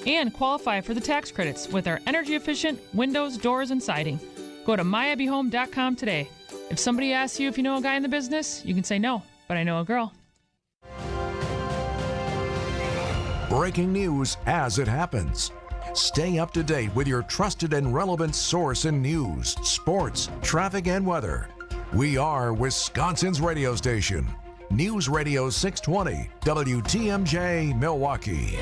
and qualify for the tax credits with our energy-efficient windows, doors, and siding. Go to myabbeyhome.com today. If somebody asks you if you know a guy in the business, you can say no, but I know a girl. Breaking news as it happens. Stay up to date with your trusted and relevant source in news, sports, traffic, and weather. We are Wisconsin's radio station. News Radio 620, WTMJ, Milwaukee.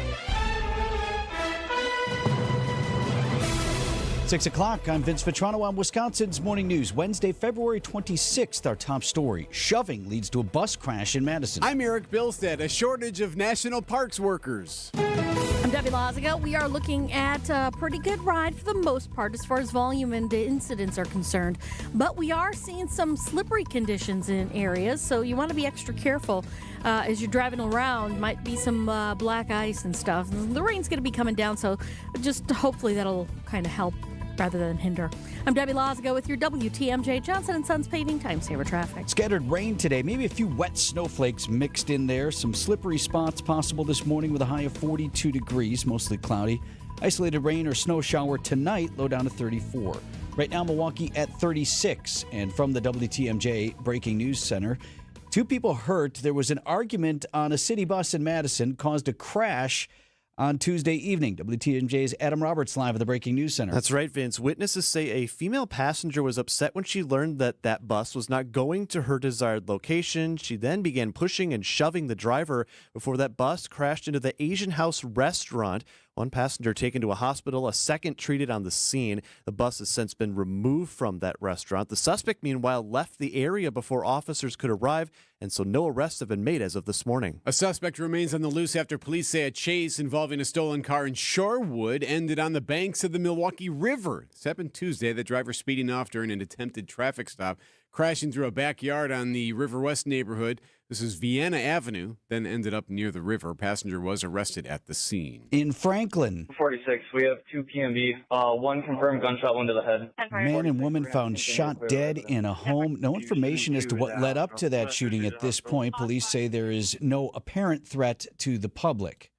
6 o'clock, I'm Vince Vitrano on Wisconsin's Morning News. Wednesday, February 26th, our top story. Shoving leads to a bus crash in Madison. I'm Erik Bilstad. A shortage of national parks workers. I'm Debbie Laziga. We are looking at a pretty good ride for the most part as far as volume and incidents are concerned. But we are seeing some slippery conditions in areas, so you want to be extra careful as you're driving around. Might be some black ice and stuff. The rain's going to be coming down, so just hopefully that'll kind of help rather than hinder. I'm Debbie Laziga with your WTMJ Johnson & Sons Paving Time Saver Traffic. Scattered rain today, maybe a few wet snowflakes mixed in there. Some slippery spots possible this morning with a high of 42 degrees, mostly cloudy. Isolated rain or snow shower tonight, low down to 34. Right now, Milwaukee at 36. And from the WTMJ Breaking News Center, 2 people hurt. There was an argument on a city bus in Madison, caused a crash on Tuesday evening. WTMJ's Adam Roberts live at the Breaking News Center. That's right, Vince. Witnesses say a female passenger was upset when she learned that bus was not going to her desired location. She then began pushing and shoving the driver before that bus crashed into the Asian House restaurant. One passenger taken to a hospital, a second treated on the scene. The bus has since been removed from that restaurant. The suspect, meanwhile, left the area before officers could arrive, and so no arrests have been made as of this morning. A suspect remains on the loose after police say a chase involving a stolen car in Shorewood ended on the banks of the Milwaukee River. This happened Tuesday. The driver speeding off during an attempted traffic stop, crashing through a backyard on the River West neighborhood. This is Vienna Avenue, then ended up near the river. Passenger was arrested at the scene. In Franklin, 46, we have 2 PMB, one confirmed gunshot wound to the head. Man and woman found shot dead in a home. No information as to what led up to that shooting at this point. Police say there is no apparent threat to the public.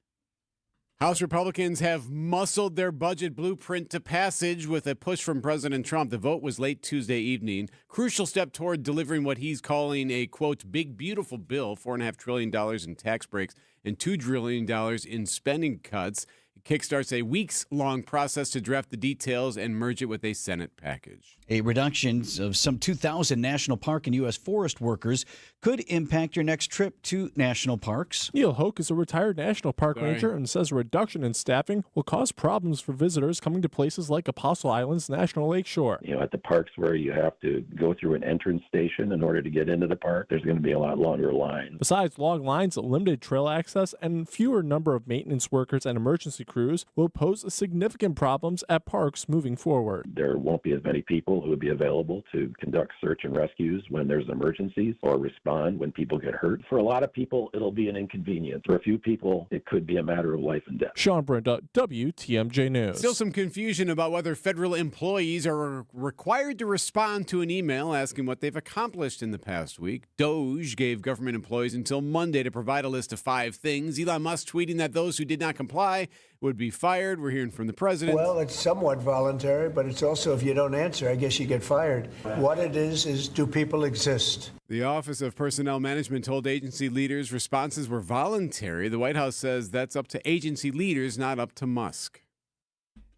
House Republicans have muscled their budget blueprint to passage with a push from President Trump. The vote was late Tuesday evening. Crucial step toward delivering what he's calling a, quote, big, beautiful bill, $4.5 trillion in tax breaks and $2 trillion in spending cuts. It kickstarts a weeks-long process to draft the details and merge it with a Senate package. A reduction of some 2,000 national park and U.S. forest workers could impact your next trip to national parks. Neil Hoke is a retired national park ranger and says a reduction in staffing will cause problems for visitors coming to places like Apostle Islands National Lakeshore. At the parks where you have to go through an entrance station in order to get into the park, there's going to be a lot longer line. Besides long lines, limited trail access, and fewer number of maintenance workers and emergency crews will pose significant problems at parks moving forward. There won't be as many people who would be available to conduct search and rescues when there's emergencies or respond when people get hurt. For a lot of people, it'll be an inconvenience. For a few people, it could be a matter of life and death. Sean Brenda, WTMJ News. Still some confusion about whether federal employees are required to respond to an email asking what they've accomplished in the past week. DOJ gave government employees until Monday to provide a list of 5 things. Elon Musk tweeting that those who did not comply would be fired. We're hearing from the president. Well, it's somewhat voluntary, but it's also if you don't answer, I guess you get fired. What it is do people exist? The Office of Personnel Management told agency leaders responses were voluntary. The White House says that's up to agency leaders, not up to Musk.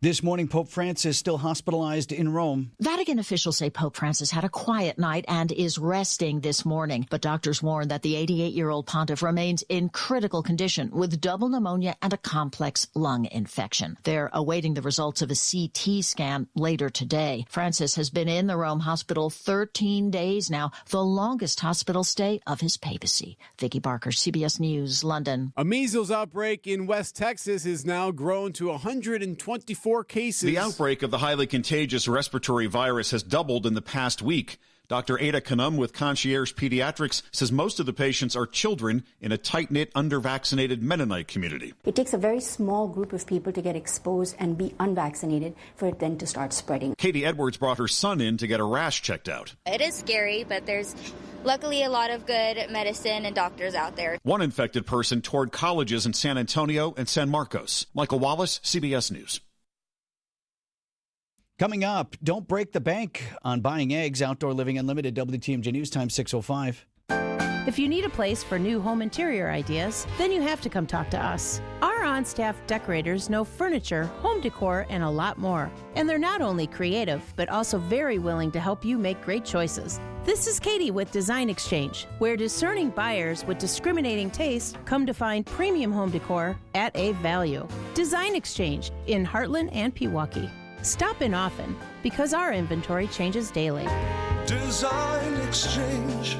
This morning, Pope Francis still hospitalized in Rome. Vatican officials say Pope Francis had a quiet night and is resting this morning. But doctors warn that the 88-year-old pontiff remains in critical condition with double pneumonia and a complex lung infection. They're awaiting the results of a CT scan later today. Francis has been in the Rome hospital 13 days now, the longest hospital stay of his papacy. Vicki Barker, CBS News, London. A measles outbreak in West Texas is now grown to 124 cases. The outbreak of the highly contagious respiratory virus has doubled in the past week. Dr. Ada Kanum with Concierge Pediatrics says most of the patients are children in a tight-knit, under-vaccinated Mennonite community. It takes a very small group of people to get exposed and be unvaccinated for it then to start spreading. Katie Edwards brought her son in to get a rash checked out. It is scary, but there's luckily a lot of good medicine and doctors out there. One infected person toured colleges in San Antonio and San Marcos. Michael Wallace, CBS News. Coming up, don't break the bank on buying eggs. Outdoor Living Unlimited, WTMJ News Time 6:05. If you need a place for new home interior ideas, then you have to come talk to us. Our on-staff decorators know furniture, home decor, and a lot more. And they're not only creative, but also very willing to help you make great choices. This is Katie with Design Exchange, where discerning buyers with discriminating taste come to find premium home decor at a value. Design Exchange in Heartland and Pewaukee. Stop in often because our inventory changes daily. Design Exchange.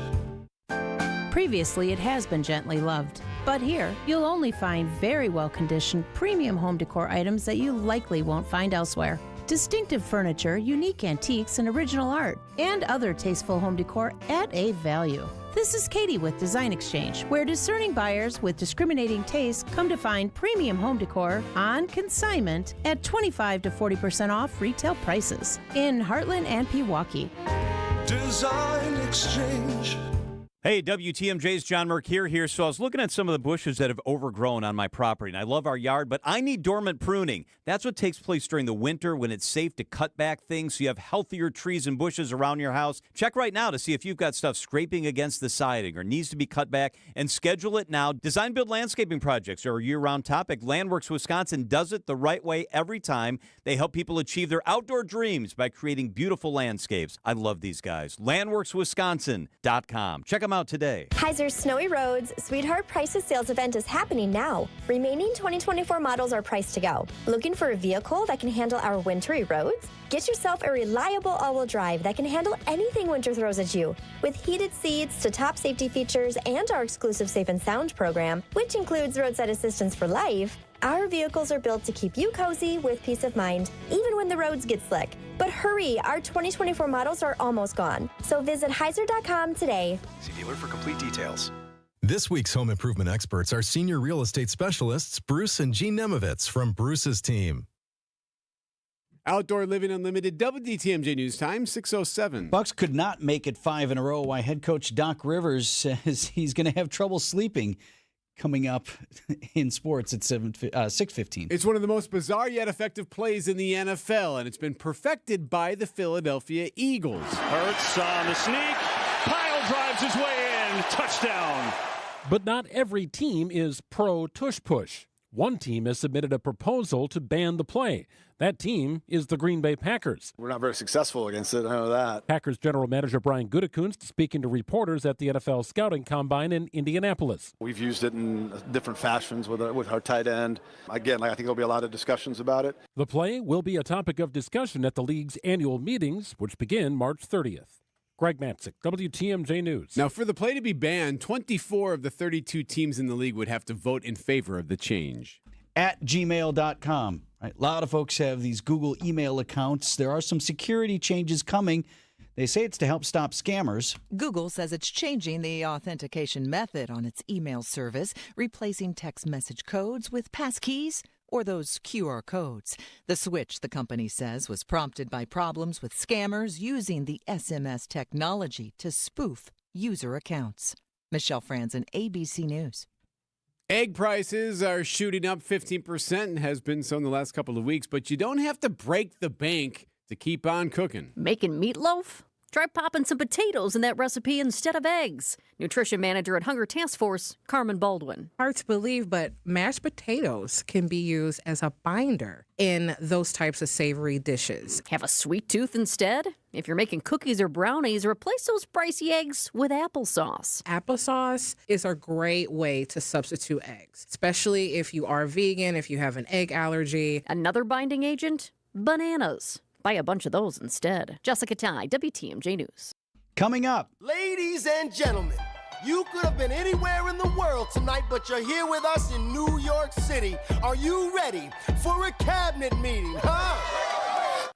Previously, it has been gently loved, but here you'll only find very well-conditioned premium home decor items that you likely won't find elsewhere. Distinctive furniture, unique antiques, and original art, and other tasteful home decor at a value. This is Katie with Design Exchange, where discerning buyers with discriminating taste come to find premium home decor on consignment at 25 to 40% off retail prices in Heartland and Pewaukee. Design Exchange. Hey, WTMJ's John Merck here. So I was looking at some of the bushes that have overgrown on my property, and I love our yard, but I need dormant pruning. That's what takes place during the winter when it's safe to cut back things so you have healthier trees and bushes around your house. Check right now to see if you've got stuff scraping against the siding or needs to be cut back, and schedule it now. Design Build landscaping projects are a year-round topic. Landworks Wisconsin does it the right way every time. They help people achieve their outdoor dreams by creating beautiful landscapes. I love these guys. LandworksWisconsin.com. Check them out today. Kaiser's Snowy Roads Sweetheart Prices sales event is happening now. Remaining 2024 models are priced to go. Looking for a vehicle that can handle our wintry roads? Get yourself a reliable all-wheel drive that can handle anything winter throws at you. With heated seats to top safety features and our exclusive Safe and Sound program, which includes roadside assistance for life, our vehicles are built to keep you cozy with peace of mind, even when the roads get slick. But hurry, our 2024 models are almost gone. So visit Heiser.com today. See dealer for complete details. This week's home improvement experts are senior real estate specialists Bruce and Jean Nemovitz from Bruce's team. Outdoor Living Unlimited, WTMJ News Time, 6:07. Bucks could not make it 5 in a row. Why head coach Doc Rivers says he's going to have trouble sleeping. Coming up in sports at 6:15. It's one of the most bizarre yet effective plays in the NFL, and it's been perfected by the Philadelphia Eagles. Hurts on the sneak. Pyle drives his way in. Touchdown. But not every team is pro tush push. One team has submitted a proposal to ban the play. That team is the Green Bay Packers. We're not very successful against it, I know that. Packers general manager Brian Gutekunst speaking to reporters at the NFL Scouting Combine in Indianapolis. We've used it in different fashions with our tight end. Again, I think there'll be a lot of discussions about it. The play will be a topic of discussion at the league's annual meetings, which begin March 30th. Greg Matzik, WTMJ News. Now, for the play to be banned, 24 of the 32 teams in the league would have to vote in favor of the change. At gmail.com. Right, a lot of folks have these Google email accounts. There are some security changes coming. They say it's to help stop scammers. Google says it's changing the authentication method on its email service, replacing text message codes with passkeys or those QR codes. The switch, the company says, was prompted by problems with scammers using the SMS technology to spoof user accounts. Michelle Franzen, ABC News. Egg prices are shooting up 15% and has been so in the last couple of weeks, but you don't have to break the bank to keep on cooking. Making meatloaf? Try popping some potatoes in that recipe instead of eggs. Nutrition manager at Hunger Task Force, Carmen Baldwin. Hard to believe, but mashed potatoes can be used as a binder in those types of savory dishes. Have a sweet tooth instead? If you're making cookies or brownies, replace those pricey eggs with applesauce. Applesauce is a great way to substitute eggs, especially if you are vegan, if you have an egg allergy. Another binding agent? Bananas. Buy a bunch of those instead. Jessica Ty, WTMJ News. Coming up. Ladies and gentlemen, you could have been anywhere in the world tonight, but you're here with us in New York City. Are you ready for a cabinet meeting, huh?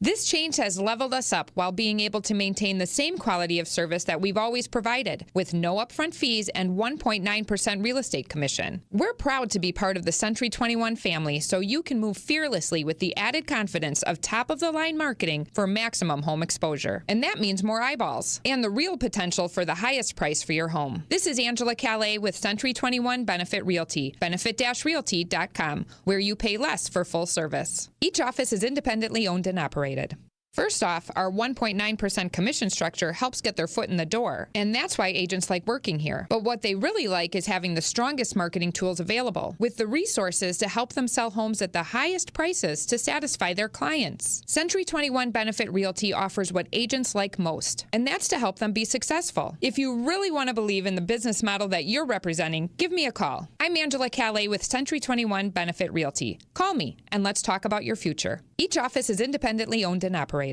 This change has leveled us up while being able to maintain the same quality of service that we've always provided, with no upfront fees and 1.9% real estate commission. We're proud to be part of the Century 21 family, so you can move fearlessly with the added confidence of top-of-the-line marketing for maximum home exposure. And that means more eyeballs and the real potential for the highest price for your home. This is Angela Calais with Century 21 Benefit Realty, benefit-realty.com, where you pay less for full service. Each office is independently owned and operated. First off, our 1.9% commission structure helps get their foot in the door, and that's why agents like working here. But what they really like is having the strongest marketing tools available, with the resources to help them sell homes at the highest prices to satisfy their clients. Century 21 Benefit Realty offers what agents like most, and that's to help them be successful. If you really want to believe in the business model that you're representing, give me a call. I'm Angela Calais with Century 21 Benefit Realty. Call me, and let's talk about your future. Each office is independently owned and operated.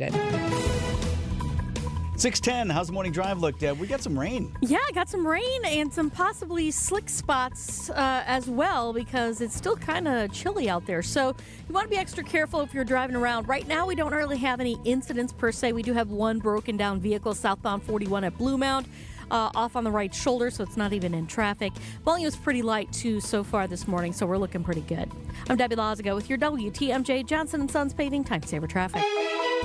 6:10. How's the morning drive look, Deb? We got some rain. Yeah, I got some rain and some possibly slick spots as well because it's still kind of chilly out there. So you want to be extra careful if you're driving around. Right now, we don't really have any incidents per se. We do have one broken down vehicle southbound 41 at Blue Mound. Off on the right shoulder, so it's not even in traffic. Volume is pretty light, too, so far this morning, so we're looking pretty good. I'm Debbie Lazago with your WTMJ Johnson & Sons Paving Time Saver Traffic.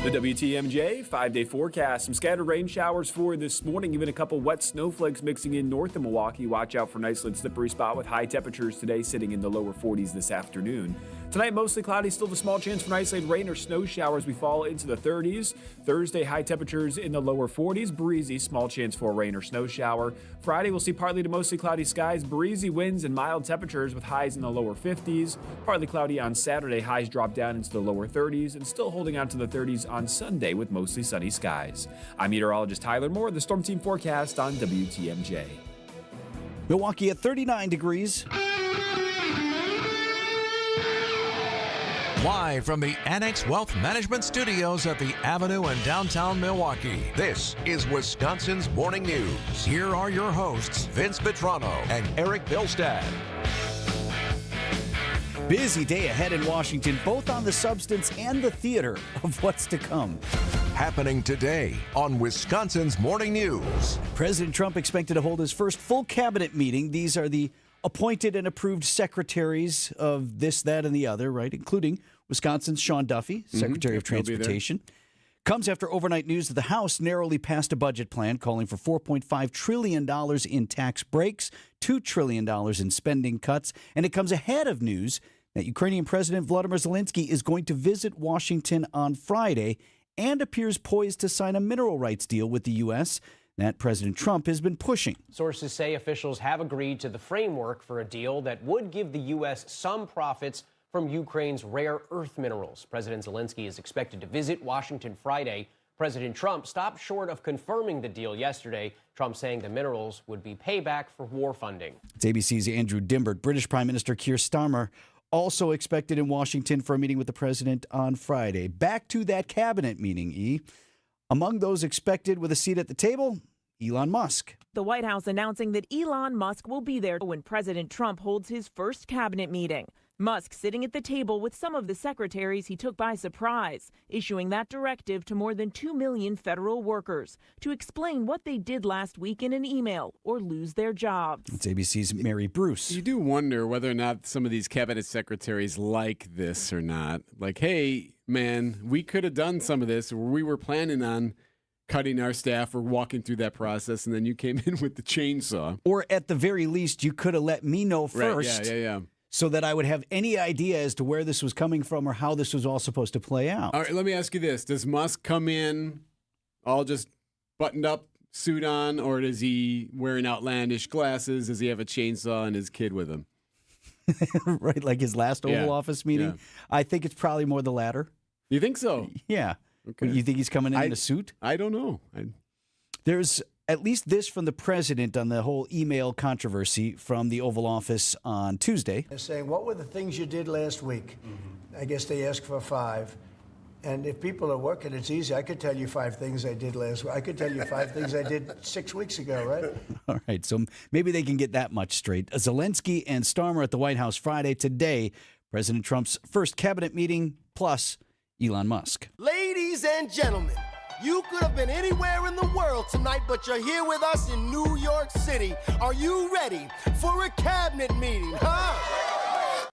The WTMJ 5-day forecast. Some scattered rain showers for this morning, even a couple wet snowflakes mixing in north of Milwaukee. Watch out for an isolated slippery spot with high temperatures today sitting in the lower 40s this afternoon. Tonight, mostly cloudy, still the small chance for an isolated rain or snow showers. We fall into the 30s. Thursday, high temperatures in the lower 40s. Breezy, small chance for a rain or snow shower. Friday, we'll see partly to mostly cloudy skies, breezy winds and mild temperatures with highs in the lower 50s. Partly cloudy on Saturday, highs drop down into the lower 30s and still holding on to the 30s on Sunday with mostly sunny skies. I'm meteorologist Tyler Moore, the Storm Team forecast on WTMJ. Milwaukee at 39 degrees. Live from the Annex Wealth Management Studios at the Avenue in downtown Milwaukee, this is Wisconsin's Morning News. Here are your hosts, Vince Vitrano and Erik Bilstad. Busy day ahead in Washington, both on the substance and the theater of what's to come. Happening today on Wisconsin's Morning News. President Trump expected to hold his first full cabinet meeting. These are the appointed and approved secretaries of this, that, and the other, right? Including Wisconsin's Sean Duffy, Secretary of Transportation. Comes after overnight news that the House narrowly passed a budget plan calling for $4.5 trillion in tax breaks, $2 trillion in spending cuts, and it comes ahead of news that Ukrainian President Volodymyr Zelensky is going to visit Washington on Friday and appears poised to sign a mineral rights deal with the U.S. that President Trump has been pushing. Sources say officials have agreed to the framework for a deal that would give the U.S. some profits from Ukraine's rare earth minerals. President Zelensky is expected to visit Washington Friday. President Trump stopped short of confirming the deal yesterday. Trump saying the minerals would be payback for war funding. It's ABC's Andrew Dimbert. British Prime Minister Keir Starmer also expected in Washington for a meeting with the president on Friday. Back to that cabinet meeting, E. Among those expected with a seat at the table, Elon Musk. The White House announcing that Elon Musk will be there when President Trump holds his first cabinet meeting. Musk sitting at the table with some of the secretaries he took by surprise, issuing that directive to more than 2 million federal workers to explain what they did last week in an email or lose their jobs. It's ABC's Mary Bruce. You do wonder whether or not some of these cabinet secretaries like this or not. Like, hey, man, we could have done some of this, or we were planning on cutting our staff or walking through that process, and then you came in with the chainsaw. Or at the very least, you could have let me know first. Right, yeah. So that I would have any idea as to where this was coming from or how this was all supposed to play out. All right, let me ask you this. Does Musk come in all just buttoned up, suit on, or is he wearing outlandish glasses? Does he have a chainsaw and his kid with him? Right, like his last Oval Office meeting? Yeah. I think it's probably more the latter. You think so? Yeah. Okay. You think he's coming in a suit? I don't know. There's at least this from the president on the whole email controversy from the Oval Office on Tuesday. They're saying, what were the things you did last week? I guess they asked for 5. And if people are working, it's easy. I could tell you 5 things I did last week. I could tell you 5 things I did 6 weeks ago, right? All right, so maybe they can get that much straight. Zelensky and Starmer at the White House Friday. Today, President Trump's first cabinet meeting, plus Elon Musk. Ladies Ladies and gentlemen, you could have been anywhere in the world tonight, but you're here with us in New York City. Are you ready for a cabinet meeting, huh?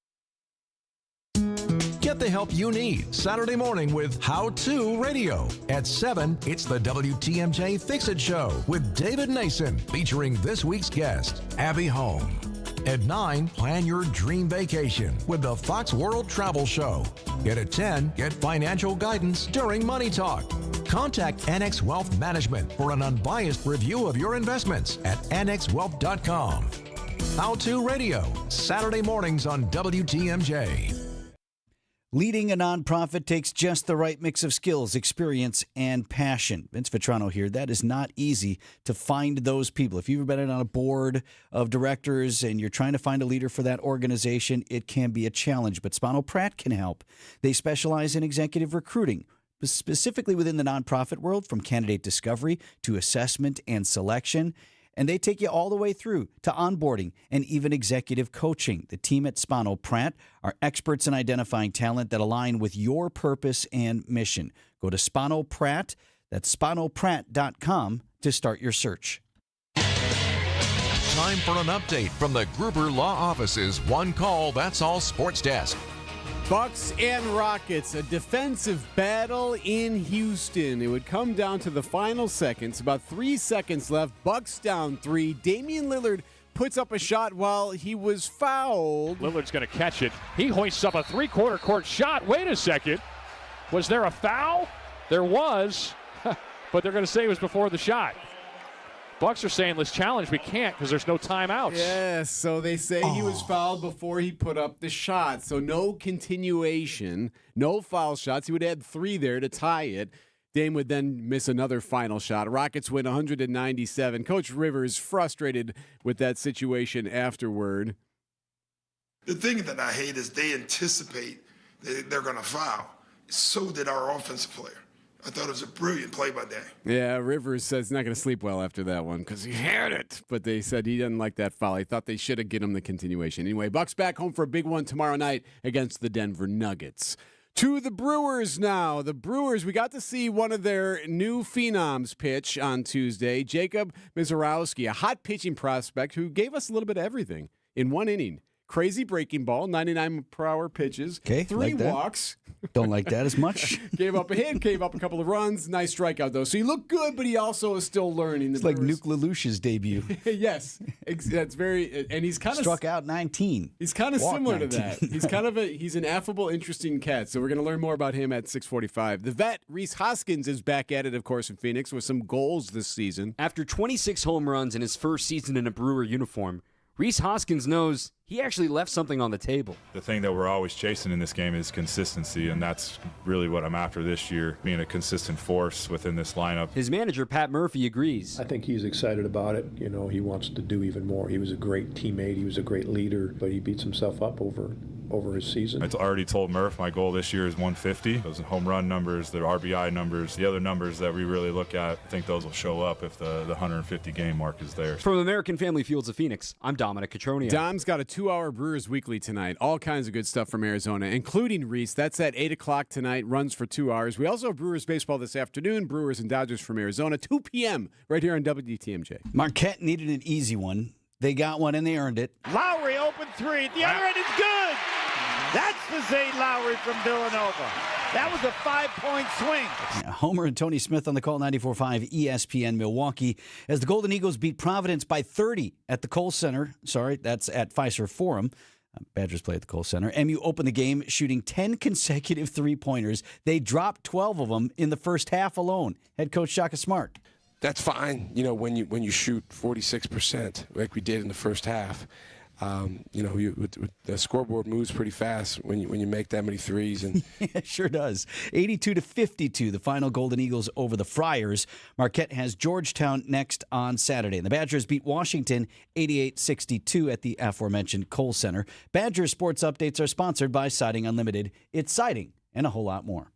Get the help you need Saturday morning with How To Radio. At 7, it's the WTMJ Fix It Show with David Nason, featuring this week's guest, Abby Home. At 9, plan your dream vacation with the Fox World Travel Show. Yet at 10, get financial guidance during Money Talk. Contact Annex Wealth Management for an unbiased review of your investments at annexwealth.com. How To Radio, Saturday mornings on WTMJ. Leading a nonprofit takes just the right mix of skills, experience, and passion. Vince Vitrano here. That is not easy to find those people. If you've ever been on a board of directors and you're trying to find a leader for that organization, it can be a challenge. But Spano Pratt can help. They specialize in executive recruiting, specifically within the nonprofit world, from candidate discovery to assessment and selection. And they take you all the way through to onboarding and even executive coaching. The team at Spano Pratt are experts in identifying talent that align with your purpose and mission. Go to Spano Pratt, that's SpanoPratt.com, to start your search. Time for an update from the Gruber Law Office's One Call, That's All Sports Desk. Bucks and Rockets, a defensive battle in Houston. It would come down to the final seconds, about 3 seconds left. Bucks down 3. Damian Lillard puts up a shot while he was fouled. Lillard's going to catch it. He hoists up a three-quarter court shot. Wait a second. Was there a foul? There was, but they're going to say it was before the shot. Bucks are saying, let's challenge. We can't because there's no timeouts. Yes, so they say he was fouled before he put up the shot. So no continuation, no foul shots. He would add 3 there to tie it. Dame would then miss another final shot. Rockets win 197. Coach Rivers frustrated with that situation afterward. The thing that I hate is they anticipate that they're going to foul. So did our offensive player. I thought it was a brilliant play by Dame. Yeah, Rivers says he's not going to sleep well after that one because he had it. But they said he didn't like that foul. He thought they should have given him the continuation. Anyway, Bucks back home for a big one tomorrow night against the Denver Nuggets. To the Brewers now. The Brewers, we got to see one of their new phenoms pitch on Tuesday. Jacob Mizorowski, a hot pitching prospect who gave us a little bit of everything in one inning. Crazy breaking ball, 99-per-hour pitches, 3 like walks. Don't like that as much. Gave up a hit, gave up a couple of runs. Nice strikeout, though. So he looked good, but he also is still learning. It's like Nuke LaLoosh's debut. Yes. That's very, and he's kind of struck out 19. He's kind of similar 19. to that. He's an affable, interesting cat. So we're going to learn more about him at 6:45. The vet, Rhys Hoskins, is back at it, of course, in Phoenix with some goals this season. After 26 home runs in his first season in a Brewer uniform, Rhys Hoskins knows he actually left something on the table. The thing that we're always chasing in this game is consistency, and that's really what I'm after this year, being a consistent force within this lineup. His manager, Pat Murphy, agrees. I think he's excited about it. You know, he wants to do even more. He was a great teammate. He was a great leader, but he beats himself up over his season. I already told Murph my goal this year is 150. Those home run numbers, the RBI numbers, the other numbers that we really look at, I think those will show up if the 150 game mark is there. From American Family Fields of Phoenix, I'm Dominic Cotronio. Dom's got a 2-hour Brewers Weekly tonight. All kinds of good stuff from Arizona, including Rhys. That's at 8 o'clock tonight, runs for 2 hours. We also have Brewers baseball this afternoon, Brewers and Dodgers from Arizona, 2 p.m. right here on WTMJ. Marquette needed an easy one. They got one and they earned it. Lowry open 3. The other end is good. That's the Zane Lowry from Villanova. That was a 5-point swing. Yeah, Homer and Tony Smith on the call, 94.5 ESPN Milwaukee, as the Golden Eagles beat Providence by 30 at the Kohl Center. Sorry, that's at Fiserv Forum. Badgers play at the Kohl Center. MU opened the game shooting 10 consecutive three-pointers. They dropped 12 of them in the first half alone. Head coach Shaka Smart. That's fine, you know, when you shoot 46% like we did in the first half. You know, the scoreboard moves pretty fast when you make that many threes. And it sure does. 82-52, the final Golden Eagles over the Friars. Marquette has Georgetown next on Saturday. And the Badgers beat Washington 88-62 at the aforementioned Kohl Center. Badgers sports updates are sponsored by Siding Unlimited. It's siding and a whole lot more.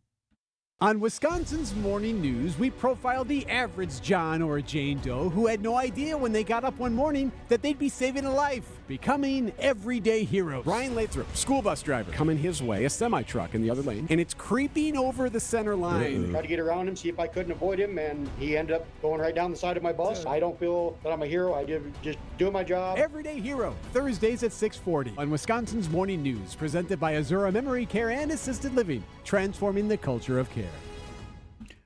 On Wisconsin's Morning News, we profile the average John or Jane Doe who had no idea when they got up one morning that they'd be saving a life. becoming everyday heroes. Brian Lathrop, school bus driver, coming his way, a semi-truck in the other lane, and it's creeping over the center line. Tried to get around him, see if I couldn't avoid him, and he ended up going right down the side of my bus. I don't feel that I'm a hero. I did just doing my job. Everyday Hero, Thursdays at 6:40 on Wisconsin's Morning News, presented by Azura Memory Care and Assisted Living, transforming the culture of care.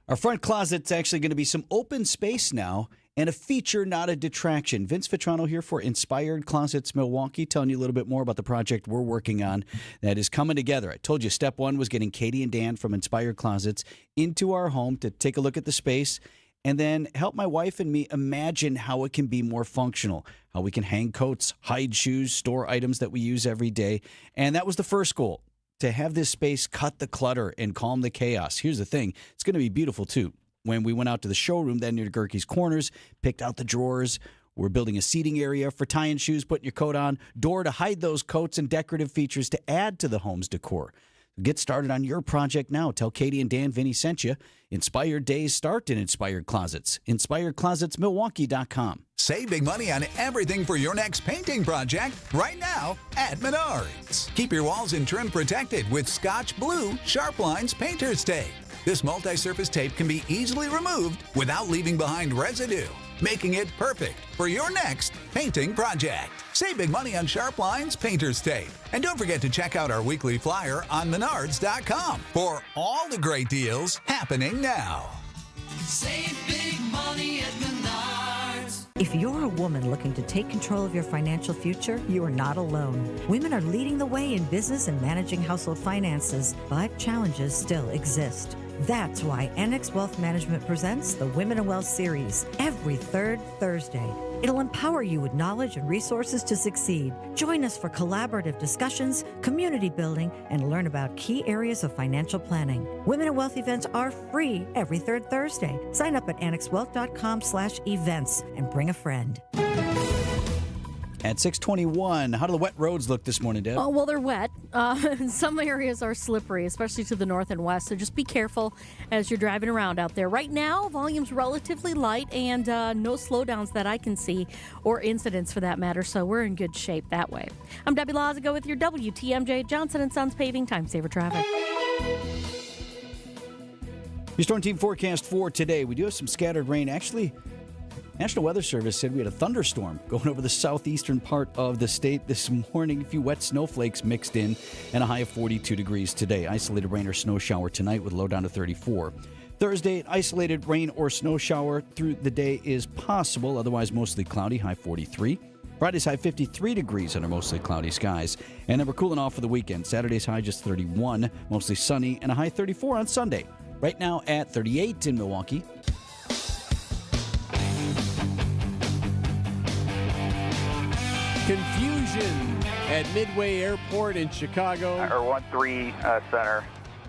Our front closet's actually going to be some open space now and a feature, not a detraction. Vince Vitrano here for Inspired Closets Milwaukee, telling you a little bit more about the project we're working on that is coming together. I told you step one was getting Katie and Dan from Inspired Closets into our home to take a look at the space and then help my wife and me imagine how it can be more functional, how we can hang coats, hide shoes, store items that we use every day. And that was the first goal, to have this space cut the clutter and calm the chaos. Here's the thing, it's going to be beautiful too. When we went out to the showroom then near Gerke's Corners, picked out the drawers, we're building a seating area for tying shoes, putting your coat on, door to hide those coats, and decorative features to add to the home's decor. Get started on your project now. Tell Katie and Dan Vinny sent you. Inspired days start in Inspired Closets. InspiredClosetsMilwaukee.com. Save big money on everything for your next painting project right now at Menards. Keep your walls and trim protected with Scotch Blue Sharp Lines Painter's Tape. This multi-surface tape can be easily removed without leaving behind residue, making it perfect for your next painting project. Save big money on Sharp Lines Painter's Tape. And don't forget to check out our weekly flyer on Menards.com for all the great deals happening now. Save big money at Menards. If you're a woman looking to take control of your financial future, you are not alone. Women are leading the way in business and managing household finances, but challenges still exist. That's why NX Wealth Management presents the Women in Wealth series every third Thursday. It'll empower you with knowledge and resources to succeed. Join us for collaborative discussions, community building, and learn about key areas of financial planning. Women in Wealth events are free every third Thursday. Sign up at annexwealth.com/events and bring a friend. At 6:21, how do the wet roads look this morning, Deb? Oh, well, they're wet. Some areas are slippery, especially to the north and west, so just be careful as you're driving around out there. Right now, volume's relatively light and no slowdowns that I can see, or incidents for that matter, so we're in good shape that way. I'm Debbie Lazago with your WTMJ Johnson & Sons Paving Time Saver Traffic. Your Storm Team forecast for today. We do have some scattered rain. Actually, National Weather Service said we had a thunderstorm going over the southeastern part of the state this morning. A few wet snowflakes mixed in and a high of 42 degrees today. Isolated rain or snow shower tonight with a low down to 34. Thursday, an isolated rain or snow shower through the day is possible. Otherwise, mostly cloudy, high 43. Friday's high 53 degrees under mostly cloudy skies. And then we're cooling off for the weekend. Saturday's high just 31, mostly sunny, and a high 34 on Sunday. Right now at 38 in Milwaukee. Confusion at Midway Airport in Chicago. Or 13 center,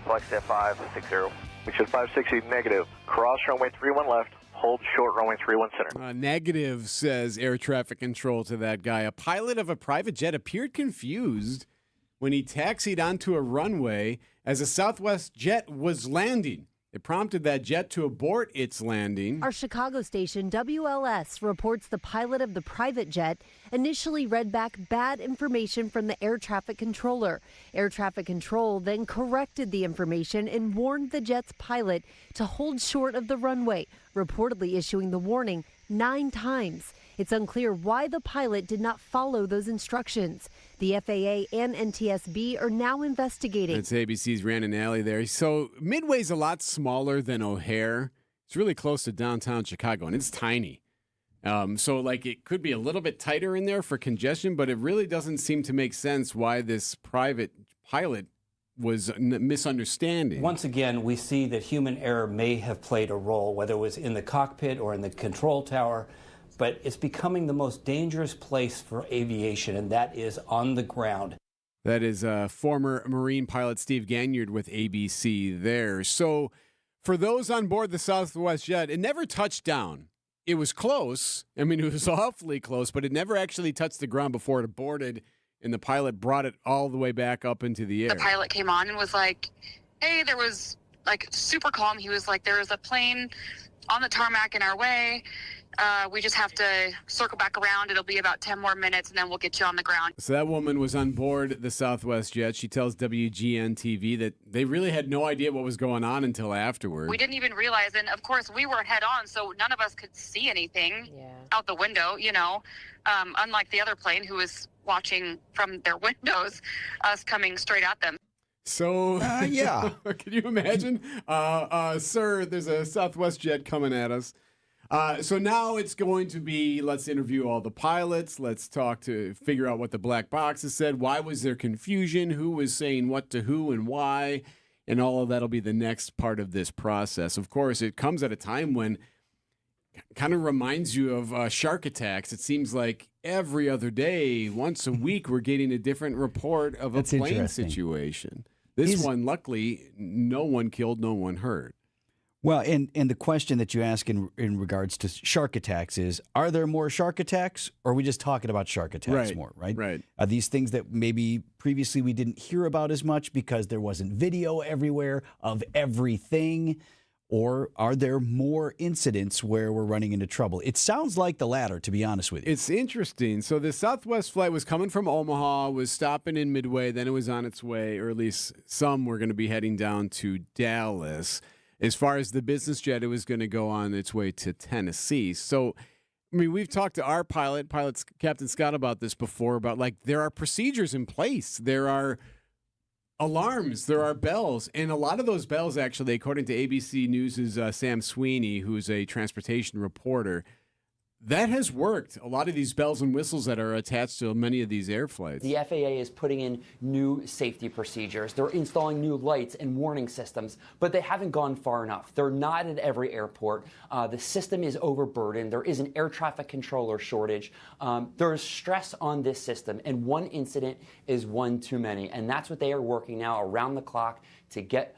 flex at 560. We should 560 negative. Cross runway 31 left. Hold short runway 31 center. Negative, says air traffic control to that guy. A pilot of a private jet appeared confused when he taxied onto a runway as a Southwest jet was landing. It prompted that jet to abort its landing. Our Chicago station, WLS, reports the pilot of the private jet initially read back bad information from the air traffic controller. Air traffic control then corrected the information and warned the jet's pilot to hold short of the runway, reportedly issuing the warning 9 times. It's unclear why the pilot did not follow those instructions. The FAA and NTSB are now investigating. That's ABC's Randon Alley there. So Midway's a lot smaller than O'Hare. It's really close to downtown Chicago, and it's tiny. So it could be a little bit tighter in there for congestion, but it really doesn't seem to make sense why this private pilot was misunderstanding. Once again, we see that human error may have played a role, whether it was in the cockpit or in the control tower. But it's becoming the most dangerous place for aviation, and that is on the ground. That is former Marine pilot Steve Ganyard with ABC there. So for those on board the Southwest jet, it never touched down. It was close. I mean, it was awfully close, but it never actually touched the ground before it aborted, and the pilot brought it all the way back up into the air. The pilot came on and was like, hey, there was, super calm. He was like, there was a plane on the tarmac in our way. We just have to circle back around. It'll be about 10 more minutes, and then we'll get you on the ground. So that woman was on board the Southwest jet. She tells WGN-TV that they really had no idea what was going on until afterward. We didn't even realize, and of course, we weren't head on, so none of us could see anything out the window, unlike the other plane who was watching from their windows, us coming straight at them. So, yeah. Can you imagine? Sir, there's a Southwest jet coming at us. So now it's going to be, let's interview all the pilots. Let's figure out what the black boxes said. Why was there confusion? Who was saying what to who and why? And all of that'll be the next part of this process. Of course, it comes at a time when kind of reminds you of shark attacks. It seems like every other day, once a week, we're getting a different report of a plane situation. This one, luckily, no one killed, no one hurt. Well, and the question that you ask in regards to shark attacks is, are there more shark attacks, or are we just talking about shark attacks more, right? Right. Are these things that maybe previously we didn't hear about as much because there wasn't video everywhere of everything, or are there more incidents where we're running into trouble? It sounds like the latter, to be honest with you. It's interesting. So the Southwest flight was coming from Omaha, was stopping in Midway, then it was on its way, or at least some were going to be heading down to Dallas. As far as the business jet, it was going to go on its way to Tennessee. So, I mean, we've talked to our pilot, Captain Scott, about this before, about there are procedures in place. There are alarms, there are bells, and a lot of those bells, actually, according to ABC News' Sam Sweeney, who's a transportation reporter, that has worked. A lot of these bells and whistles that are attached to many of these air flights. The FAA is putting in new safety procedures. They're installing new lights and warning systems, but they haven't gone far enough. They're not at every airport. The system is overburdened. There is an air traffic controller shortage. There is stress on this system, and one incident is one too many. And that's what they are working now around the clock to get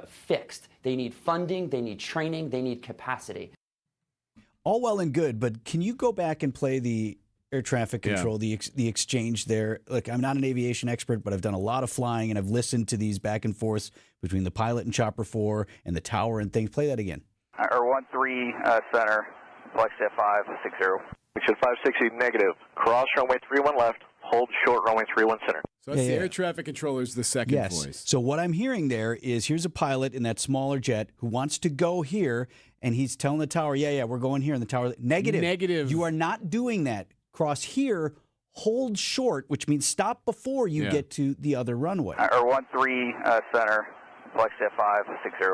fixed. They need funding, they need training, they need capacity. All well and good, but can you go back and play the air traffic control, the exchange there? Look, I'm not an aviation expert, but I've done a lot of flying, and I've listened to these back and forths between the pilot and Chopper 4 and the tower and things. Play that again. Or 1-3 center, flex at 560. We should 560 negative. Cross runway 31 left. Hold short runway 31 center. So that's the air traffic controller's the second voice. So what I'm hearing there is here's a pilot in that smaller jet who wants to go here, and he's telling the tower, we're going here. And the tower, negative. You are not doing that. Cross here, hold short, which means stop before you get to the other runway. Or 1-3 center, flex at 560.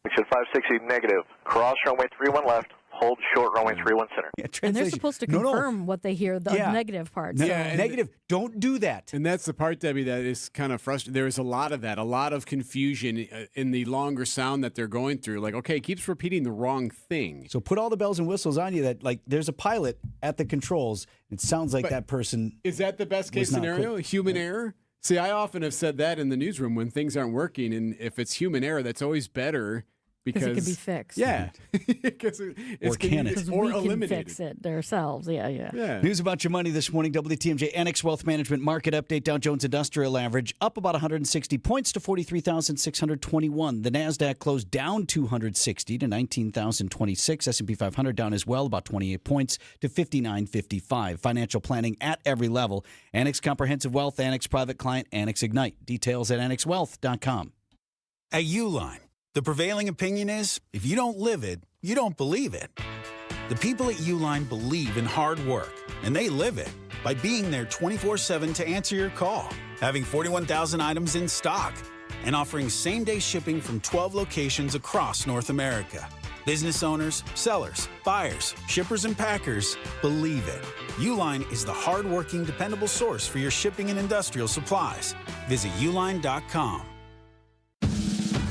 We should 560 negative. Cross runway 31 left. Hold short runway 31 center. And they're supposed to confirm what they hear, the negative part. So. Negative. Don't do that. And that's the part, Debbie, that is kind of frustrating. There is a lot of that, a lot of confusion in the longer sound that they're going through. Like, okay, it keeps repeating the wrong thing. So put all the bells and whistles on you that, there's a pilot at the controls. It sounds like that person. Is that the best case scenario? Human error? See, I often have said that in the newsroom when things aren't working. And if it's human error, that's always better. Because it can be fixed. Yeah. Because or can it? Or eliminated. Can fix it ourselves. Yeah. News about your money this morning. WTMJ Annex Wealth Management Market Update. Dow Jones Industrial Average up about 160 points to 43,621. The NASDAQ closed down 260 to 19,026. S&P 500 down as well, about 28 points to 59.55. Financial planning at every level. Annex Comprehensive Wealth, Annex Private Client, Annex Ignite. Details at annexwealth.com. At Uline, the prevailing opinion is, if you don't live it, you don't believe it. The people at Uline believe in hard work, and they live it by being there 24/7 to answer your call, having 41,000 items in stock, and offering same-day shipping from 12 locations across North America. Business owners, sellers, buyers, shippers, and packers believe it. Uline is the hard-working, dependable source for your shipping and industrial supplies. Visit uline.com.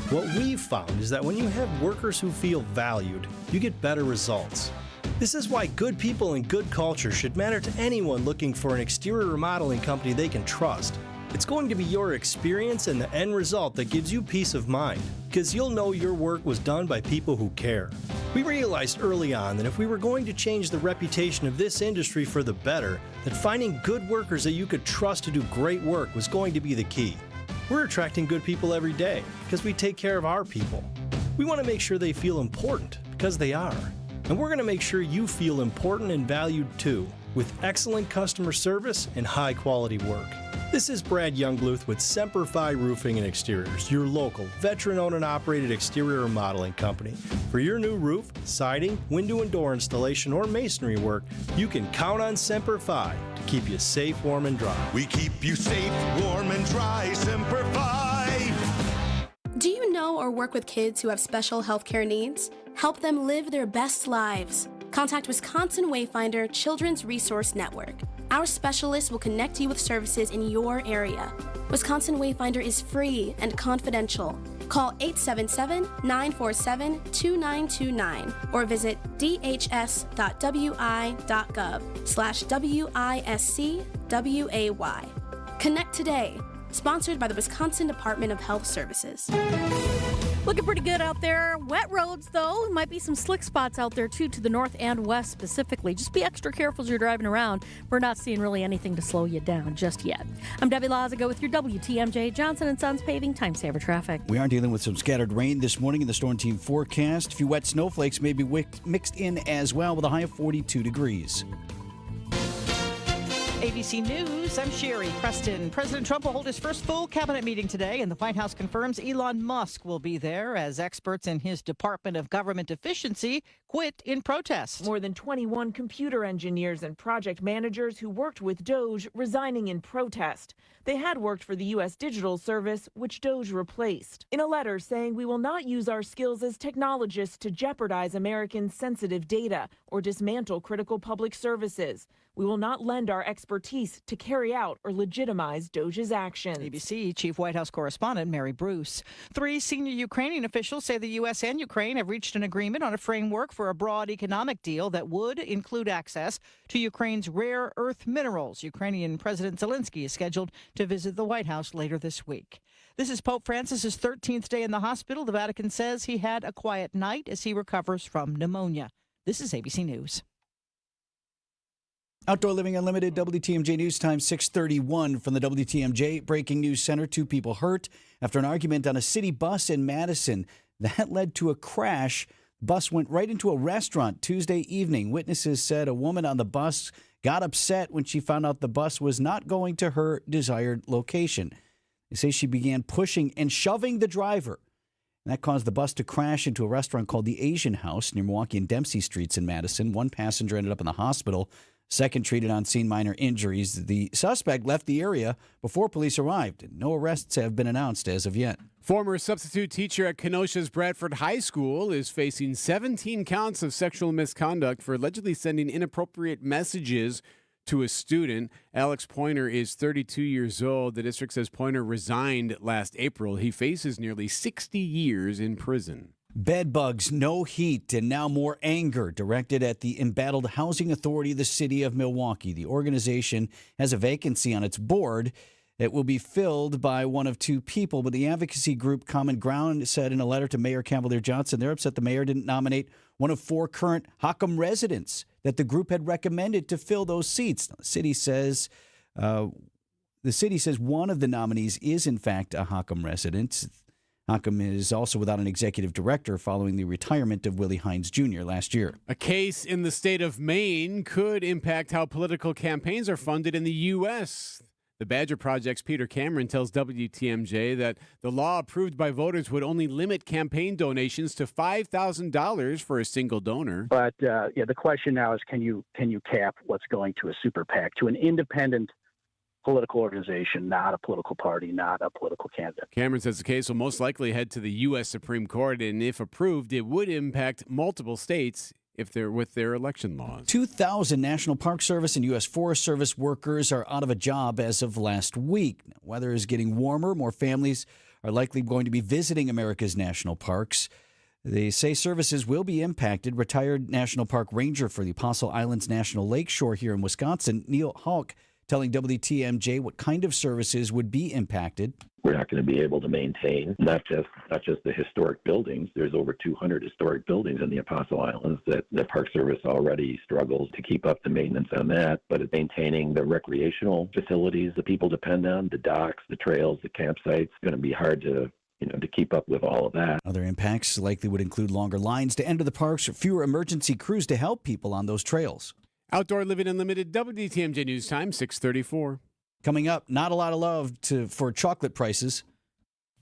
What we've found is that when you have workers who feel valued, you get better results. This is why good people and good culture should matter to anyone looking for an exterior remodeling company they can trust. It's going to be your experience and the end result that gives you peace of mind, because you'll know your work was done by people who care. We realized early on that if we were going to change the reputation of this industry for the better, that finding good workers that you could trust to do great work was going to be the key. We're attracting good people every day because we take care of our people. We want to make sure they feel important because they are. And we're going to make sure you feel important and valued too, with excellent customer service and high quality work. This is Brad Youngbluth with Semper Fi Roofing and Exteriors, your local, veteran-owned and operated exterior remodeling company. For your new roof, siding, window and door installation, or masonry work, you can count on Semper Fi to keep you safe, warm, and dry. We keep you safe, warm, and dry. Semper Fi. Do you know or work with kids who have special healthcare needs? Help them live their best lives. Contact Wisconsin Wayfinder Children's Resource Network. Our specialists will connect you with services in your area. Wisconsin Wayfinder is free and confidential. Call 877-947-2929 or visit dhs.wi.gov/WISCWAY. Connect today. Sponsored by the Wisconsin Department of Health Services. Looking pretty good out there. Wet roads, though. Might be some slick spots out there, too, to the north and west specifically. Just be extra careful as you're driving around. We're not seeing really anything to slow you down just yet. I'm Debbie Lazago with your WTMJ Johnson & Sons Paving Time Saver Traffic. We are dealing with some scattered rain this morning in the Storm Team forecast. A few wet snowflakes may be mixed in as well with a high of 42 degrees. ABC News, I'm Sherry Preston. President Trump will hold his first full cabinet meeting today, and the White House confirms Elon Musk will be there as experts in his Department of Government Efficiency quit in protest. More than 21 computer engineers and project managers who worked with Doge resigning in protest. They had worked for the U.S. Digital Service, which Doge replaced. In a letter saying, "We will not use our skills as technologists to jeopardize Americans' sensitive data or dismantle critical public services. We will not lend our expertise to carry out or legitimize Doge's actions." ABC Chief White House Correspondent Mary Bruce. 3 senior Ukrainian officials say the U.S. and Ukraine have reached an agreement on a framework for a broad economic deal that would include access to Ukraine's rare earth minerals. Ukrainian President Zelensky is scheduled to visit the White House later this week. This is Pope Francis's 13th day in the hospital. The Vatican says he had a quiet night as he recovers from pneumonia. This is ABC News. Outdoor Living Unlimited, WTMJ News Time 6:31 from the WTMJ Breaking News Center. 2 people hurt after an argument on a city bus in Madison. That led to a crash. The bus went right into a restaurant Tuesday evening. Witnesses said a woman on the bus got upset when she found out the bus was not going to her desired location. They say she began pushing and shoving the driver. And that caused the bus to crash into a restaurant called the Asian House near Milwaukee and Dempsey Streets in Madison. 1 passenger ended up in the hospital. 2nd treated on scene minor injuries. The suspect left the area before police arrived. No arrests have been announced as of yet. Former substitute teacher at Kenosha's Bradford High School is facing 17 counts of sexual misconduct for allegedly sending inappropriate messages to a student. Alex Pointer is 32 years old. The district says Pointer resigned last April. He faces nearly 60 years in prison. Bed bugs, no heat, and now more anger directed at the embattled Housing Authority of the City of Milwaukee. The organization has a vacancy on its board. It will be filled by one of 2 people, but the advocacy group Common Ground said in a letter to Mayor Cavalier Johnson they're upset the mayor didn't nominate one of 4 current Hockham residents that the group had recommended to fill those seats. Now, the city says one of the nominees is, in fact, a Hockham resident. Hockham is also without an executive director following the retirement of Willie Hines Jr. last year. A case in the state of Maine could impact how political campaigns are funded in the U.S. The Badger Project's Peter Cameron tells WTMJ that the law approved by voters would only limit campaign donations to $5,000 for a single donor. But the question now is, can you cap what's going to a super PAC, to an independent political organization, not a political party, not a political candidate? Cameron says the case will most likely head to the U.S. Supreme Court, and if approved, it would impact multiple states with their election laws. 2,000 National Park Service and U.S. Forest Service workers are out of a job as of last week. Weather is getting warmer. More families are likely going to be visiting America's national parks. They say services will be impacted. Retired National Park Ranger for the Apostle Islands National Lakeshore here in Wisconsin, Neil Hulk, telling WTMJ what kind of services would be impacted. We're not going to be able to maintain not just the historic buildings. There's over 200 historic buildings in the Apostle Islands that the Park Service already struggles to keep up the maintenance on that. But it's maintaining the recreational facilities that people depend on, the docks, the trails, the campsites. It's going to be hard to to keep up with all of that. Other impacts likely would include longer lines to enter the parks or fewer emergency crews to help people on those trails. Outdoor Living Unlimited, WTMJ News Time, 6:34. Coming up, not a lot of love for chocolate prices.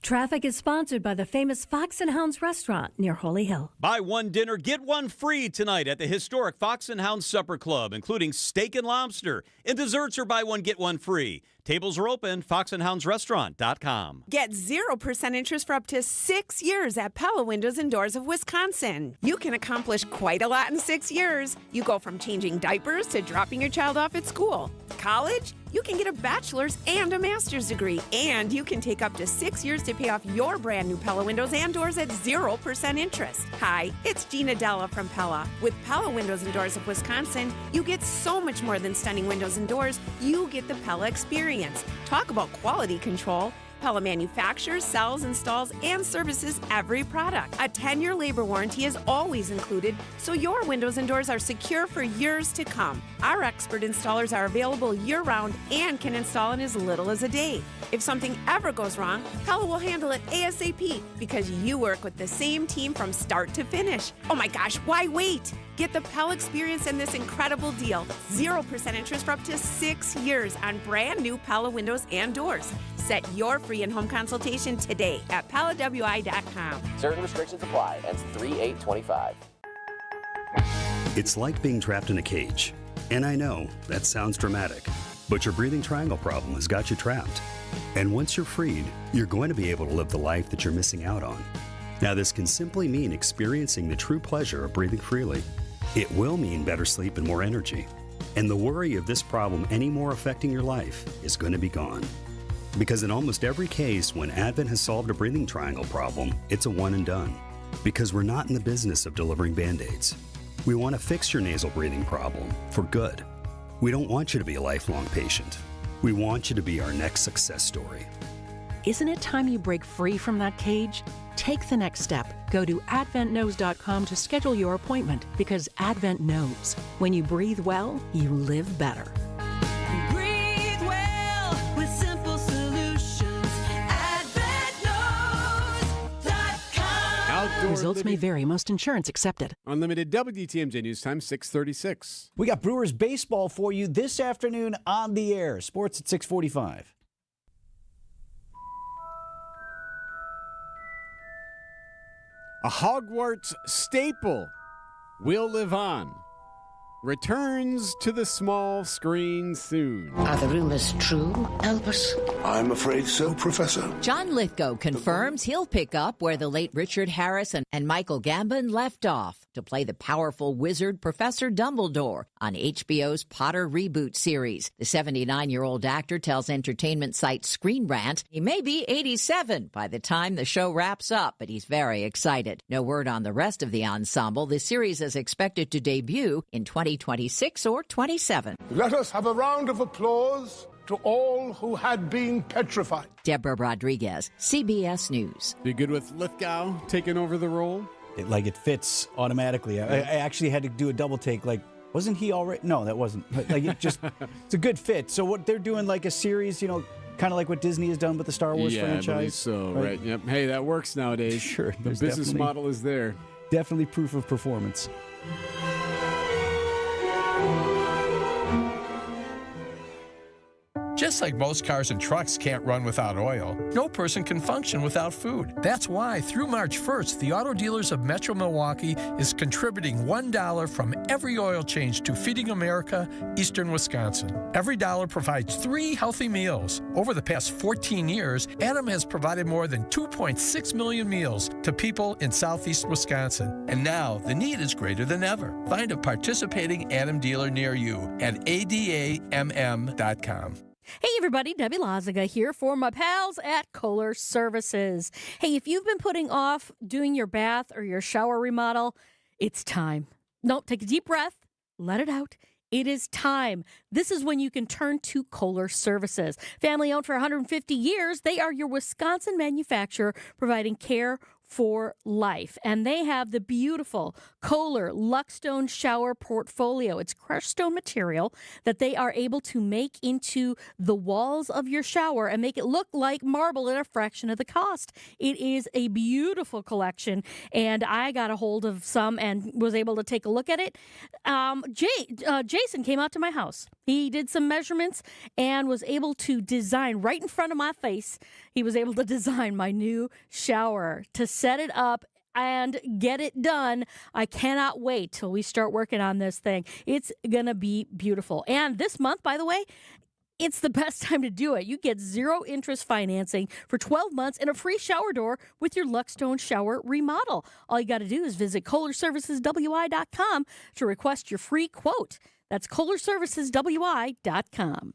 Traffic is sponsored by the famous Fox and Hounds restaurant near Holy Hill. Buy one dinner, get one free tonight at the historic Fox and Hounds Supper Club, including steak and lobster. And desserts are buy one, get one free. Tables are open, foxandhoundsrestaurant.com. Get 0% interest for up to 6 years at Pella Windows and Doors of Wisconsin. You can accomplish quite a lot in 6 years. You go from changing diapers to dropping your child off at school. College? You can get a bachelor's and a master's degree, and you can take up to 6 years to pay off your brand new Pella Windows and Doors at 0% interest. Hi, it's Gina Della from Pella. With Pella Windows and Doors of Wisconsin, you get so much more than stunning windows and doors. You get the Pella experience. Talk about quality control. Pella manufactures, sells, installs, and services every product. A 10-year labor warranty is always included, so your windows and doors are secure for years to come. Our expert installers are available year-round and can install in as little as a day. If something ever goes wrong, Pella will handle it ASAP because you work with the same team from start to finish. Oh my gosh, why wait? Get the Pella experience and this incredible deal. 0% interest for up to 6 years on brand new Pella windows and doors. Set your free in-home consultation today at PellaWI.com. Certain restrictions apply. Ends 3/8/25. It's like being trapped in a cage. And I know, that sounds dramatic, but your breathing triangle problem has got you trapped. And once you're freed, you're going to be able to live the life that you're missing out on. Now, this can simply mean experiencing the true pleasure of breathing freely. It will mean better sleep and more energy. And the worry of this problem any more affecting your life is going to be gone. Because in almost every case, when Advent has solved a breathing triangle problem, it's a one and done. Because we're not in the business of delivering Band-Aids. We want to fix your nasal breathing problem for good. We don't want you to be a lifelong patient. We want you to be our next success story. Isn't it time you break free from that cage? Take the next step. Go to adventknows.com to schedule your appointment because Advent knows. When you breathe well, you live better. Breathe well with simple solutions. AdventKnows.com. Results may vary. Most insurance accepted. Unlimited WTMJ News Time, 6:36. We got Brewers baseball for you this afternoon on the air. Sports at 6:45. A Hogwarts staple will live on. Returns to the small screen soon. Are the rumors true, Albus? I'm afraid so, Professor. John Lithgow confirms he'll pick up where the late Richard Harris and Michael Gambon left off to play the powerful wizard Professor Dumbledore on HBO's Potter reboot series. The 79-year-old actor tells entertainment site Screen Rant he may be 87 by the time the show wraps up, but he's very excited. No word on the rest of the ensemble. The series is expected to debut in 2026 or 27. Let us have a round of applause to all who had been petrified. Deborah Rodriguez, CBS News. Be good with Lithgow taking over the role? It fits automatically. I actually had to do a double take. Like, wasn't he already? No, that wasn't. Like, it's a good fit. So what they're doing, like a series, kind of like what Disney has done with the Star Wars franchise. I believe so, right? Yep. Hey, that works nowadays. Sure. The business model is there. Definitely proof of performance. Just like most cars and trucks can't run without oil, no person can function without food. That's why, through March 1st, the Auto Dealers of Metro Milwaukee is contributing $1 from every oil change to Feeding America, Eastern Wisconsin. Every dollar provides 3 healthy meals. Over the past 14 years, Adam has provided more than 2.6 million meals to people in southeast Wisconsin. And now, the need is greater than ever. Find a participating Adam dealer near you at adamm.com. Hey everybody, Debbie Lazaga here for my pals at Kohler Services. Hey, if you've been putting off doing your bath or your shower remodel, it's time. No, take a deep breath, let it out. It is time. This is when you can turn to Kohler Services. Family owned for 150 years, they are your Wisconsin manufacturer providing care for life. And they have the beautiful Kohler Luckstone shower portfolio. It's crushed stone material that they are able to make into the walls of your shower and make it look like marble at a fraction of the cost. It is a beautiful collection, and I got a hold of some and was able to take a look at it. Jason came out to my house. He did some measurements and was able to design right in front of my face. He was able to design my new shower to set it up and get it done. I cannot wait till we start working on this thing. It's going to be beautiful. And this month, by the way, it's the best time to do it. You get 0 interest financing for 12 months and a free shower door with your Luckstone shower remodel. All you got to do is visit KohlerServicesWI.com to request your free quote. That's KohlerServicesWI.com.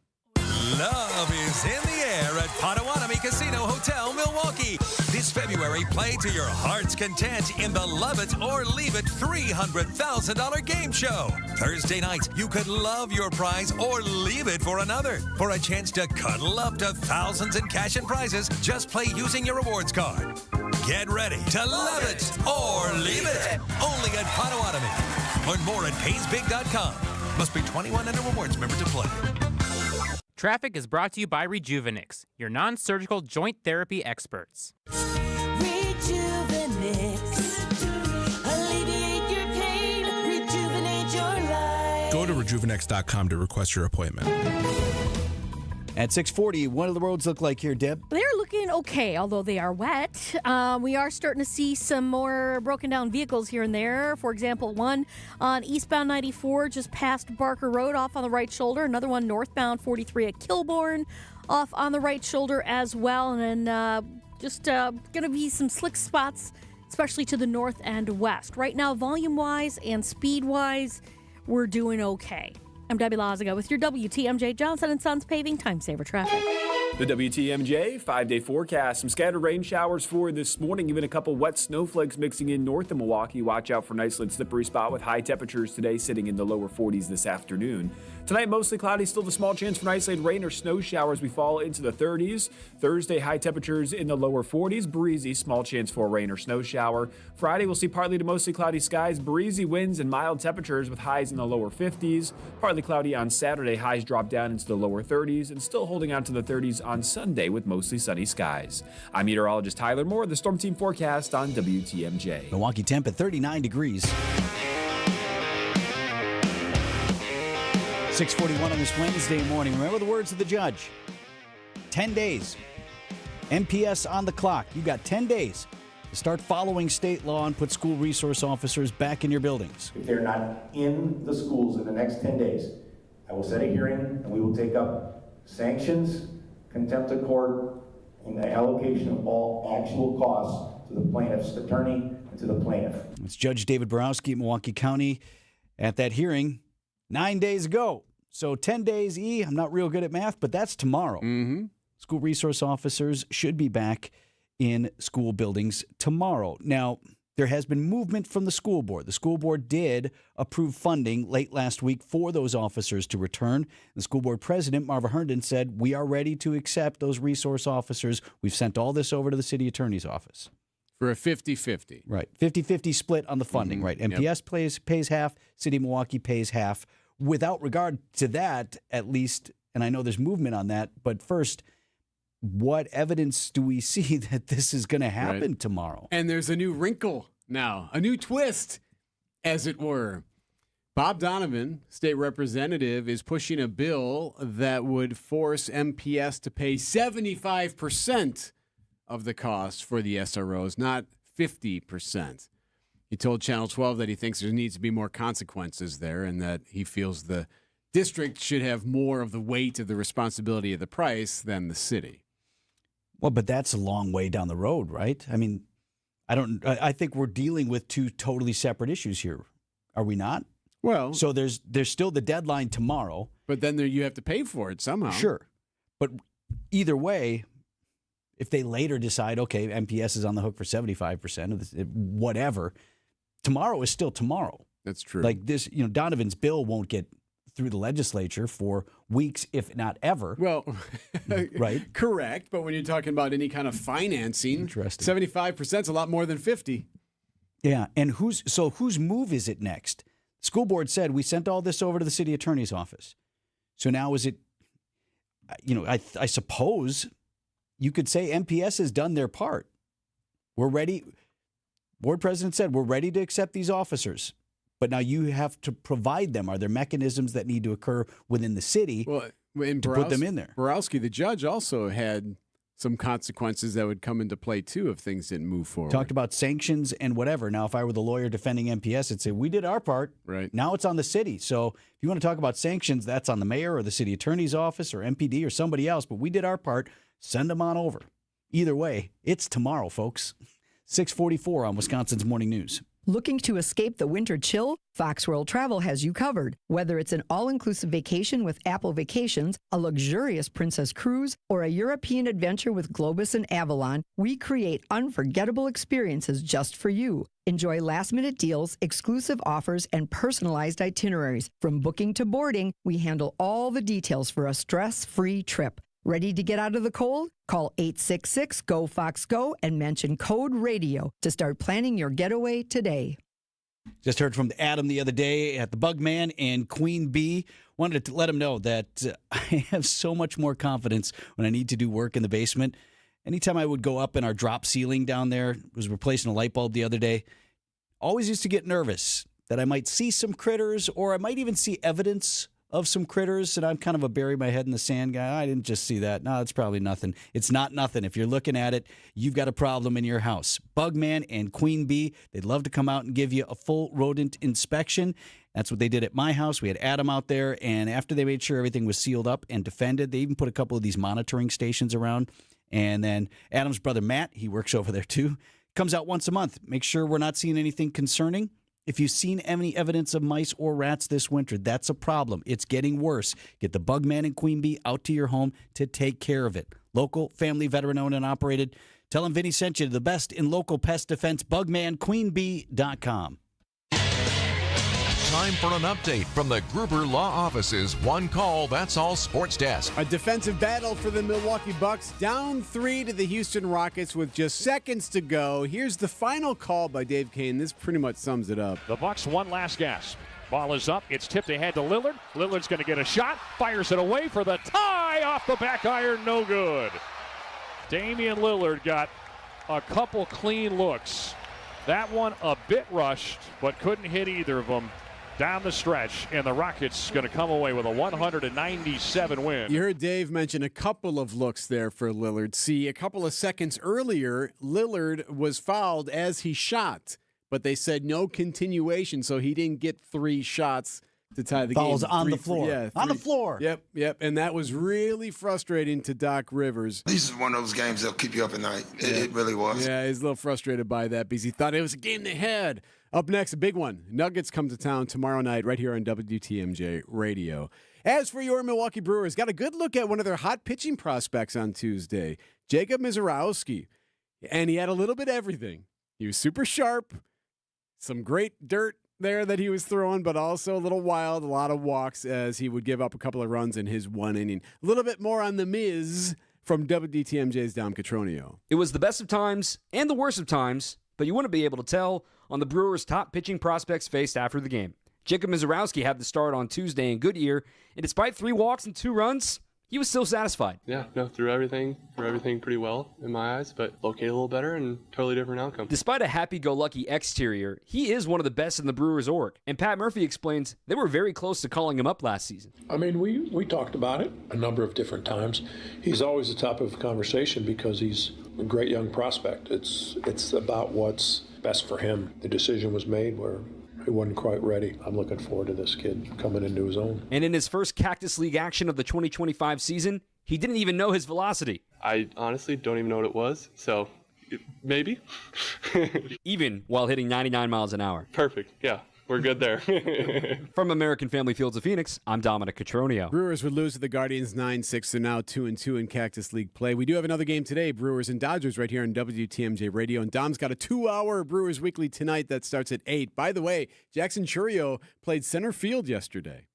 Love is in the air at Potawatomi Casino Hotel, Milwaukee. This February, play to your heart's content in the Love It or Leave It $300,000 game show. Thursday night, you could love your prize or leave it for another. For a chance to cuddle up to thousands in cash and prizes, just play using your rewards card. Get ready to love it or leave it. Only at Potawatomi. Learn more at PaysBig.com. Must be 21 and a rewards member to play. Traffic is brought to you by Rejuvenix, your non-surgical joint therapy experts. Rejuvenix. Alleviate your pain. Rejuvenate your life. Go to rejuvenix.com to request your appointment. At 6:40, what do the roads look like here, Deb? They're looking okay, although they are wet. We are starting to see some more broken down vehicles here and there. For example, one on eastbound 94 just past Barker Road off on the right shoulder. Another one northbound 43 at Kilbourne off on the right shoulder as well. And then just going to be some slick spots, especially to the north and west. Right now, volume-wise and speed-wise, we're doing okay. I'm Debbie Lazaga with your WTMJ Johnson & Sons Paving Time Saver Traffic. The WTMJ 5-day forecast. Some scattered rain showers for this morning. Even a couple wet snowflakes mixing in north of Milwaukee. Watch out for an isolated slippery spot with high temperatures today sitting in the lower 40s this afternoon. Tonight, mostly cloudy. Still the small chance for an isolated rain or snow showers. We fall into the 30s. Thursday, high temperatures in the lower 40s. Breezy. Small chance for a rain or snow shower. Friday, we'll see partly to mostly cloudy skies. Breezy winds and mild temperatures with highs in the lower 50s. Partly cloudy on Saturday. Highs drop down into the lower 30s and still holding on to the 30s on Sunday with mostly sunny skies. I'm meteorologist Tyler Moore, the Storm Team forecast on WTMJ. Milwaukee temp at 39 degrees. 6:41 on this Wednesday morning. Remember the words of the judge. 10 days. MPS on the clock. You got 10 days to start following state law and put school resource officers back in your buildings. If they're not in the schools in the next 10 days, I will set a hearing and we will take up sanctions, contempt of court, and the allocation of all actual costs to the plaintiff's attorney and to the plaintiff. It's Judge David Borowski at Milwaukee County at that hearing 9 days ago. So 10 days, I'm not real good at math, but that's tomorrow. Mm-hmm. School resource officers should be back in school buildings tomorrow. Now, there has been movement from the school board. The school board did approve funding late last week for those officers to return. The school board president, Marva Herndon, said, we are ready to accept those resource officers. We've sent all this over to the city attorney's office. For a 50-50. Right. 50-50 split on the funding, right? MPS pays half, City of Milwaukee pays half. Without regard to that, at least, and I know there's movement on that, but first, what evidence do we see that this is going to happen tomorrow? And there's a new wrinkle now, a new twist, as it were. Bob Donovan, state representative, is pushing a bill that would force MPS to pay 75% of the cost for the SROs, not 50%. He told Channel 12 that he thinks there needs to be more consequences there and that he feels the district should have more of the weight of the responsibility of the price than the city. Well, but that's a long way down the road, right? I mean, I think we're dealing with two totally separate issues here. Are we not? Well, so there's still the deadline tomorrow. But then you have to pay for it somehow. Sure. But either way, if they later decide, okay, MPS is on the hook for 75% of this, whatever, tomorrow is still tomorrow. That's true. Like this, Donovan's bill won't get through the legislature for weeks, if not ever. Well, right? Correct. But when you're talking about any kind of financing, 75% is a lot more than 50. Yeah. And whose move is it next? School board said, we sent all this over to the city attorney's office. So now is it, I suppose you could say MPS has done their part. We're ready. Board president said, we're ready to accept these officers. But now you have to provide them. Are there mechanisms that need to occur within the city to put them in there? Borowski, the judge, also had some consequences that would come into play, too, if things didn't move forward. Talked about sanctions and whatever. Now, if I were the lawyer defending MPS, I'd say, we did our part. Right. Now it's on the city. So if you want to talk about sanctions, that's on the mayor or the city attorney's office or MPD or somebody else. But we did our part. Send them on over. Either way, it's tomorrow, folks. 6:44 on Wisconsin's Morning News. Looking to escape the winter chill? Fox World Travel has you covered. Whether it's an all-inclusive vacation with Apple Vacations, a luxurious Princess Cruise, or a European adventure with Globus and Avalon, we create unforgettable experiences just for you. Enjoy last-minute deals, exclusive offers, and personalized itineraries. From booking to boarding, we handle all the details for a stress-free trip. Ready to get out of the cold? Call 866-GO-FOX-GO and mention code RADIO to start planning your getaway today. Just heard from Adam the other day at the Bugman and Queen Bee. Wanted to let him know that I have so much more confidence when I need to do work in the basement. Anytime I would go up in our drop ceiling down there, was replacing a light bulb the other day, always used to get nervous that I might see some critters or I might even see evidence of some critters, and I'm kind of a bury my head in the sand guy. I didn't just see that. No, it's probably nothing. It's not nothing. If you're looking at it, you've got a problem in your house. Bugman and Queen Bee, they'd love to come out and give you a full rodent inspection. That's what they did at my house. We had Adam out there, and after they made sure everything was sealed up and defended, they even put a couple of these monitoring stations around. And then Adam's brother, Matt, he works over there too, comes out once a month. Make sure we're not seeing anything concerning. If you've seen any evidence of mice or rats this winter, that's a problem. It's getting worse. Get the Bugman and Queen Bee out to your home to take care of it. Local, family, veteran-owned and operated. Tell them Vinny sent you. The best in local pest defense, bugmanqueenbee.com. Time for an update from the Gruber Law Office's One Call, That's All Sports Desk. A defensive battle for the Milwaukee Bucks, down 3 to the Houston Rockets with just seconds to go. Here's the final call by Dave Kane. This pretty much sums it up. The Bucks one last gasp. Ball is up. It's tipped ahead to Lillard. Lillard's going to get a shot. Fires it away for the tie off the back iron. No good. Damian Lillard got a couple clean looks. That one a bit rushed, but couldn't hit either of them down the stretch, and the Rockets going to come away with a 197 win. You heard Dave mention a couple of looks there for Lillard. See, a couple of seconds earlier, Lillard was fouled as he shot, but they said no continuation, so he didn't get 3 shots to tie the Fouls game. on the floor. Yeah, on the floor. Yep. And that was really frustrating to Doc Rivers. This is one of those games that'll keep you up at night. It really was. Yeah, he's a little frustrated by that because he thought it was a game they had. Up next, a big one. Nuggets come to town tomorrow night right here on WTMJ Radio. As for your Milwaukee Brewers, got a good look at one of their hot pitching prospects on Tuesday, Jacob Misiorowski. And he had a little bit of everything. He was super sharp, some great dirt there that he was throwing, but also a little wild, a lot of walks as he would give up a couple of runs in his one inning. A little bit more on the Miz from WTMJ's Dom Catronio. It was the best of times and the worst of times, but you wouldn't be able to tell on the Brewers' top pitching prospects faced after the game. Jacob Misiorowski had the start on Tuesday in Goodyear, and despite 3 walks and 2 runs, he was still satisfied. Yeah, threw everything pretty well in my eyes, but located a little better and totally different outcome. Despite a happy-go-lucky exterior, he is one of the best in the Brewers' org, and Pat Murphy explains they were very close to calling him up last season. I mean, we talked about it a number of different times. He's always the top of the conversation because he's a great young prospect. It's about what's best for him. The decision was made where he wasn't quite ready. I'm looking forward to this kid coming into his own. And in his first Cactus League action of the 2025 season, he didn't even know his velocity. I honestly don't even know what it was, so maybe. Even while hitting 99 miles an hour. Perfect, yeah. We're good there. From American Family Fields of Phoenix, I'm Dominic Catronio. Brewers would lose to the Guardians 9-6. They're now 2-2 in Cactus League play. We do have another game today, Brewers and Dodgers, right here on WTMJ Radio. And Dom's got a 2-hour Brewers Weekly tonight that starts at 8. By the way, Jackson Churio played center field yesterday.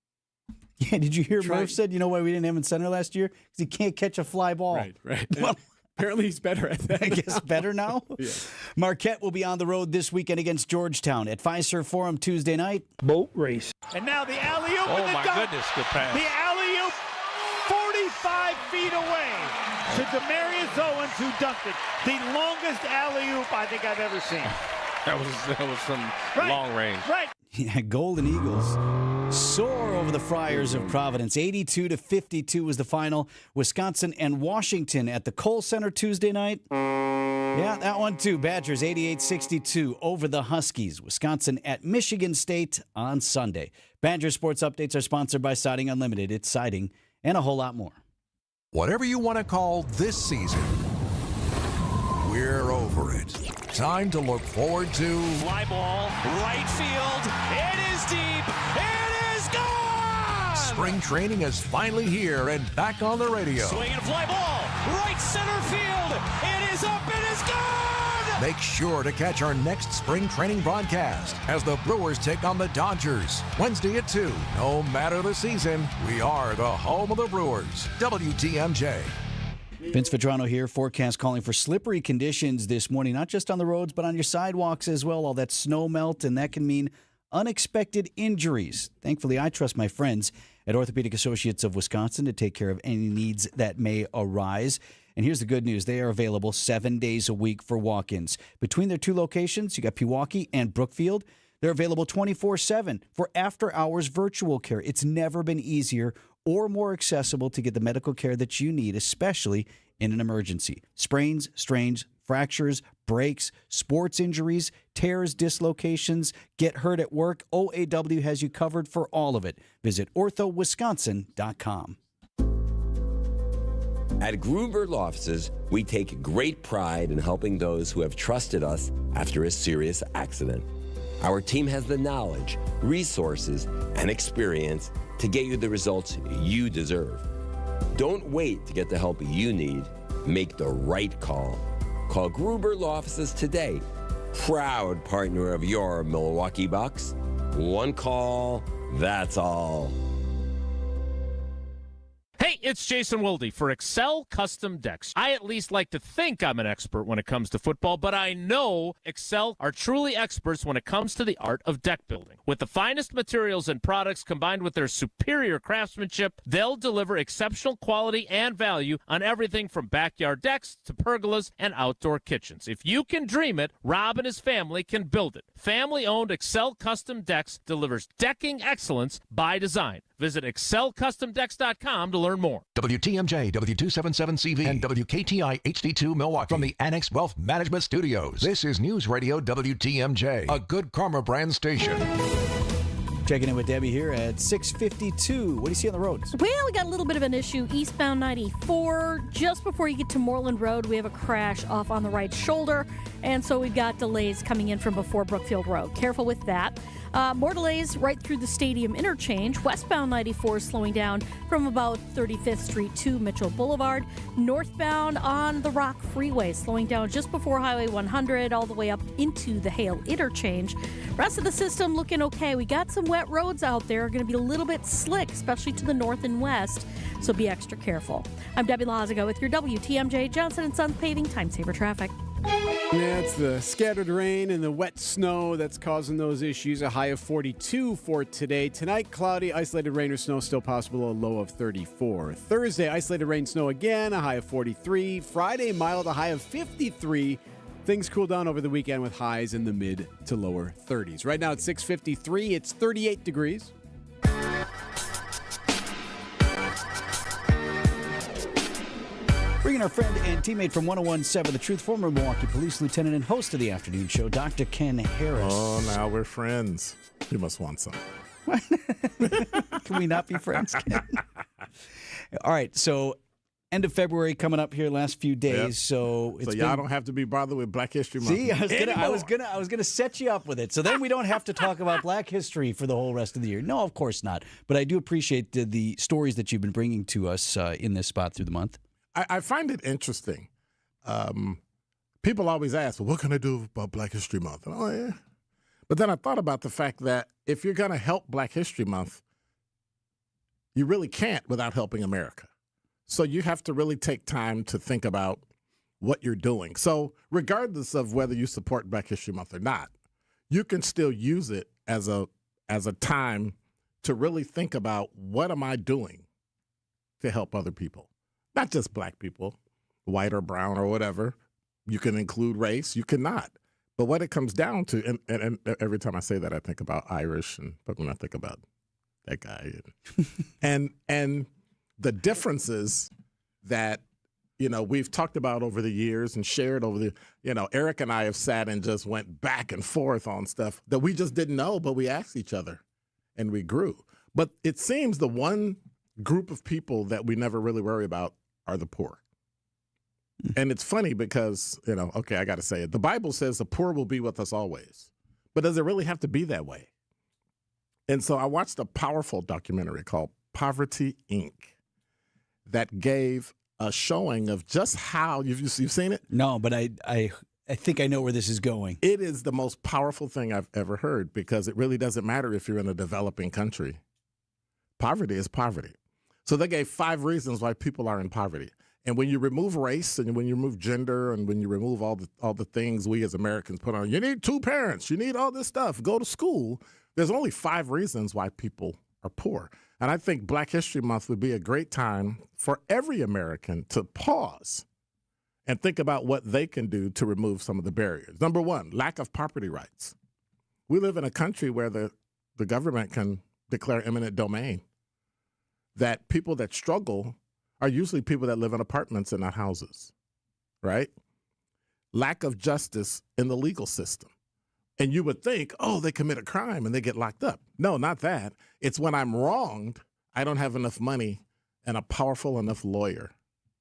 Yeah, did you hear Murph said, you know why we didn't have him in center last year? Because he can't catch a fly ball. Right. Well, apparently he's better at that. I guess better now? Yeah. Marquette will be on the road this weekend against Georgetown at Fiserv Forum Tuesday night. Boat race. And now the alley-oop Oh, and the my dunk. goodness, good pass. The alley-oop 45 feet away to Demarius Owens, who dunked it. The longest alley-oop I think I've ever seen. That was from long range. Right. Yeah, Golden Eagles soar over the Friars of Providence. 82-52 was the final. Wisconsin and Washington at the Kohl Center Tuesday night. Yeah, that one too. Badgers 88-62 over the Huskies. Wisconsin at Michigan State on Sunday. Badger Sports Updates are sponsored by Siding Unlimited. It's siding and a whole lot more. Whatever you want to call this season, we're over it. Time to look forward to Fly ball, right field. It is deep. It is gone. spring training is finally here and back on the radio. Swing and fly ball, right center field. It is up. It is gone. Make sure to catch our next spring training broadcast as the Brewers take on the Dodgers Wednesday at 2. No matter the season, we are the home of the Brewers. WTMJ. Vince Vitrano here. Forecast calling for slippery conditions this morning, not just on the roads, but on your sidewalks as well. All that snow melt, and that can mean unexpected injuries. Thankfully, I trust my friends at Orthopedic Associates of Wisconsin to take care of any needs that may arise. And here's the good news. They are available 7 days a week for walk-ins. Between their two locations, you got Pewaukee and Brookfield. They're available 24/7 for after-hours virtual care. It's never been easier or more accessible to get the medical care that you need, especially in an emergency. Sprains, strains, fractures, breaks, sports injuries, tears, dislocations, get hurt at work. OAW has you covered for all of it. Visit orthowisconsin.com. At Gruber Law Offices, we take great pride in helping those who have trusted us after a serious accident. Our team has the knowledge, resources, and experience to get you the results you deserve. Don't wait to get the help you need. Make the right call. Call Gruber Law Offices today. Proud partner of your Milwaukee Bucks. One call, that's all. Hey, it's Jason Wilde for Excel Custom Decks. I at least like to think I'm an expert when it comes to football, but I know Excel are truly experts when it comes to the art of deck building. With the finest materials and products combined with their superior craftsmanship, they'll deliver exceptional quality and value on everything from backyard decks to pergolas and outdoor kitchens. If you can dream it, Rob and his family can build it. Family-owned Excel Custom Decks delivers decking excellence by design. Visit excelcustomdecks.com to learn more. WTMJ, W277CV, and WKTI HD2 Milwaukee from the Annex Wealth Management Studios. This is News Radio WTMJ, a Good Karma brand station. Checking in with Debbie here at 6:52. What do you see on the roads? Well, we got a little bit of an issue eastbound 94. Just before you get to Moreland Road, we have a crash off on the right shoulder, and so we've got delays coming in from before Brookfield Road. Careful with that. More delays right through the Stadium interchange. Westbound 94 is slowing down from about 35th Street to Mitchell Boulevard. Northbound on the Rock Freeway, slowing down just before Highway 100 all the way up into the Hale interchange. Rest of the system looking okay. We got some wet roads out there. Going to be a little bit slick, especially to the north and west, so be extra careful. I'm Debbie Lazaga with your WTMJ Johnson & Sons Paving Time Saver Traffic. Yeah, it's the scattered rain and the wet snow that's causing those issues. A high of 42 for today. Tonight, cloudy, isolated rain or snow still possible, a low of 34. Thursday, isolated rain, snow again, a high of 43. Friday, mild, a high of 53. Things cool down over the weekend with highs in the mid to lower 30s. Right now, it's 6:53. It's 38 degrees. Bringing our friend and teammate from 101.7 The Truth, former Milwaukee Police Lieutenant and host of the afternoon show, Dr. Ken Harris. Oh, now we're friends. You must want some. Can we not be friends, Ken? All right, so end of February coming up here last few days. Yep. So it's y'all don't have to be bothered with Black History Month. See, I was gonna set you up with it. So then we don't have to talk about Black history for the whole rest of the year. No, of course not. But I do appreciate the stories that you've been bringing to us in this spot through the month. I find it interesting. People always ask, well, what can I do about Black History Month? And, oh, yeah. But then I thought about the fact that if you're going to help Black History Month, You really can't without helping America. So you have to really take time to think about what you're doing. So regardless of whether you support Black History Month or not, you can still use it as a time to really think about, what am I doing to help other people? Not just black people, white or brown or whatever. You can include race, you cannot. But what it comes down to, and every time I say that, I think about Irish, but when I think about that guy, and the differences that, we've talked about over the years and shared over the, Erik and I have sat and just went back and forth on stuff that we just didn't know, but we asked each other and we grew. But it seems the one group of people that we never really worry about are the poor. And it's funny because, okay, I got to say it. The Bible says the poor will be with us always. But does it really have to be that way? And so I watched a powerful documentary called Poverty, Inc. that gave a showing of just how, you've seen it? No, but I think I know where this is going. It is the most powerful thing I've ever heard, because it really doesn't matter if you're in a developing country. Poverty is poverty. So they gave 5 reasons why people are in poverty. And when you remove race and when you remove gender and when you remove all the things we as Americans put on, you need 2 parents, you need all this stuff, go to school. There's only 5 reasons why people are poor. And I think Black History Month would be a great time for every American to pause and think about what they can do to remove some of the barriers. Number 1, lack of property rights. We live in a country where the government can declare eminent domain, that people that struggle are usually people that live in apartments and not houses, right? Lack of justice in the legal system. And you would think, oh, they commit a crime and they get locked up. No, not that. It's when I'm wronged, I don't have enough money and a powerful enough lawyer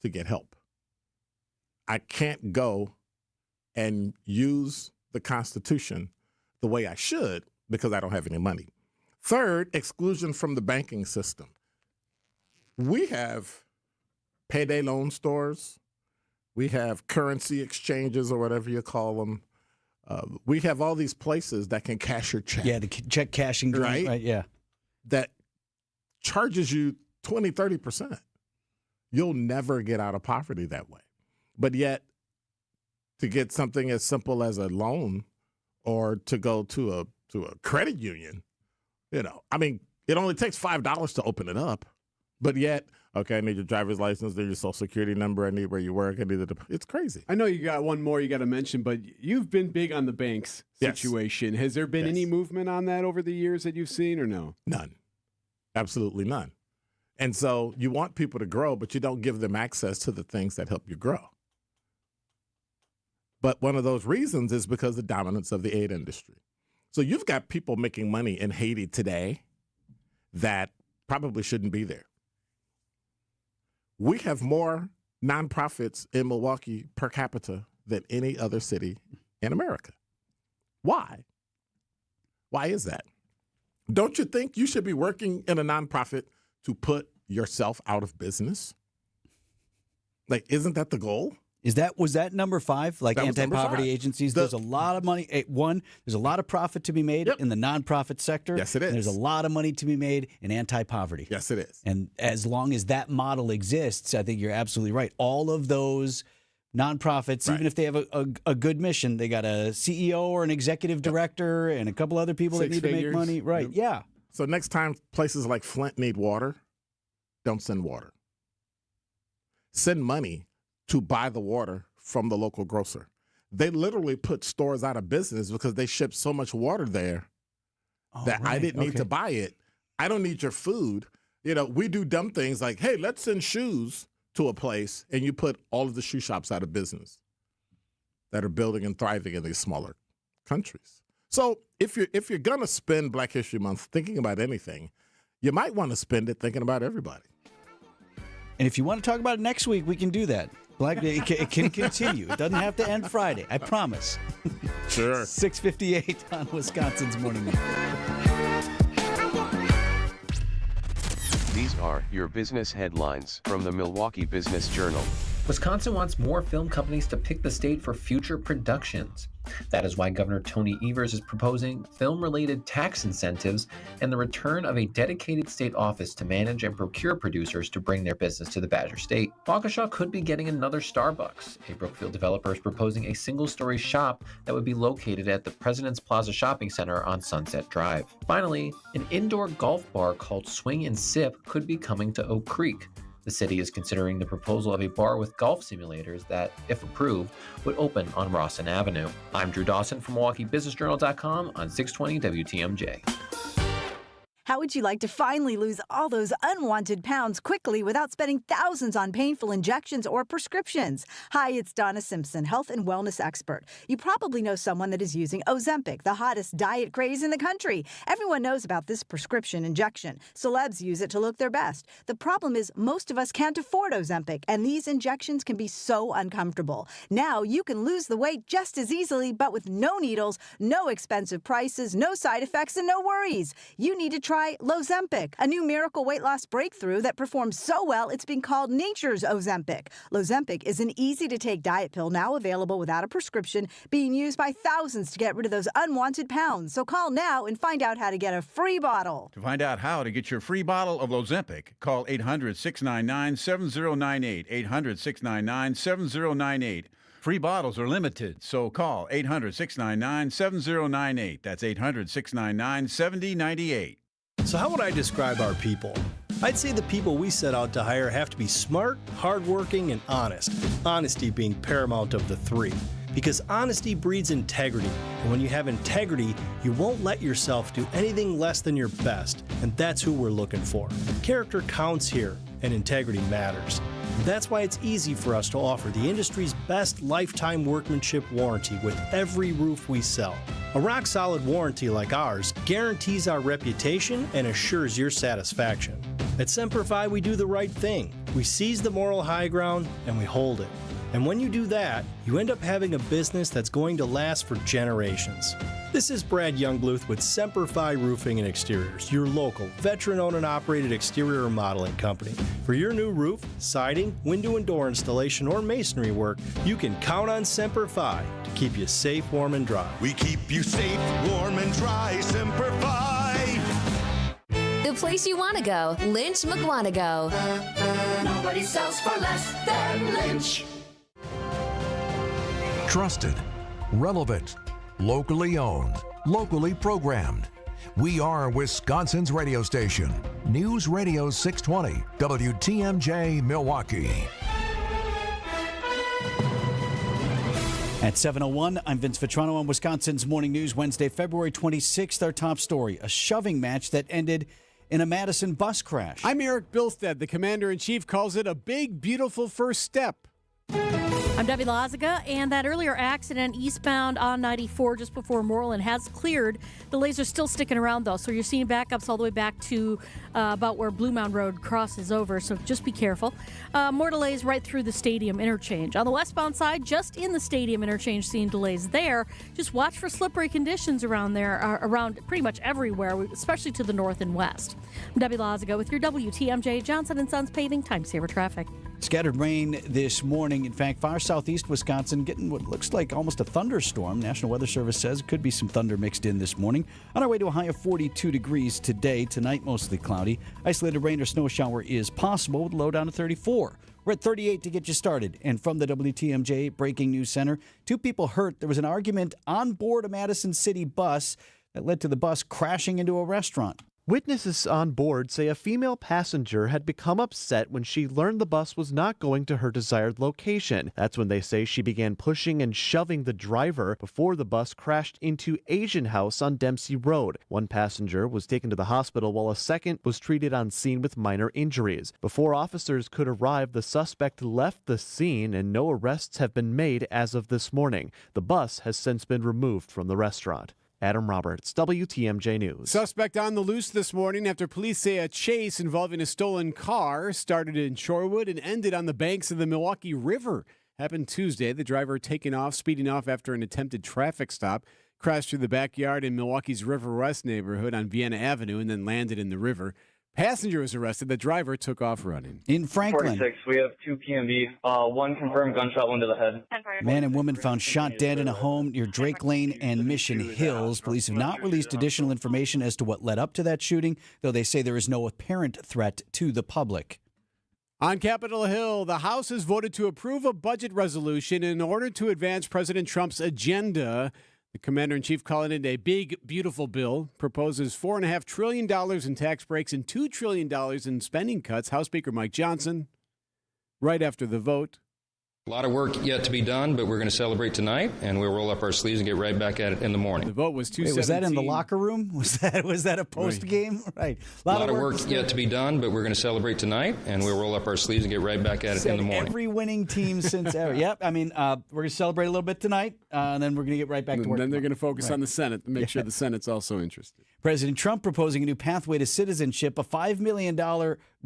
to get help. I can't go and use the Constitution the way I should because I don't have any money. Third, exclusion from the banking system. We have payday loan stores. We have currency exchanges or whatever you call them. We have all these places that can cash your check. Yeah, the check cashing. Right, yeah. That charges you 20, 30%. You'll never get out of poverty that way. But yet, to get something as simple as a loan or to go to a credit union, it only takes $5 to open it up. But yet, okay, I need your driver's license, I need your social security number, I need where you work, it's crazy. I know you got one more you got to mention, but you've been big on the banks situation. Yes. Has there been any movement on that over the years that you've seen or no? None. Absolutely none. And so you want people to grow, but you don't give them access to the things that help you grow. But one of those reasons is because of the dominance of the aid industry. So you've got people making money in Haiti today that probably shouldn't be there. We have more nonprofits in Milwaukee per capita than any other city in America. Why? Why is that? Don't you think you should be working in a nonprofit to put yourself out of business? Isn't that the goal? Was that number 5? Like anti-poverty agencies? There's a lot of money. There's a lot of profit to be made in the nonprofit sector. Yes, it is. And there's a lot of money to be made in anti-poverty. Yes, it is. And as long as that model exists, I think you're absolutely right. All of those nonprofits, even if they have a good mission, they got a CEO or an executive director and a couple other people that need to make money. Right, yeah. So next time places like Flint need water, don't send water. Send money to buy the water from the local grocer. They literally put stores out of business because they ship so much water there that I didn't need to buy it. I don't need your food. We do dumb things like, hey, let's send shoes to a place, and you put all of the shoe shops out of business that are building and thriving in these smaller countries. So if you're gonna spend Black History Month thinking about anything, you might want to spend it thinking about everybody. And if you want to talk about it next week, we can do that. It can continue. It doesn't have to end Friday. I promise. Sure. 6:58 on Wisconsin's Morning News. These are your business headlines from the Milwaukee Business Journal. Wisconsin wants more film companies to pick the state for future productions. That is why Governor Tony Evers is proposing film-related tax incentives and the return of a dedicated state office to manage and procure producers to bring their business to the Badger State. Waukesha could be getting another Starbucks. A Brookfield developer is proposing a single-story shop that would be located at the President's Plaza Shopping Center on Sunset Drive. Finally, an indoor golf bar called Swing and Sip could be coming to Oak Creek. The city is considering the proposal of a bar with golf simulators that, if approved, would open on Rawson Avenue. I'm Drew Dawson from MilwaukeeBusinessJournal.com on 620 WTMJ. How would you like to finally lose all those unwanted pounds quickly without spending thousands on painful injections or prescriptions? Hi, it's Donna Simpson, health and wellness expert. You probably know someone that is using Ozempic, the hottest diet craze in the country. Everyone knows about this prescription injection. Celebs use it to look their best. The problem is most of us can't afford Ozempic, and these injections can be so uncomfortable. Now you can lose the weight just as easily, but with no needles, no expensive prices, no side effects, and no worries. You need to try Lozempic, a new miracle weight loss breakthrough that performs so well it's been called nature's Ozempic. Lozempic is an easy-to-take diet pill now available without a prescription, being used by thousands to get rid of those unwanted pounds. So call now and find out how to get a free bottle. To find out how to get your free bottle of Lozempic, call 800-699-7098, 800-699-7098. Free bottles are limited, so call 800-699-7098. That's 800-699-7098. So how would I describe our people? I'd say the people we set out to hire have to be smart, hardworking, and honest. Honesty being paramount of the three. Because honesty breeds integrity. And when you have integrity, you won't let yourself do anything less than your best. And that's who we're looking for. Character counts here, and integrity matters. That's why it's easy for us to offer the industry's best lifetime workmanship warranty with every roof we sell. A rock-solid warranty like ours guarantees our reputation and assures your satisfaction. At Semper Fi, we do the right thing. We seize the moral high ground and we hold it. And when you do that, you end up having a business that's going to last for generations. This is Brad Youngbluth with Semper Fi Roofing and Exteriors, your local, veteran-owned and operated exterior remodeling company. For your new roof, siding, window and door installation, or masonry work, you can count on Semper Fi to keep you safe, warm, and dry. We keep you safe, warm, and dry, Semper Fi. The place you want to go, Lynch McWanago. Nobody sells for less than Lynch. Trusted, relevant, locally owned, locally programmed. We are Wisconsin's radio station. News Radio 620, WTMJ Milwaukee. At 7:01, I'm Vince Vitrano on Wisconsin's Morning News, Wednesday, February 26th. Our top story, a shoving match that ended in a Madison bus crash. I'm Erik Bilstad. The commander-in-chief calls it a big, beautiful first step. I'm Debbie Lazaga, and that earlier accident eastbound on 94 just before Moreland has cleared. Delays are still sticking around, though, so you're seeing backups all the way back to about where Blue Mound Road crosses over, so just be careful. More delays right through the stadium interchange. On the westbound side, just in the stadium interchange, seeing delays there. Just watch for slippery conditions around there, around pretty much everywhere, especially to the north and west. I'm Debbie Lazaga with your WTMJ Johnson & Sons Paving Time Saver Traffic. Scattered rain this morning. In fact, far southeast Wisconsin getting what looks like almost a thunderstorm. National Weather Service says it could be some thunder mixed in this morning. On our way to a high of 42 degrees today. Tonight, mostly cloudy. Isolated rain or snow shower is possible with a low down to 34. We're at 38 to get you started. And from the WTMJ Breaking News Center, 2 people hurt. There was an argument on board a Madison City bus that led to the bus crashing into a restaurant. Witnesses on board say a female passenger had become upset when she learned the bus was not going to her desired location. That's when they say she began pushing and shoving the driver before the bus crashed into Asian House on Dempsey Road. One passenger was taken to the hospital while a second was treated on scene with minor injuries. Before officers could arrive, the suspect left the scene and no arrests have been made as of this morning. The bus has since been removed from the restaurant. Adam Roberts, WTMJ News. Suspect on the loose this morning after police say a chase involving a stolen car started in Shorewood and ended on the banks of the Milwaukee River. Happened Tuesday. The driver speeding off after an attempted traffic stop, crashed through the backyard in Milwaukee's River West neighborhood on Vienna Avenue and then landed in the river. Passenger was arrested. The driver took off running. In Franklin, 46, we have 2 PMV. One confirmed gunshot wound to the head. man and woman found shot dead in a home near Drake Lane and Mission Hills. Police have not released additional information as to what led up to that shooting, though they say there is no apparent threat to the public. On Capitol Hill, the House has voted to approve a budget resolution in order to advance President Trump's agenda. The commander-in-chief, calling it a big, beautiful bill, proposes $4.5 trillion in tax breaks and $2 trillion in spending cuts. House Speaker Mike Johnson, right after the vote. A lot of work yet to be done, but we're going to celebrate tonight, and we'll roll up our sleeves and get right back at it in the morning. The vote was 217. Was that in the locker room? Was that a post game? Right. A lot of work yet to be done, but we're going to celebrate tonight, and we'll roll up our sleeves and get right back at it in the morning. Every winning team since ever. Yep. I mean, we're going to celebrate a little bit tonight, and then we're going to get right back to work. And then they're going to focus on the Senate to make sure the Senate's also interested. President Trump proposing a new pathway to citizenship, a $5 million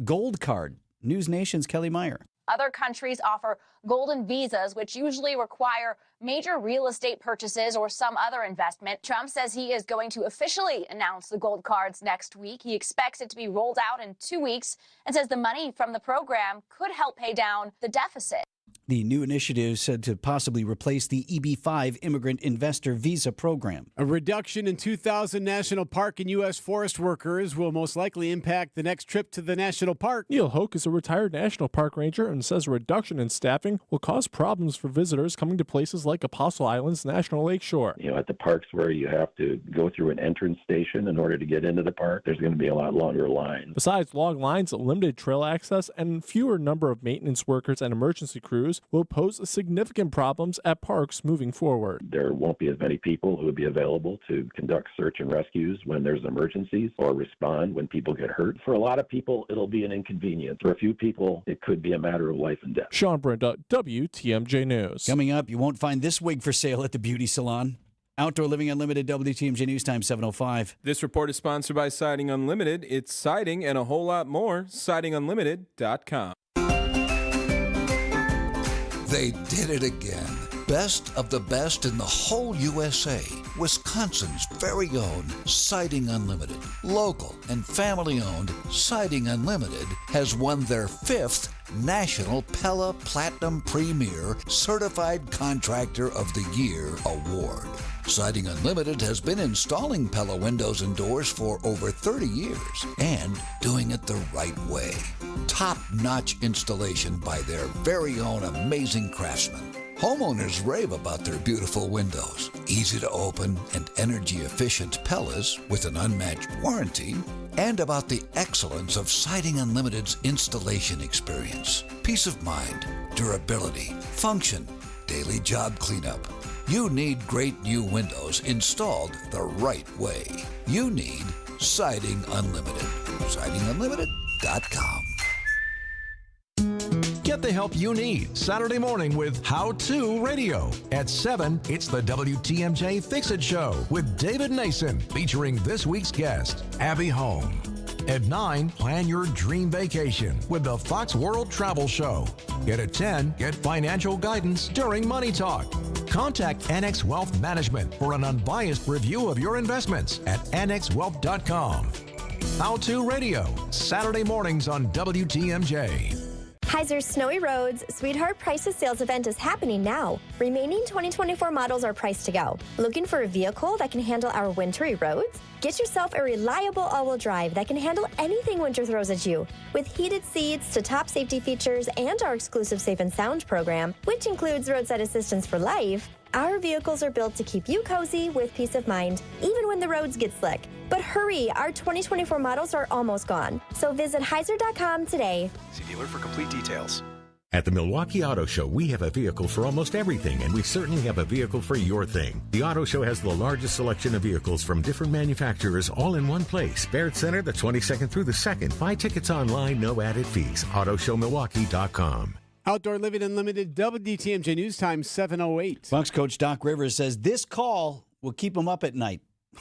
gold card. News Nation's Kelly Meyer. Other countries offer golden visas, which usually require major real estate purchases or some other investment. Trump says he is going to officially announce the gold cards next week. He expects it to be rolled out in 2 weeks and says the money from the program could help pay down the deficit. The new initiative is said to possibly replace the EB-5 Immigrant Investor Visa Program. A reduction in 2,000 national park and U.S. forest workers will most likely impact the next trip to the national park. Neil Hoke is a retired national park ranger and says a reduction in staffing will cause problems for visitors coming to places like Apostle Islands National Lakeshore. At the parks where you have to go through an entrance station in order to get into the park, there's going to be a lot longer lines. Besides long lines, limited trail access, and fewer number of maintenance workers and emergency crews will pose significant problems at parks moving forward. There won't be as many people who would be available to conduct search and rescues when there's emergencies or respond when people get hurt. For a lot of people, it'll be an inconvenience. For a few people, it could be a matter of life and death. Sean Brenda, WTMJ News. Coming up, you won't find this wig for sale at the beauty salon. Outdoor Living Unlimited, WTMJ News Time 7:05. This report is sponsored by Siding Unlimited. It's siding and a whole lot more. SidingUnlimited.com. They did it again. Best of the best in the whole USA. Wisconsin's very own Siding Unlimited. Local and family-owned Siding Unlimited has won their 5th National Pella Platinum Premier Certified Contractor of the Year award. Siding Unlimited has been installing Pella windows and doors for over 30 years and doing it the right way. Top-notch installation by their very own amazing craftsmen. Homeowners rave about their beautiful windows, easy to open and energy-efficient Pellas with an unmatched warranty, and about the excellence of Siding Unlimited's installation experience. Peace of mind, durability, function, daily job cleanup. You need great new windows installed the right way. You need Siding Unlimited. SidingUnlimited.com. Get the help you need Saturday morning with How To Radio. At 7, it's the WTMJ Fix-It Show with David Nason, featuring this week's guest, Abby Home. At 9, plan your dream vacation with the Fox World Travel Show. And at 10, get financial guidance during Money Talk. Contact Annex Wealth Management for an unbiased review of your investments at annexwealth.com. How To Radio, Saturday mornings on WTMJ. Heiser's Snowy Roads Sweetheart Prices Sales event is happening now. Remaining 2024 models are priced to go. Looking for a vehicle that can handle our wintry roads? Get yourself a reliable all-wheel drive that can handle anything winter throws at you. With heated seats to top safety features and our exclusive Safe and Sound program, which includes roadside assistance for life, our vehicles are built to keep you cozy with peace of mind, even when the roads get slick. But hurry, our 2024 models are almost gone. So visit Heiser.com today. See dealer for complete details. At the Milwaukee Auto Show, we have a vehicle for almost everything, and we certainly have a vehicle for your thing. The Auto Show has the largest selection of vehicles from different manufacturers all in one place. Baird Center, the 22nd through the 2nd. Buy tickets online, no added fees. AutoShowMilwaukee.com. Outdoor Living Unlimited, WTMJ News Time 7:08. Bucks coach Doc Rivers says this call will keep him up at night.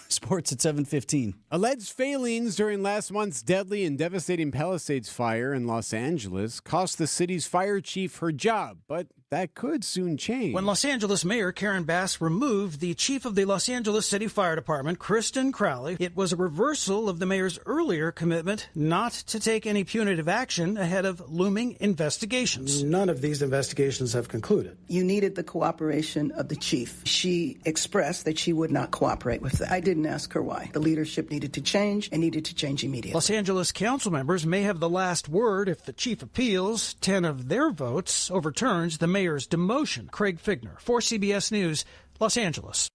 Sports at 7:15. Alleged failings during last month's deadly and devastating Palisades fire in Los Angeles cost the city's fire chief her job, but that could soon change. When Los Angeles Mayor Karen Bass removed the chief of the Los Angeles City Fire Department, Kristen Crowley, it was a reversal of the mayor's earlier commitment not to take any punitive action ahead of looming investigations. None of these investigations have concluded. You needed the cooperation of the chief. She expressed that she would not cooperate with that. I didn't ask her why. The leadership needed to change and needed to change immediately. Los Angeles council members may have the last word if the chief appeals 10 of their votes overturns the mayor's demotion. Craig Figner, for CBS News, Los Angeles.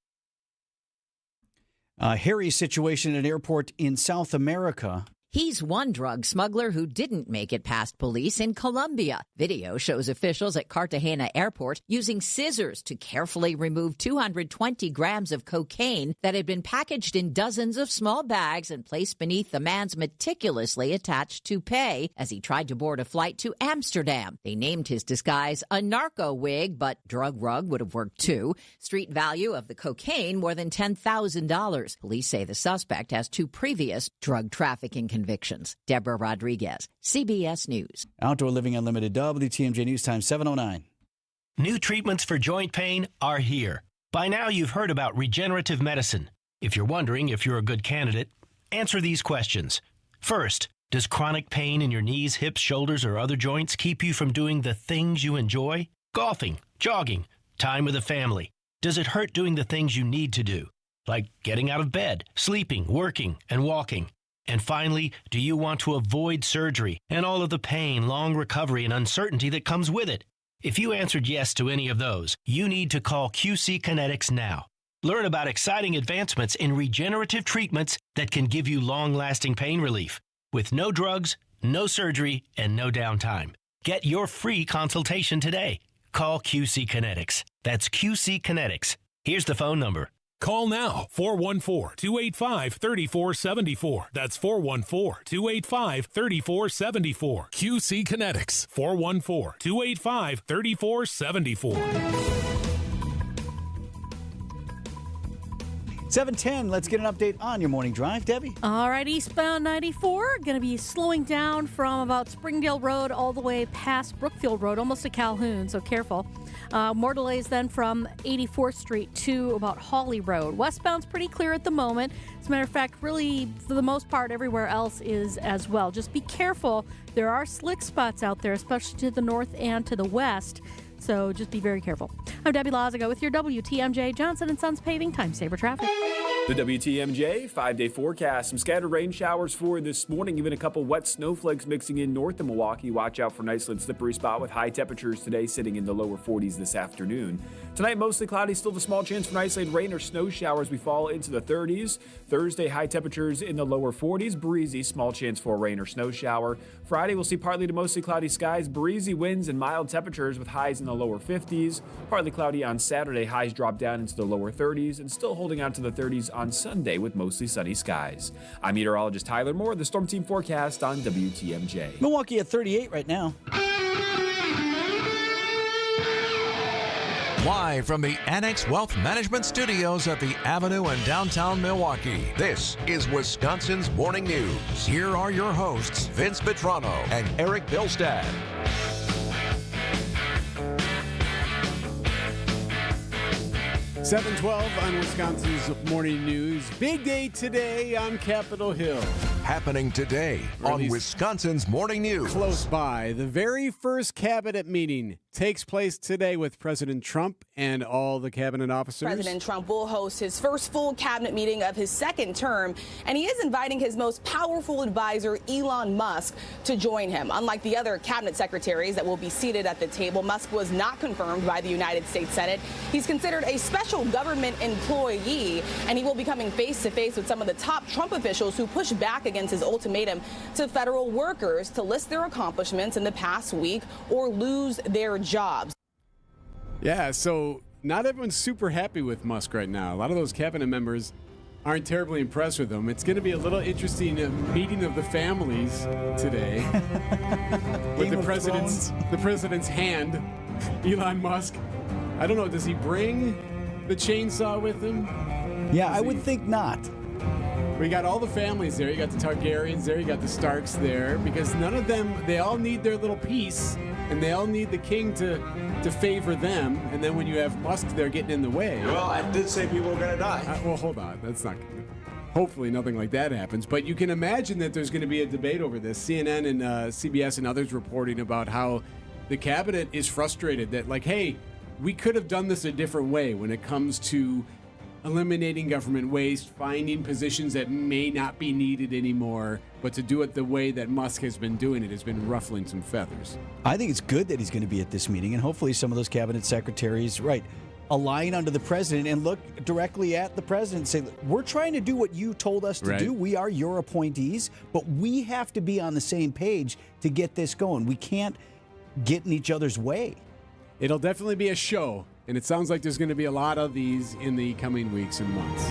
A hairy situation at an airport in South America. He's one drug smuggler who didn't make it past police in Colombia. Video shows officials at Cartagena Airport using scissors to carefully remove 220 grams of cocaine that had been packaged in dozens of small bags and placed beneath the man's meticulously attached toupee as he tried to board a flight to Amsterdam. They named his disguise a narco wig, but drug rug would have worked too. Street value of the cocaine more than $10,000. Police say the suspect has 2 previous drug trafficking convictions. Deborah Rodriguez, CBS News. Outdoor Living Unlimited, WTMJ News Time 7:09. New treatments for joint pain are here. By now you've heard about regenerative medicine. If you're wondering if you're a good candidate, answer these questions. First, does chronic pain in your knees, hips, shoulders, or other joints keep you from doing the things you enjoy? Golfing, jogging, time with the family. Does it hurt doing the things you need to do, like getting out of bed, sleeping, working, and walking? And finally, do you want to avoid surgery and all of the pain, long recovery, and uncertainty that comes with it? If you answered yes to any of those, you need to call QC Kinetics now. Learn about exciting advancements in regenerative treatments that can give you long-lasting pain relief with no drugs, no surgery, and no downtime. Get your free consultation today. Call QC Kinetics. That's QC Kinetics. Here's the phone number. Call now, 414-285-3474. That's 414-285-3474. QC Kinetics, 414-285-3474. 7:10, let's get an update on your morning drive. Debbie? All right, eastbound 94, going to be slowing down from about Springdale Road all the way past Brookfield Road, almost to Calhoun, so careful. More delays then from 84th Street to about Hawley Road. Westbound's pretty clear at the moment. As a matter of fact, really, for the most part, everywhere else is as well. Just be careful. There are slick spots out there, especially to the north and to the west. So just be very careful. I'm Debbie Lazago with your WTMJ Johnson & Sons Paving Time Saver Traffic. The WTMJ 5-day forecast. Some scattered rain showers for this morning, even a couple wet snowflakes mixing in north of Milwaukee. Watch out for an isolated slippery spot with high temperatures today sitting in the lower 40s this afternoon. Tonight, mostly cloudy, still the small chance for an isolated rain or snow showers. We fall into the 30s. Thursday, high temperatures in the lower 40s, breezy, small chance for a rain or snow shower. Friday, we'll see partly to mostly cloudy skies, breezy winds and mild temperatures with highs in the lower 50s. Partly cloudy on Saturday, highs drop down into the lower 30s and still holding out to the 30s on Sunday with mostly sunny skies. I'm meteorologist Tyler Moore, the Storm Team forecast on WTMJ. Milwaukee at 38 right now. Live from the Annex Wealth Management Studios at the Avenue in downtown Milwaukee, this is Wisconsin's Morning News. Here are your hosts, Vince Vitrano and Erik Bilstad. 7:12 on Wisconsin's Morning News. Big day today on Capitol Hill. Happening today on Wisconsin's Morning News. Close by, the very first cabinet meeting takes place today with President Trump and all the cabinet officers. President Trump will host his first full cabinet meeting of his second term, and he is inviting his most powerful advisor, Elon Musk, to join him. Unlike the other cabinet secretaries that will be seated at the table, Musk was not confirmed by the United States Senate. He's considered a special government employee, and he will be coming face to face with some of the top Trump officials who pushed back against his ultimatum to federal workers to list their accomplishments in the past week or lose their jobs. Yeah, so not everyone's super happy with Musk right now. A lot of those cabinet members aren't terribly impressed with him. It's going to be a little interesting meeting of the families today with the president's hand, Elon Musk. I don't know, does he bring the chainsaw with him? Yeah, I would think not. We got all the families there. You got the Targaryens there. You got the Starks there. Because none of them, they all need their little piece and they all need the king to favor them. And then when you have Musk there getting in the way. Well, I did say people were going to die. Well, hold on. That's not. Hopefully nothing like that happens. But you can imagine that there's going to be a debate over this. CNN and CBS and others reporting about how the cabinet is frustrated that, like, hey, we could have done this a different way when it comes to eliminating government waste, finding positions that may not be needed anymore, but to do it the way that Musk has been doing it has been ruffling some feathers. I think it's good that he's going to be at this meeting, and hopefully some of those cabinet secretaries, align under the president and look directly at the president and say, we're trying to do what you told us to do. We are your appointees, but we have to be on the same page to get this going. We can't get in each other's way. It'll definitely be a show, and it sounds like there's going to be a lot of these in the coming weeks and months.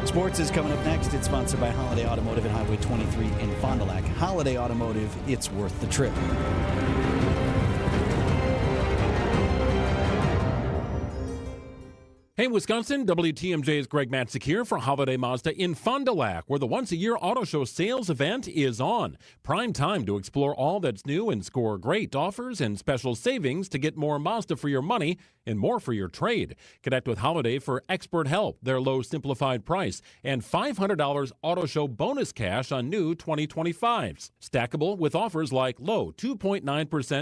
Sports is coming up next. It's sponsored by Holiday Automotive and Highway 23 in Fond du Lac. Holiday Automotive, it's worth the trip. Hey, Wisconsin, WTMJ's Greg Matzik here for Holiday Mazda in Fond du Lac, where the once-a-year auto show sales event is on. Prime time to explore all that's new and score great offers and special savings to get more Mazda for your money and more for your trade. Connect with Holiday for expert help, their low simplified price, and $500 auto show bonus cash on new 2025s. Stackable with offers like low 2.9%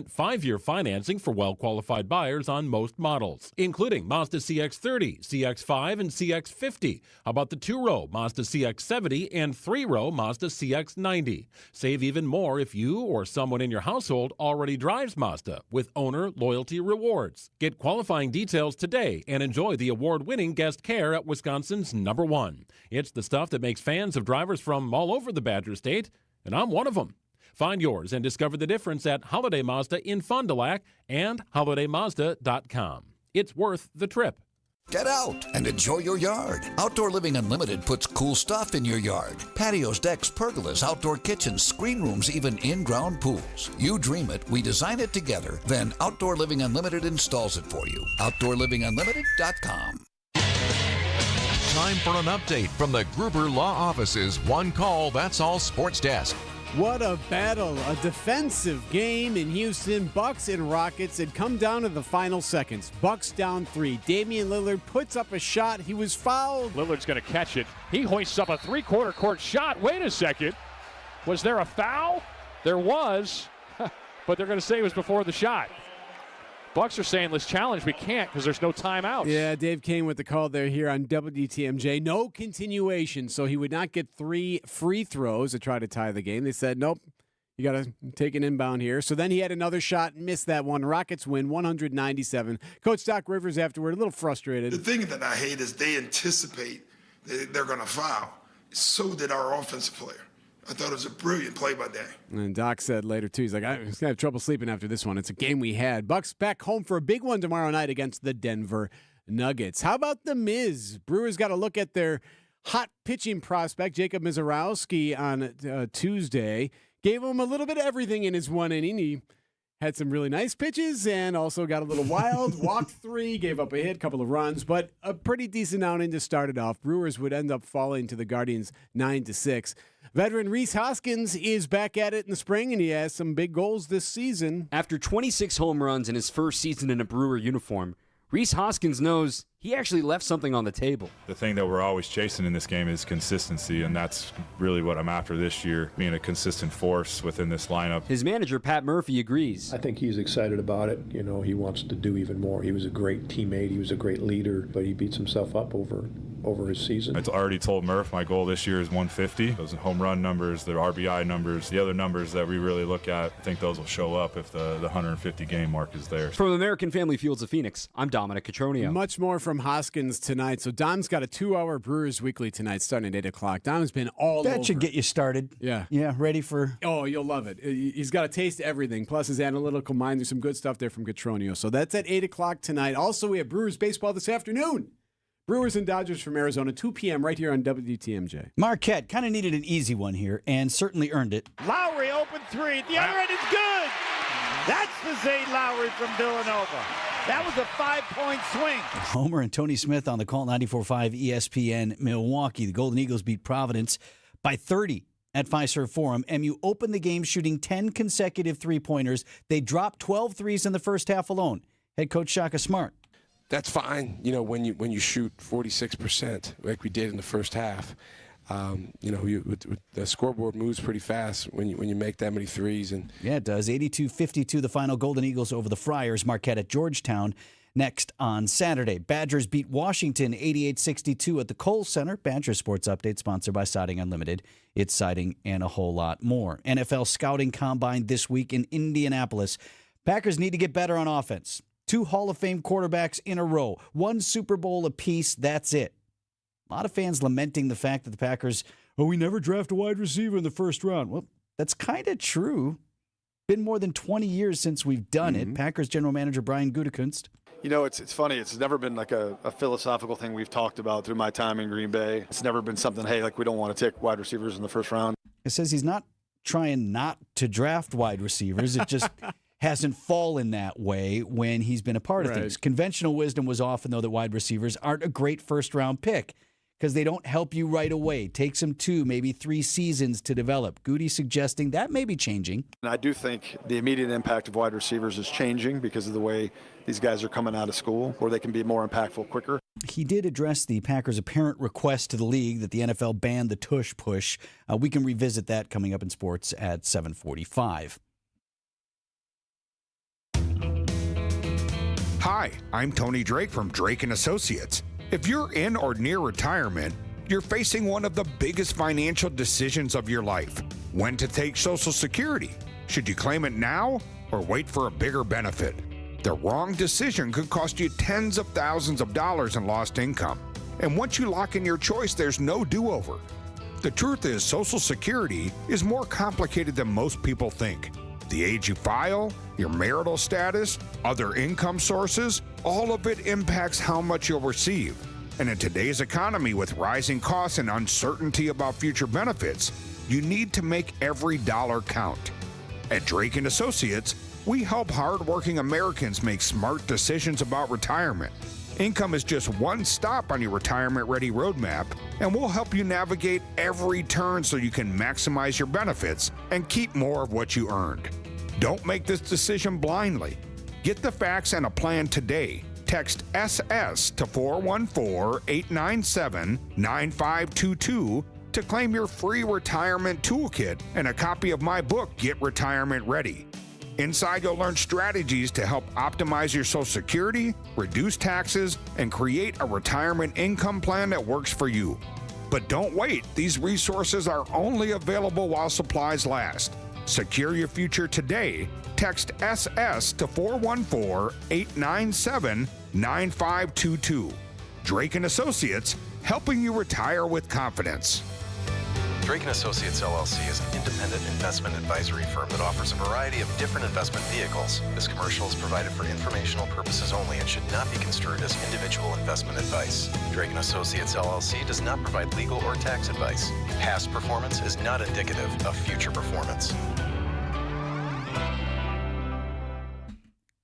5-year financing for well-qualified buyers on most models, including Mazda CX-30, CX-5, and CX-50. How about the 2-row Mazda CX-70 and 3-row Mazda CX-90? Save even more if you or someone in your household already drives Mazda with owner loyalty rewards. Get qualified details today and enjoy the award-winning guest care at Wisconsin's #1. It's the stuff that makes fans of drivers from all over the Badger State, and I'm one of them. Find yours and discover the difference at Holiday Mazda in Fond du Lac and holidaymazda.com. It's worth the trip. Get out and enjoy your yard. Outdoor Living Unlimited puts cool stuff in your yard. Patios, decks, pergolas, outdoor kitchens, screen rooms, even in-ground pools. You dream it, we design it together, then Outdoor Living Unlimited installs it for you. OutdoorLivingUnlimited.com. Time for an update from the Gruber Law Office's One Call, That's All Sports Desk. What a battle, a defensive game in Houston. Bucks and Rockets had come down to the final seconds. Bucks down 3. Damian Lillard puts up a shot. He was fouled. Lillard's going to catch it. He hoists up a three-quarter court shot. Wait a second. Was there a foul? There was, but they're going to say it was before the shot. Bucks are saying, let's challenge. We can't because there's no timeouts. Yeah, Dave Kane with the call there here on WTMJ. No continuation, so he would not get 3 free throws to try to tie the game. They said, nope, you got to take an inbound here. So then he had another shot, missed that one. Rockets win 197. Coach Doc Rivers afterward, a little frustrated. The thing that I hate is they anticipate they're going to foul. So did our offensive player. I thought it was a brilliant play by Dame. And Doc said later, too, he's like, I'm going to have trouble sleeping after this one. It's a game we had. Bucks back home for a big one tomorrow night against the Denver Nuggets. How about the Miz? Brewers got to look at their hot pitching prospect, Jacob Mizorowski, on Tuesday. Gave him a little bit of everything in his one inning. He had some really nice pitches and also got a little wild. Walked 3, gave up a hit, couple of runs, but a pretty decent outing to start it off. Brewers would end up falling to the Guardians 9-6. Veteran Rhys Hoskins is back at it in the spring, and he has some big goals this season. After 26 home runs in his first season in a Brewer uniform, Rhys Hoskins knows he actually left something on the table. The thing that we're always chasing in this game is consistency, and that's really what I'm after this year, being a consistent force within this lineup. His manager, Pat Murphy, agrees. I think he's excited about it. You know, he wants to do even more. He was a great teammate. He was a great leader, but he beats himself up over his season. I already told Murph my goal this year is 150. Those home run numbers, the RBI numbers, the other numbers that we really look at, I think those will show up if the 150 game mark is there. From American Family Fields of Phoenix, I'm Dominic Cotroneo. Much more from Hoskins tonight. So Dom's got a 2-hour Brewers Weekly tonight starting at 8 o'clock. Dom's been all over. That should get you started. Yeah. Yeah, ready for... Oh, you'll love it. He's got a taste of everything, plus his analytical mind. There's some good stuff there from Cotroneo. So that's at 8 o'clock tonight. Also, we have Brewers baseball this afternoon. Brewers and Dodgers from Arizona, 2 p.m. right here on WTMJ. Marquette kind of needed an easy one here and certainly earned it. Lowry open 3. The other end is good. That's the Zay Lowry from Villanova. That was a 5-point swing. Homer and Tony Smith on the call 94.5 ESPN Milwaukee. The Golden Eagles beat Providence by 30 at Fiserv Forum. MU opened the game shooting 10 consecutive three-pointers. They dropped 12 threes in the first half alone. Head coach Shaka Smart. That's fine, when you shoot 46% like we did in the first half. The scoreboard moves pretty fast when you make that many threes. And yeah, it does. 82-52, the final. Golden Eagles over the Friars. Marquette at Georgetown next on Saturday. Badgers beat Washington 88-62 at the Kohl Center. Badger Sports Update sponsored by Siding Unlimited. It's siding and a whole lot more. NFL Scouting Combine this week in Indianapolis. Packers need to get better on offense. 2 Hall of Fame quarterbacks in a row. 1 Super Bowl apiece. That's it. A lot of fans lamenting the fact that the Packers, we never draft a wide receiver in the first round. Well, that's kind of true. Been more than 20 years since we've done it. Packers general manager Brian Gutekunst. It's funny. It's never been like a philosophical thing we've talked about through my time in Green Bay. It's never been something, we don't want to take wide receivers in the first round. It says he's not trying not to draft wide receivers. It just hasn't fallen that way when he's been a part of things. Conventional wisdom was often, though, that wide receivers aren't a great first-round pick because they don't help you right away. Takes them 2, maybe 3 seasons to develop. Goody suggesting that may be changing. And I do think the immediate impact of wide receivers is changing because of the way these guys are coming out of school, where they can be more impactful quicker. He did address the Packers' apparent request to the league that the NFL ban the tush push. We can revisit that coming up in sports at 7:45. Hi, I'm Tony Drake from Drake & Associates. If you're in or near retirement, you're facing one of the biggest financial decisions of your life. When to take Social Security? Should you claim it now or wait for a bigger benefit? The wrong decision could cost you tens of thousands of dollars in lost income. And once you lock in your choice, there's no do-over. The truth is, Social Security is more complicated than most people think. The age you file, your marital status, other income sources, all of it impacts how much you'll receive. And in today's economy with rising costs and uncertainty about future benefits, you need to make every dollar count. At Drake & Associates, we help hardworking Americans make smart decisions about retirement. Income is just one stop on your retirement-ready roadmap, and we'll help you navigate every turn so you can maximize your benefits and keep more of what you earned. Don't make this decision blindly. Get the facts and a plan today. Text SS to 414-897-9522 to claim your free retirement toolkit and a copy of my book, Get Retirement Ready. Inside, you'll learn strategies to help optimize your Social Security, reduce taxes, and create a retirement income plan that works for you. But don't wait. These resources are only available while supplies last. Secure your future today. Text SS to 414-897-9522. Drake & Associates, helping you retire with confidence. Drake & Associates LLC is an independent investment advisory firm that offers a variety of different investment vehicles. This commercial is provided for informational purposes only and should not be construed as individual investment advice. Drake & Associates LLC does not provide legal or tax advice. Past performance is not indicative of future performance.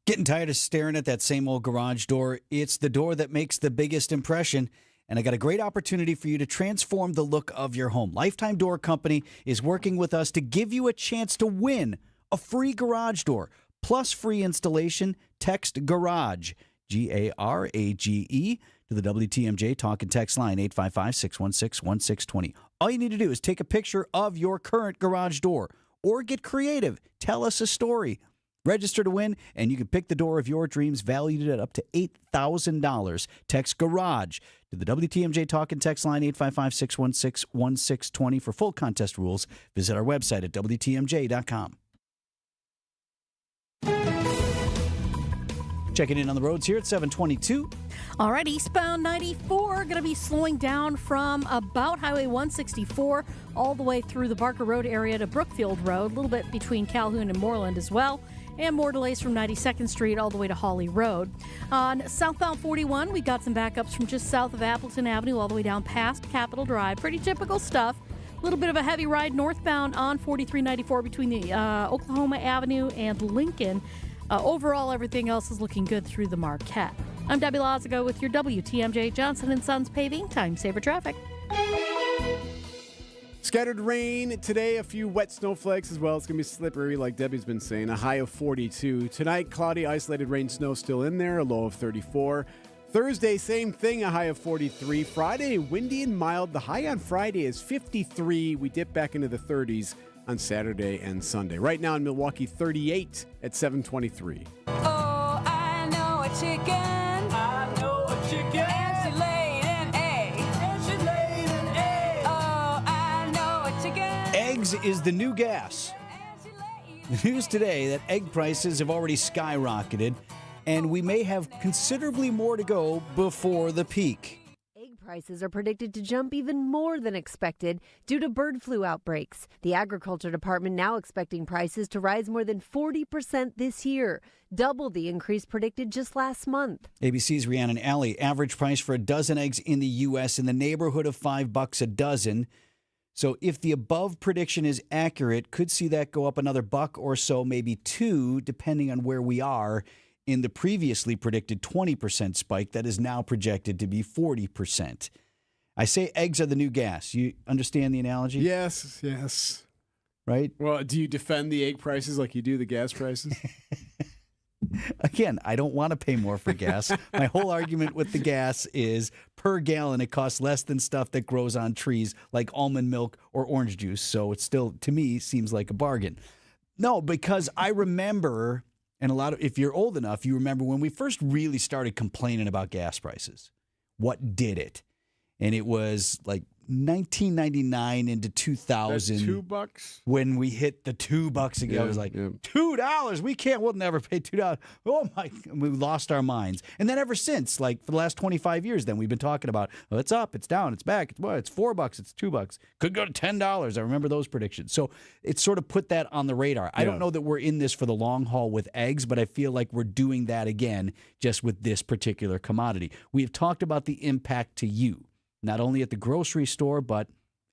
Getting tired of staring at that same old garage door? It's the door that makes the biggest impression. And I got a great opportunity for you to transform the look of your home. Lifetime Door Company is working with us to give you a chance to win a free garage door plus free installation. Text GARAGE, GARAGE, to the WTMJ talk and text line 855-616-1620. All you need to do is take a picture of your current garage door or get creative. Tell us a story. Register to win, and you can pick the door of your dreams valued at up to $8,000. Text GARAGE to the WTMJ talk and text line 855-616-1620 for full contest rules. Visit our website at WTMJ.com. Checking in on the roads here at 722. All right, eastbound 94 going to be slowing down from about Highway 164 all the way through the Barker Road area to Brookfield Road, a little bit between Calhoun and Moreland as well. And more delays from 92nd Street all the way to Hawley Road. On southbound 41, we got some backups from just south of Appleton Avenue all the way down past Capitol Drive. Pretty typical stuff. A little bit of a heavy ride northbound on 4394 between the Oklahoma Avenue and Lincoln. Overall, everything else is looking good through the Marquette. I'm Debbie Lazago with your WTMJ Johnson & Sons Paving Time Saver Traffic. Scattered rain today, a few wet snowflakes as well. It's going to be slippery, like Debbie's been saying. A high of 42. Tonight, cloudy, isolated rain, snow still in there, a low of 34. Thursday, same thing, a high of 43. Friday, windy and mild. The high on Friday is 53. We dip back into the 30s on Saturday and Sunday. Right now in Milwaukee, 38 at 7:23. Oh, I know a chicken. I know a chicken. And she laid an egg. And she laid an egg. Oh, I know a chicken. Eggs is the new gas. The news today that egg prices have already skyrocketed, and we may have considerably more to go before the peak. Egg prices are predicted to jump even more than expected due to bird flu outbreaks. The Agriculture Department now expecting prices to rise more than 40% this year, double the increase predicted just last month. ABC's Rhiannon Alley, average price for a dozen eggs in the U.S. in the neighborhood of $5 a dozen. So if the above prediction is accurate, could see that go up another $1 or so, maybe $2, depending on where we are in the previously predicted 20% spike that is now projected to be 40%. I say eggs are the new gas. You understand the analogy? Yes, yes. Right? Well, do you defend the egg prices like you do the gas prices? Again, I don't want to pay more for gas. My whole argument with the gas is per gallon, it costs less than stuff that grows on trees like almond milk or orange juice. So it still, to me, seems like a bargain. No, because I remember, and if you're old enough, you remember when we first really started complaining about gas prices. What did it? And it was like 1999 into 2000. $2? When we hit the $2 again. Yeah, I was like, $2? We'll never pay $2. Oh my, we lost our minds. And then ever since, like for the last 25 years, then we've been talking about, oh, it's up, it's down, it's back, it's $4, it's $2. Could go to $10. I remember those predictions. So it sort of put that on the radar. I don't know that we're in this for the long haul with eggs, but I feel like we're doing that again just with this particular commodity. We have talked about the impact to you. Not only at the grocery store, but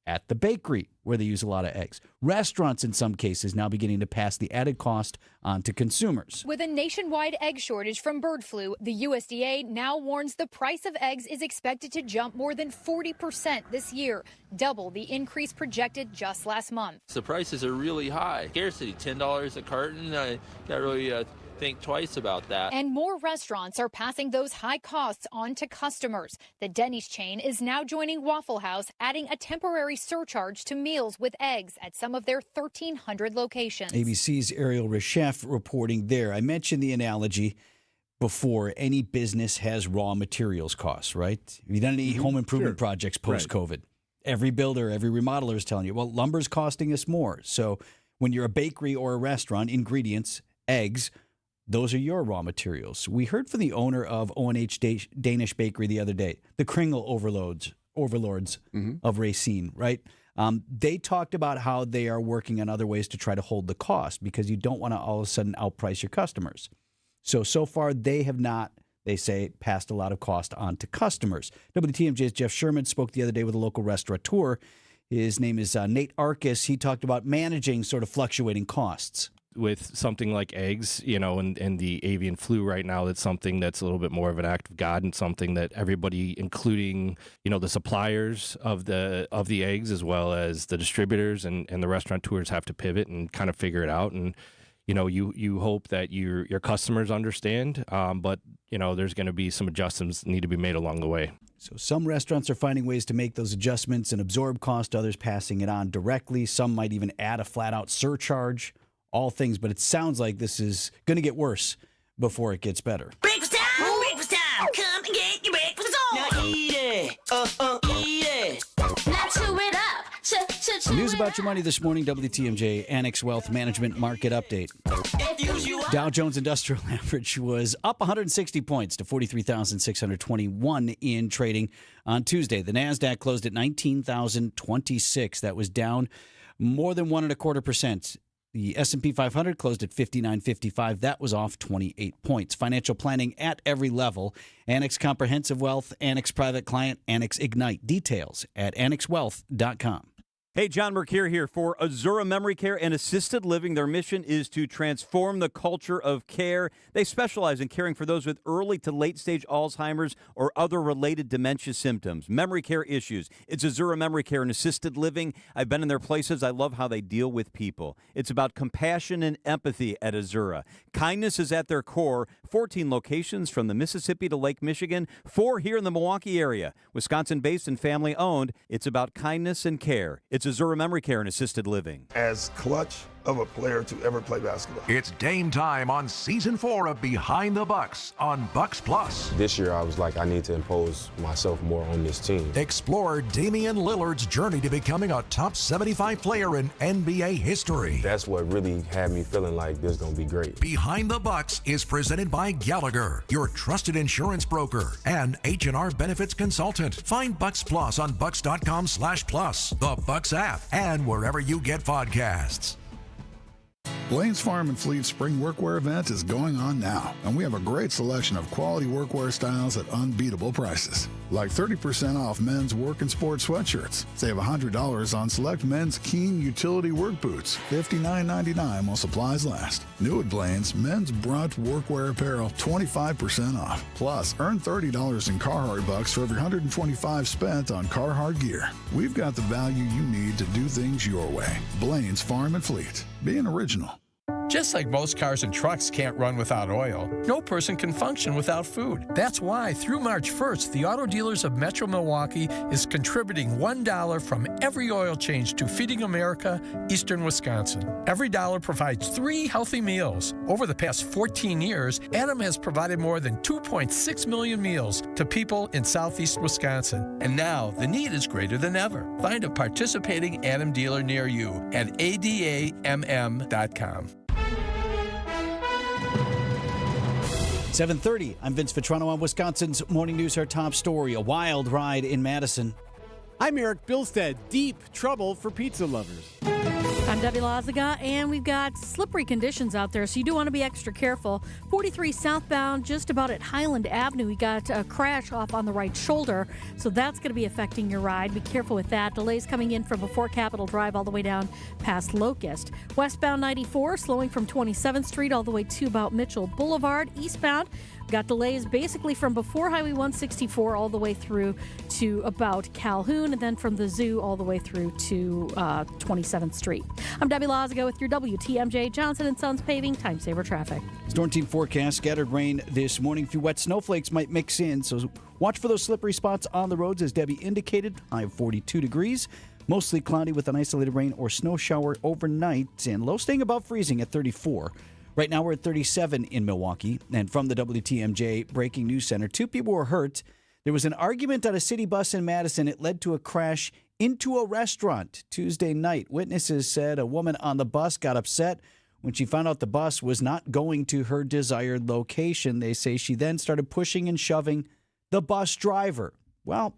at the bakery where they use a lot of eggs. Restaurants, in some cases, now beginning to pass the added cost on to consumers. With a nationwide egg shortage from bird flu, the USDA now warns the price of eggs is expected to jump more than 40% this year, double the increase projected just last month. The prices are really high. Scarcity, $10 a carton. I got really think twice about that. And more restaurants are passing those high costs on to customers. The Denny's chain is now joining Waffle House, adding a temporary surcharge to meals with eggs at some of their 1,300 locations. ABC's Ariel Reshef reporting there. I mentioned the analogy before. Any business has raw materials costs, right? Have you done any home improvement projects post-COVID? Right. Every builder, every remodeler is telling you, well, lumber's costing us more. So when you're a bakery or a restaurant, ingredients, eggs, those are your raw materials. We heard from the owner of O&H Danish Bakery the other day, the Kringle overlords of Racine, right? They talked about how they are working on other ways to try to hold the cost because you don't want to all of a sudden outprice your customers. So far, they have not, they say, passed a lot of cost on to customers. WTMJ's Jeff Sherman spoke the other day with a local restaurateur. His name is Nate Arcus. He talked about managing sort of fluctuating costs. With something like eggs, and the avian flu right now, that's something that's a little bit more of an act of God and something that everybody, including, the suppliers of the eggs as well as the distributors and the restaurateurs have to pivot and kind of figure it out. And, you hope that your customers understand, but, there's going to be some adjustments that need to be made along the way. So some restaurants are finding ways to make those adjustments and absorb cost, others passing it on directly. Some might even add a flat-out surcharge. All things, but it sounds like this is going to get worse before it gets better. Breakfast time! Breakfast time! Come and get your breakfast on! Now eat it! Eat it! Now chew it up! News about your money this morning, WTMJ Annex Wealth Management Market Update. Dow Jones Industrial Average was up 160 points to 43,621 in trading on Tuesday. The NASDAQ closed at 19,026. That was down more than 1.25%. The S&P 500 closed at 59.55. That was off 28 points. Financial planning at every level. Annex Comprehensive Wealth, Annex Private Client, Annex Ignite. Details at annexwealth.com. Hey, John Mercure here for Azura Memory Care and Assisted Living. Their mission is to transform the culture of care. They specialize in caring for those with early to late stage Alzheimer's or other related dementia symptoms, memory care issues. It's Azura Memory Care and Assisted Living. I've been in their places. I love how they deal with people. It's about compassion and empathy at Azura. Kindness is at their core. 14 locations from the Mississippi to Lake Michigan, 4 here in the Milwaukee area. Wisconsin-based and family-owned. It's about kindness and care. It's Azura Memory Care and Assisted Living. As clutch of a player to ever play basketball. It's game time on Season 4 of Behind the Bucks on Bucks Plus. This year, I was like, I need to impose myself more on this team. Explore Damian Lillard's journey to becoming a top 75 player in NBA history. That's what really had me feeling like this is going to be great. Behind the Bucks is presented by Gallagher, your trusted insurance broker and H&R benefits consultant. Find Bucks Plus on bucks.com/plus, the Bucks app, and wherever you get podcasts. Blaine's Farm and Fleet Spring Workwear event is going on now, and we have a great selection of quality workwear styles at unbeatable prices. Like 30% off men's work and sport sweatshirts. Save $100 on select men's Keen utility work boots. $59.99 while supplies last. New at Blaine's, men's Brunt workwear apparel, 25% off. Plus, earn $30 in Carhartt bucks for every $125 spent on Carhartt gear. We've got the value you need to do things your way. Blaine's Farm and Fleet. Being original. Just like most cars and trucks can't run without oil, no person can function without food. That's why through March 1st, the Auto Dealers of Metro Milwaukee is contributing $1 from every oil change to Feeding America, Eastern Wisconsin. Every dollar provides 3 healthy meals. Over the past 14 years, Adam has provided more than 2.6 million meals to people in southeast Wisconsin. And now the need is greater than ever. Find a participating Adam dealer near you at adamm.com. 7:30. I'm Vince Vitrano on Wisconsin's Morning News. Our top story: a wild ride in Madison. I'm Erik. Bilstad. Deep trouble for pizza lovers. I'm Debbie Lazaga, and we've got slippery conditions out there, so you do want to be extra careful. 43 southbound, just about at Highland Avenue. We got a crash off on the right shoulder, so that's going to be affecting your ride. Be careful with that. Delays coming in from before Capitol Drive all the way down past Locust. Westbound 94, slowing from 27th Street all the way to about Mitchell Boulevard. Eastbound, got delays basically from before Highway 164 all the way through to about Calhoun, and then from the zoo all the way through to 27th Street. I'm Debbie Lazaga with your WTMJ Johnson & Sons Paving Time Saver Traffic. Storm team forecast: scattered rain this morning. A few wet snowflakes might mix in, so watch for those slippery spots on the roads, as Debbie indicated. High of 42 degrees. Mostly cloudy with an isolated rain or snow shower overnight, and low staying above freezing at 34. Right now we're at 37 in Milwaukee. And from the WTMJ Breaking News Center, 2 people were hurt. There was an argument on a city bus in Madison. It led to a crash into a restaurant Tuesday night. Witnesses said a woman on the bus got upset when she found out the bus was not going to her desired location. They say she then started pushing and shoving the bus driver. Well,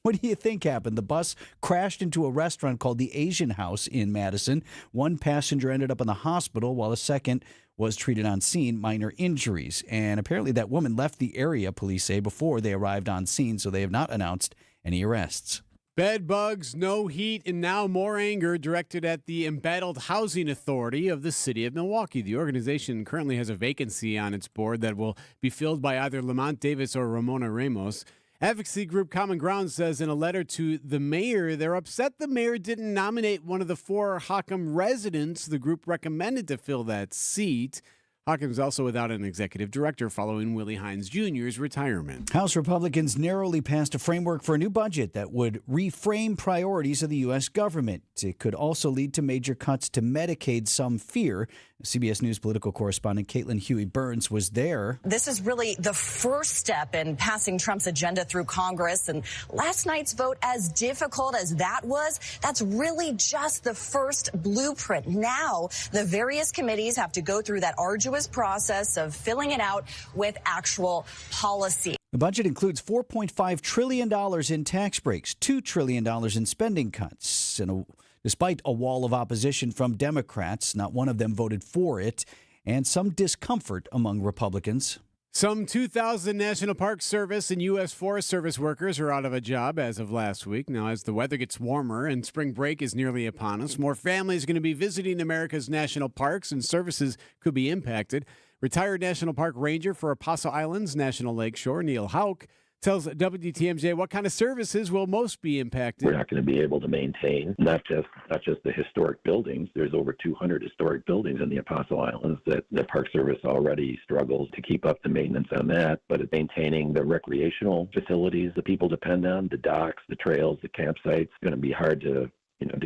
what do you think happened? The bus crashed into a restaurant called the Asian House in Madison. One passenger ended up in the hospital while a second was treated on scene, minor injuries. And apparently that woman left the area, police say, before they arrived on scene, so they have not announced any arrests. Bed bugs, no heat, and now more anger directed at the Embattled Housing Authority of the city of Milwaukee. The organization currently has a vacancy on its board that will be filled by either Lamont Davis or Ramona Ramos. Advocacy group Common Ground says in a letter to the mayor, they're upset the mayor didn't nominate one of the 4 Hockham residents the group recommended to fill that seat. Hockham is also without an executive director following Willie Hines Jr.'s retirement. House Republicans narrowly passed a framework for a new budget that would reframe priorities of the U.S. government. It could also lead to major cuts to Medicaid, some fear. CBS News political correspondent Caitlin Huey-Burns was there. This is really the first step in passing Trump's agenda through Congress. And last night's vote, as difficult as that was, that's really just the first blueprint. Now, the various committees have to go through that arduous process of filling it out with actual policy. The budget includes $4.5 trillion in tax breaks, $2 trillion in spending cuts. And despite a wall of opposition from Democrats, not one of them voted for it, and some discomfort among Republicans. Some 2,000 National Park Service and U.S. Forest Service workers are out of a job as of last week. Now, as the weather gets warmer and spring break is nearly upon us, more families are going to be visiting America's national parks and services could be impacted. Retired National Park Ranger for Apostle Islands National Lakeshore, Neil Hauk, tells WTMJ what kind of services will most be impacted. We're not going to be able to maintain not just the historic buildings. There's over 200 historic buildings in the Apostle Islands that the Park Service already struggles to keep up the maintenance on that. But it's maintaining the recreational facilities the people depend on, the docks, the trails, the campsites. It's going to be hard to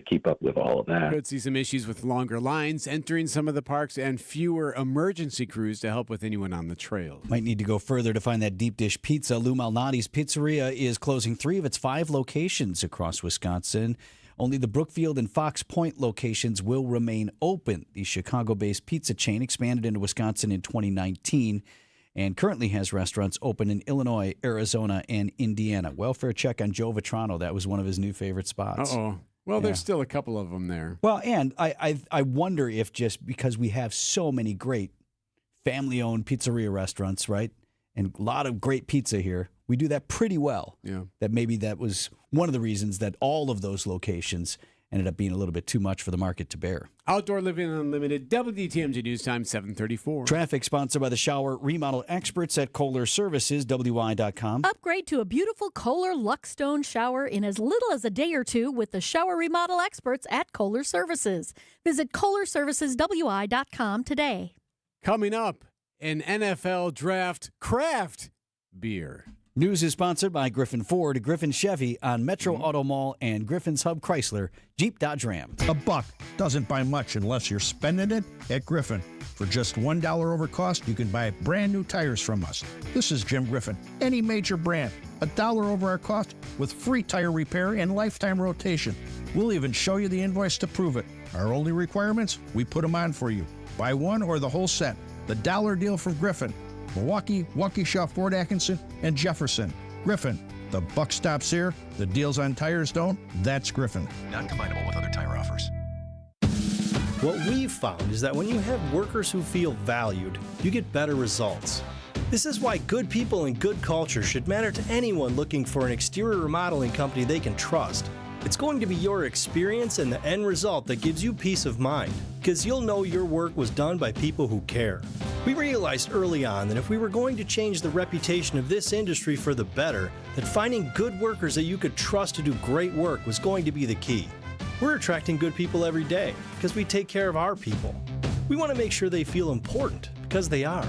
keep up with all of that. Could see some issues with longer lines entering some of the parks and fewer emergency crews to help with anyone on the trail. Might need to go further to find that deep dish pizza. Lou Malnati's Pizzeria is closing 3 of its 5 locations across Wisconsin. Only the Brookfield and Fox Point locations will remain open. The Chicago-based pizza chain expanded into Wisconsin in 2019 and currently has restaurants open in Illinois, Arizona, and Indiana. Welfare check on Joe Vitrano. That was one of his new favorite spots. Uh-oh. Well, there's still a couple of them there. Well, and I wonder if just because we have so many great family-owned pizzeria restaurants, right, and a lot of great pizza here, we do that pretty well. Yeah. That maybe that was one of the reasons that all of those locations ended up being a little bit too much for the market to bear. Outdoor Living Unlimited, WTMJ News Time, 7:34. Traffic sponsored by the shower remodel experts at Kohler Services, WI.com. Upgrade to a beautiful Kohler Luxstone shower in as little as a day or two with the shower remodel experts at Kohler Services. Visit KohlerServicesWI.com today. Coming up, an NFL draft craft beer. News is sponsored by Griffin Ford, Griffin Chevy on Metro Auto Mall, and Griffin's Hub Chrysler, Jeep Dodge Ram. $1 doesn't buy much unless you're spending it at Griffin. For just $1 over cost, you can buy brand new tires from us. This is Jim Griffin. Any major brand, $1 over our cost with free tire repair and lifetime rotation. We'll even show you the invoice to prove it. Our only requirements, we put them on for you. Buy one or the whole set. The dollar deal from Griffin. Milwaukee, Waukesha, Fort Atkinson, and Jefferson. Griffin, the buck stops here, the deals on tires don't. That's Griffin. Not combinable with other tire offers. What we've found is that when you have workers who feel valued, you get better results. This is why good people and good culture should matter to anyone looking for an exterior remodeling company they can trust. It's going to be your experience and the end result that gives you peace of mind, because you'll know your work was done by people who care. We realized early on that if we were going to change the reputation of this industry for the better, that finding good workers that you could trust to do great work was going to be the key. We're attracting good people every day because we take care of our people. We want to make sure they feel important because they are.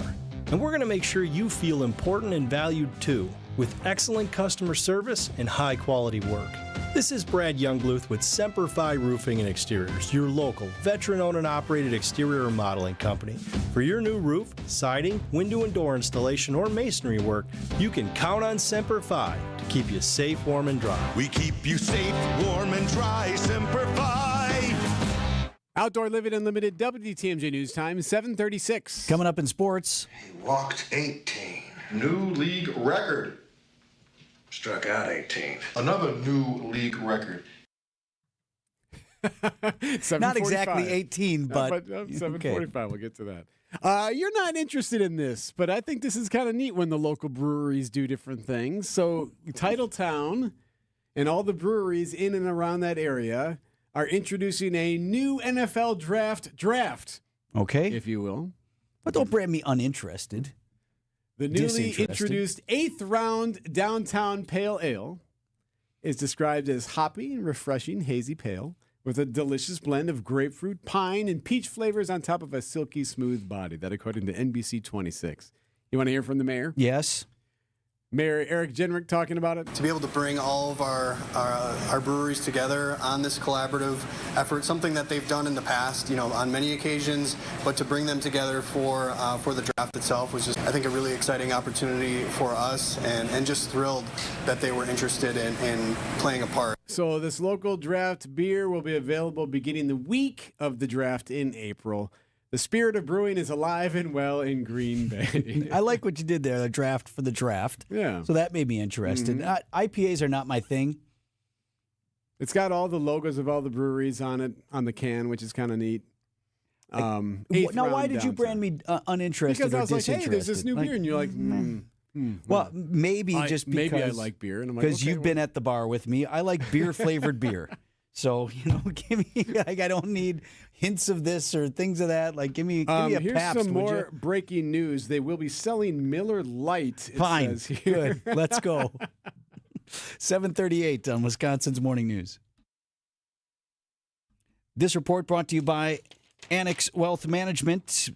And we're going to make sure you feel important and valued too, with excellent customer service and high quality work. This is Brad Youngbluth with Semper Fi Roofing and Exteriors, your local, veteran-owned and operated exterior remodeling company. For your new roof, siding, window and door installation, or masonry work, you can count on Semper Fi to keep you safe, warm, and dry. We keep you safe, warm, and dry. Semper Fi. Outdoor Living Unlimited, WTMJ News Time, 7:36. Coming up in sports. He walked 18. New league record. Struck out 18. Another new league record. Not exactly 18, but 7:45. We'll get to that. You're not interested in this, but I think this is kind of neat when the local breweries do different things. So Titletown and all the breweries in and around that area are introducing a new NFL draft, okay, if you will. But don't brand me uninterested. The newly introduced 8th round Downtown Pale Ale is described as hoppy and refreshing hazy pale with a delicious blend of grapefruit, pine, and peach flavors on top of a silky smooth body. That according to NBC 26. You want to hear from the mayor? Yes. Mayor Erik Jenrick talking about it. To be able to bring all of our breweries together on this collaborative effort, something that they've done in the past, on many occasions, but to bring them together for the draft itself was just, I think, a really exciting opportunity for us, and just thrilled that they were interested in playing a part. So this local draft beer will be available beginning the week of the draft in April. The spirit of brewing is alive and well in Green Bay. I like what you did there, the draft for the draft. Yeah. So that made me interested. IPAs are not my thing. It's got all the logos of all the breweries on it, on the can, which is kind of neat. Now, 8th why round did you downtown. brand me uninterested Because or I was like, disinterested? hey, there's this new beer, and you're like, well, maybe just because maybe I like beer, and I'm like, because okay, you've been at the bar with me. I like beer flavored beer. So, give me I don't need hints of this or things of that. Like give me a here's Pabst, some would more you? breaking news. They will be selling Miller Lite. It Fine. says here. Good. Let's go. 7:38 on Wisconsin's Morning News. This report brought to you by Annex Wealth Management.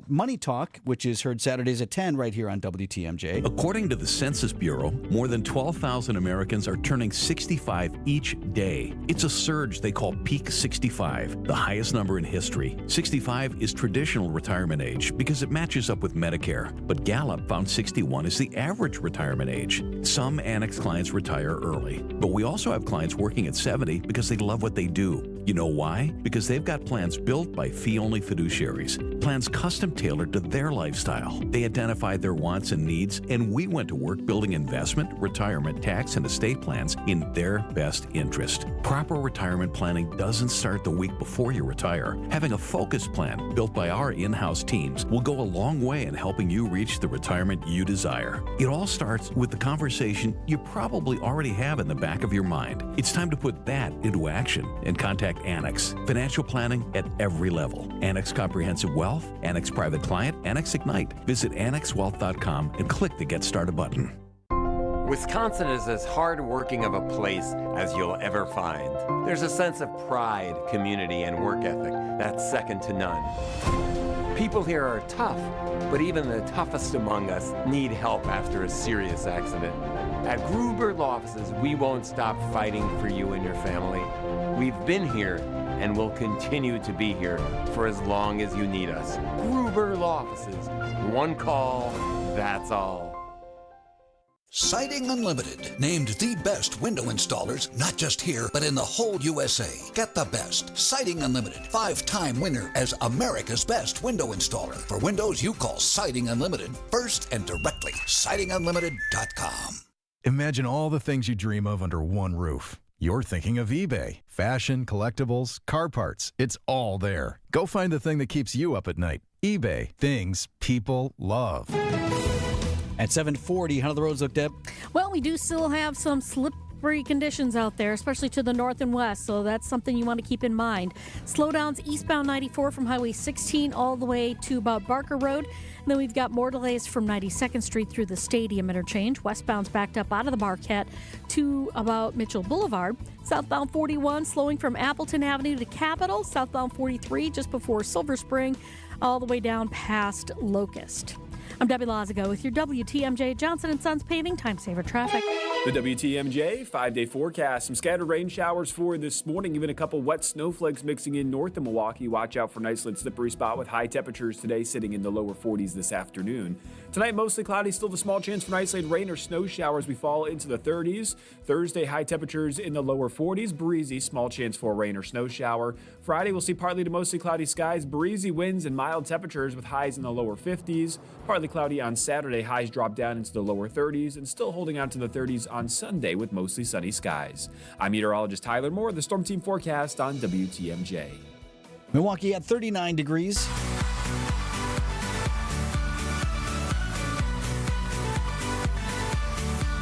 Money Talk, which is heard Saturdays at 10 right here on WTMJ. According to the Census Bureau, more than 12,000 Americans are turning 65 each day. It's a surge they call Peak 65, the highest number in history. 65 is traditional retirement age because it matches up with Medicare, but Gallup found 61 is the average retirement age. Some Annex clients retire early, but we also have clients working at 70 because they love what they do. You know why? Because they've got plans built by fee-only fiduciaries, plans custom tailored to their lifestyle. They identified their wants and needs, and we went to work building investment, retirement, tax, and estate plans in their best interest. Proper retirement planning doesn't start the week before you retire. Having a focused plan built by our in-house teams will go a long way in helping you reach the retirement you desire. It all starts with the conversation you probably already have in the back of your mind. It's time to put that into action and contact Annex. Financial planning at every level. Annex Comprehensive Wealth, Annex Private Client, Annex Ignite. Visit annexwealth.com and click the Get Started button. Wisconsin is as hard-working of a place as you'll ever find. There's a sense of pride, community, and work ethic that's second to none. People here are tough, but even the toughest among us need help after a serious accident. At Gruber Law Offices, we won't stop fighting for you and your family. We've been here and will continue to be here for as long as you need us. Gruber Law Offices. One call, that's all. Siding Unlimited, named the best window installers, not just here, but in the whole USA. Get the best. Siding Unlimited, 5-time winner as America's best window installer. For windows, you call Siding Unlimited first and directly. SidingUnlimited.com. Imagine all the things you dream of under one roof. You're thinking of eBay. Fashion, collectibles, car parts. It's all there. Go find the thing that keeps you up at night. eBay. Things people love. At 7:40, how do the roads look, Deb? Well, we do still have some slippery conditions out there, especially to the north and west, so that's something you want to keep in mind. Slowdowns eastbound 94 from Highway 16 all the way to about Barker Road. And then we've got more delays from 92nd Street through the Stadium interchange. Westbound's backed up out of the Marquette to about Mitchell Boulevard. Southbound 41 slowing from Appleton Avenue to Capitol. Southbound 43 just before Silver Spring, all the way down past Locust. I'm Debbie Lazago with your WTMJ Johnson & Sons Paving Time Saver Traffic. The WTMJ 5-day forecast. Some scattered rain showers for this morning, even a couple wet snowflakes mixing in north of Milwaukee. Watch out for an isolated slippery spot with high temperatures today sitting in the lower 40s this afternoon. Tonight, mostly cloudy, still the small chance for an isolated rain or snow shower as we fall into the 30s. Thursday, high temperatures in the lower 40s, breezy, small chance for a rain or snow shower. Friday, we'll see partly to mostly cloudy skies, breezy winds and mild temperatures with highs in the lower 50s. Partly cloudy on Saturday, highs drop down into the lower 30s and still holding out to the 30s on Sunday with mostly sunny skies. I'm meteorologist Tyler Moore, the Storm Team forecast on WTMJ. Milwaukee at 39 degrees.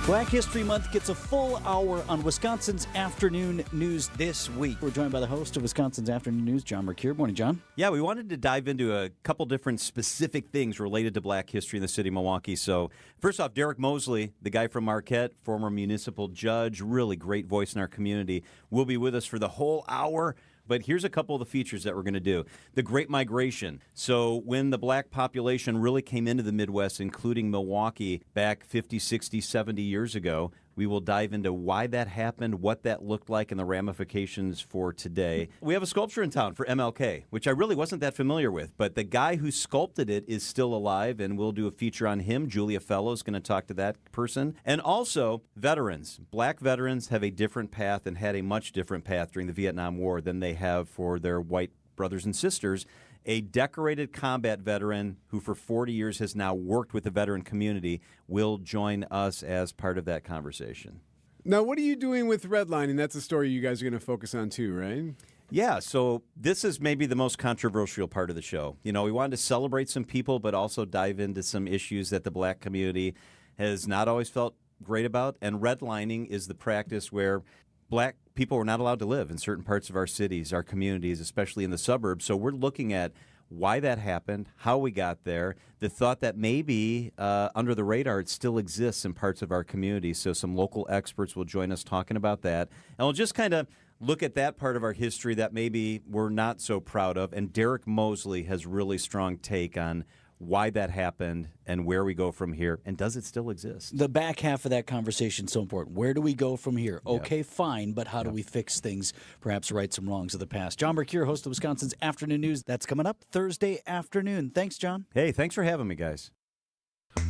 Black History Month gets a full hour on Wisconsin's Afternoon News this week. We're joined by the host of Wisconsin's Afternoon News, John Mercure. Morning, John. Yeah, we wanted to dive into a couple different specific things related to Black history in the city of Milwaukee. So, first off, Derek Mosley, the guy from Marquette, former municipal judge, really great voice in our community, will be with us for the whole hour. But here's a couple of the features that we're going to do. The Great Migration. So when the black population really came into the Midwest, including Milwaukee, back 50, 60, 70 years ago, we will dive into why that happened, what that looked like, and the ramifications for today. We have a sculpture in town for MLK, which I really wasn't that familiar with, but the guy who sculpted it is still alive, and we'll do a feature on him. Julia Fellow is going to talk to that person. And also, veterans. Black veterans have a different path and had a much different path during the Vietnam War than they have for their white brothers and sisters. A decorated combat veteran who for 40 years has now worked with the veteran community will join us as part of that conversation. Now, what are you doing with redlining? That's a story you guys are going to focus on too, right? Yeah, so this is maybe the most controversial part of the show. We wanted to celebrate some people, but also dive into some issues that the black community has not always felt great about. And redlining is the practice where black people were not allowed to live in certain parts of our cities, our communities, especially in the suburbs. So we're looking at why that happened, how we got there, the thought that maybe under the radar it still exists in parts of our community. So some local experts will join us talking about that. And we'll just kind of look at that part of our history that maybe we're not so proud of. And Derek Mosley has really strong take on why that happened and where we go from here, and does it still exist? The back half of that conversation is so important. Where do we go from here? Okay, fine, but how do we fix things, perhaps right some wrongs of the past? John Mercure, host of Wisconsin's Afternoon News. That's coming up Thursday afternoon. Thanks, John. Hey, thanks for having me, guys.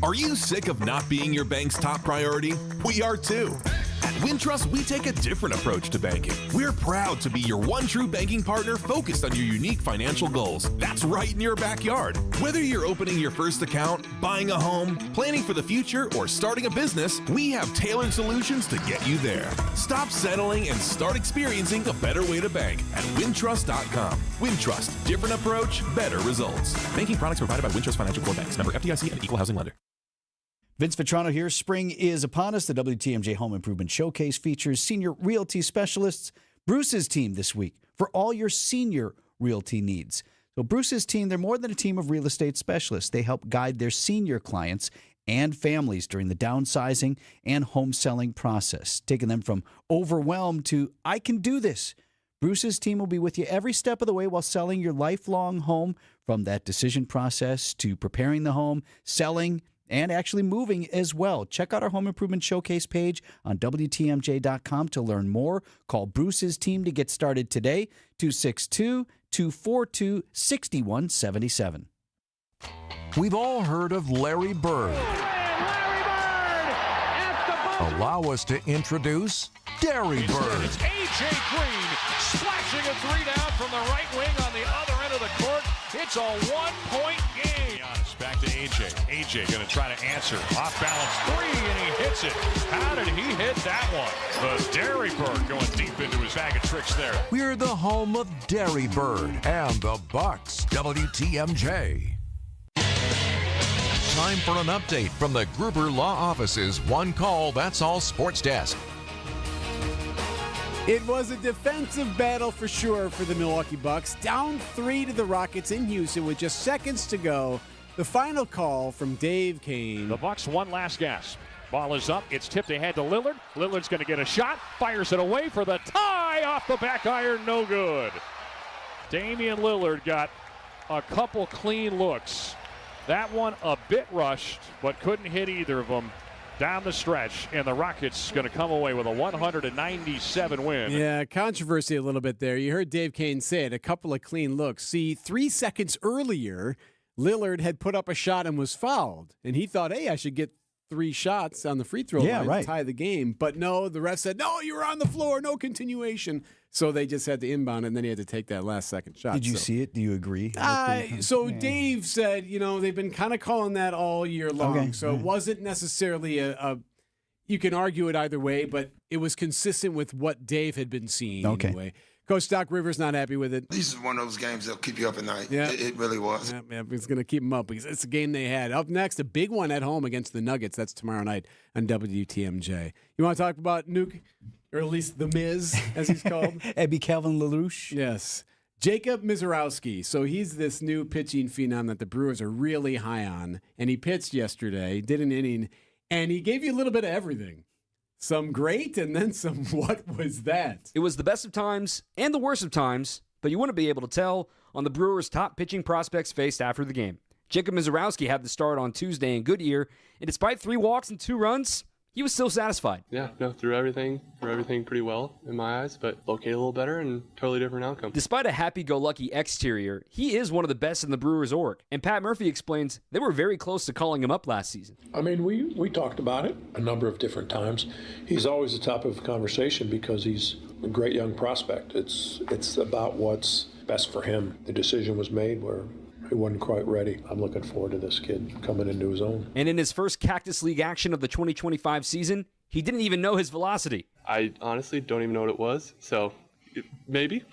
Are you sick of not being your bank's top priority? We are too. At Wintrust, we take a different approach to banking. We're proud to be your one true banking partner focused on your unique financial goals. That's right in your backyard. Whether you're opening your first account, buying a home, planning for the future, or starting a business, we have tailored solutions to get you there. Stop settling and start experiencing a better way to bank at Wintrust.com. Wintrust, different approach, better results. Banking products provided by Wintrust Financial Corp Banks. Member FDIC and Equal Housing Lender. Vince Vitrano here. Spring is upon us. The WTMJ Home Improvement Showcase features senior realty specialists, Bruce's team this week, for all your senior realty needs. So Bruce's team, they're more than a team of real estate specialists. They help guide their senior clients and families during the downsizing and home selling process, taking them from overwhelmed to, I can do this. Bruce's team will be with you every step of the way while selling your lifelong home, from that decision process to preparing the home, selling, and actually moving as well. Check out our Home Improvement Showcase page on WTMJ.com to learn more. Call Bruce's team to get started today, 262-242-6177. We've all heard of Larry Bird. Allow us to introduce Derry Bird. It's A.J. Green splashing a three down from the right wing on the other end of the court. It's a one-point game. Back to A.J. A.J. going to try to answer. Off-balance three, and he hits it. How did he hit that one? The Derry Bird going deep into his bag of tricks there. We're the home of Derry Bird and the Bucks. WTMJ. Time for an update from the Gruber Law Office's One Call, That's All Sports Desk. It was a defensive battle for sure for the Milwaukee Bucks. Down 3 to the Rockets in Houston with just seconds to go. The final call from Dave Kane. The Bucks one last gasp. Ball is up. It's tipped ahead to Lillard. Lillard's going to get a shot. Fires it away for the tie off the back iron. No good. Damian Lillard got a couple clean looks. That one a bit rushed, but couldn't hit either of them down the stretch, and the Rockets going to come away with a 197 win. Yeah, controversy a little bit there. You heard Dave Kane say it, a couple of clean looks. See, 3 seconds earlier, Lillard had put up a shot and was fouled, and he thought, hey, I should get 3 shots on the free throw line to tie the game. But no, the ref said, no, you were on the floor, no continuation. So they just had to inbound, and then he had to take that last second shot. Did you see it? Do you agree? Dave said, they've been kind of calling that all year long. Okay. So it wasn't necessarily you can argue it either way, but it was consistent with what Dave had been seeing anyway. Coach Doc Rivers not happy with it. This is one of those games that'll keep you up at night. Yeah. It really was. Yeah, it's going to keep them up because it's a game they had. Up next, a big one at home against the Nuggets. That's tomorrow night on WTMJ. You want to talk about Nuke, or at least the Miz, as he's called? Abby Calvin LaRouche. Yes. Jacob Mizorowski. So he's this new pitching phenom that the Brewers are really high on. And he pitched yesterday, did an inning, and he gave you a little bit of everything. Some great, and then some what was that? It was the best of times and the worst of times, but you wouldn't be able to tell on the Brewers' top pitching prospects faced after the game. Jacob Mizorowski had the start on Tuesday in Goodyear, and despite 3 walks and 2 runs, he was still satisfied. Yeah, threw everything pretty well in my eyes, but located a little better and totally different outcome. Despite a happy-go-lucky exterior, he is one of the best in the Brewers' org, and Pat Murphy explains they were very close to calling him up last season. I mean, we talked about it a number of different times. He's always the top of the conversation because he's a great young prospect. It's about what's best for him. The decision was made where he wasn't quite ready. I'm looking forward to this kid coming into his own. And in his first Cactus League action of the 2025 season, he didn't even know his velocity. I honestly don't even know what it was, so Maybe.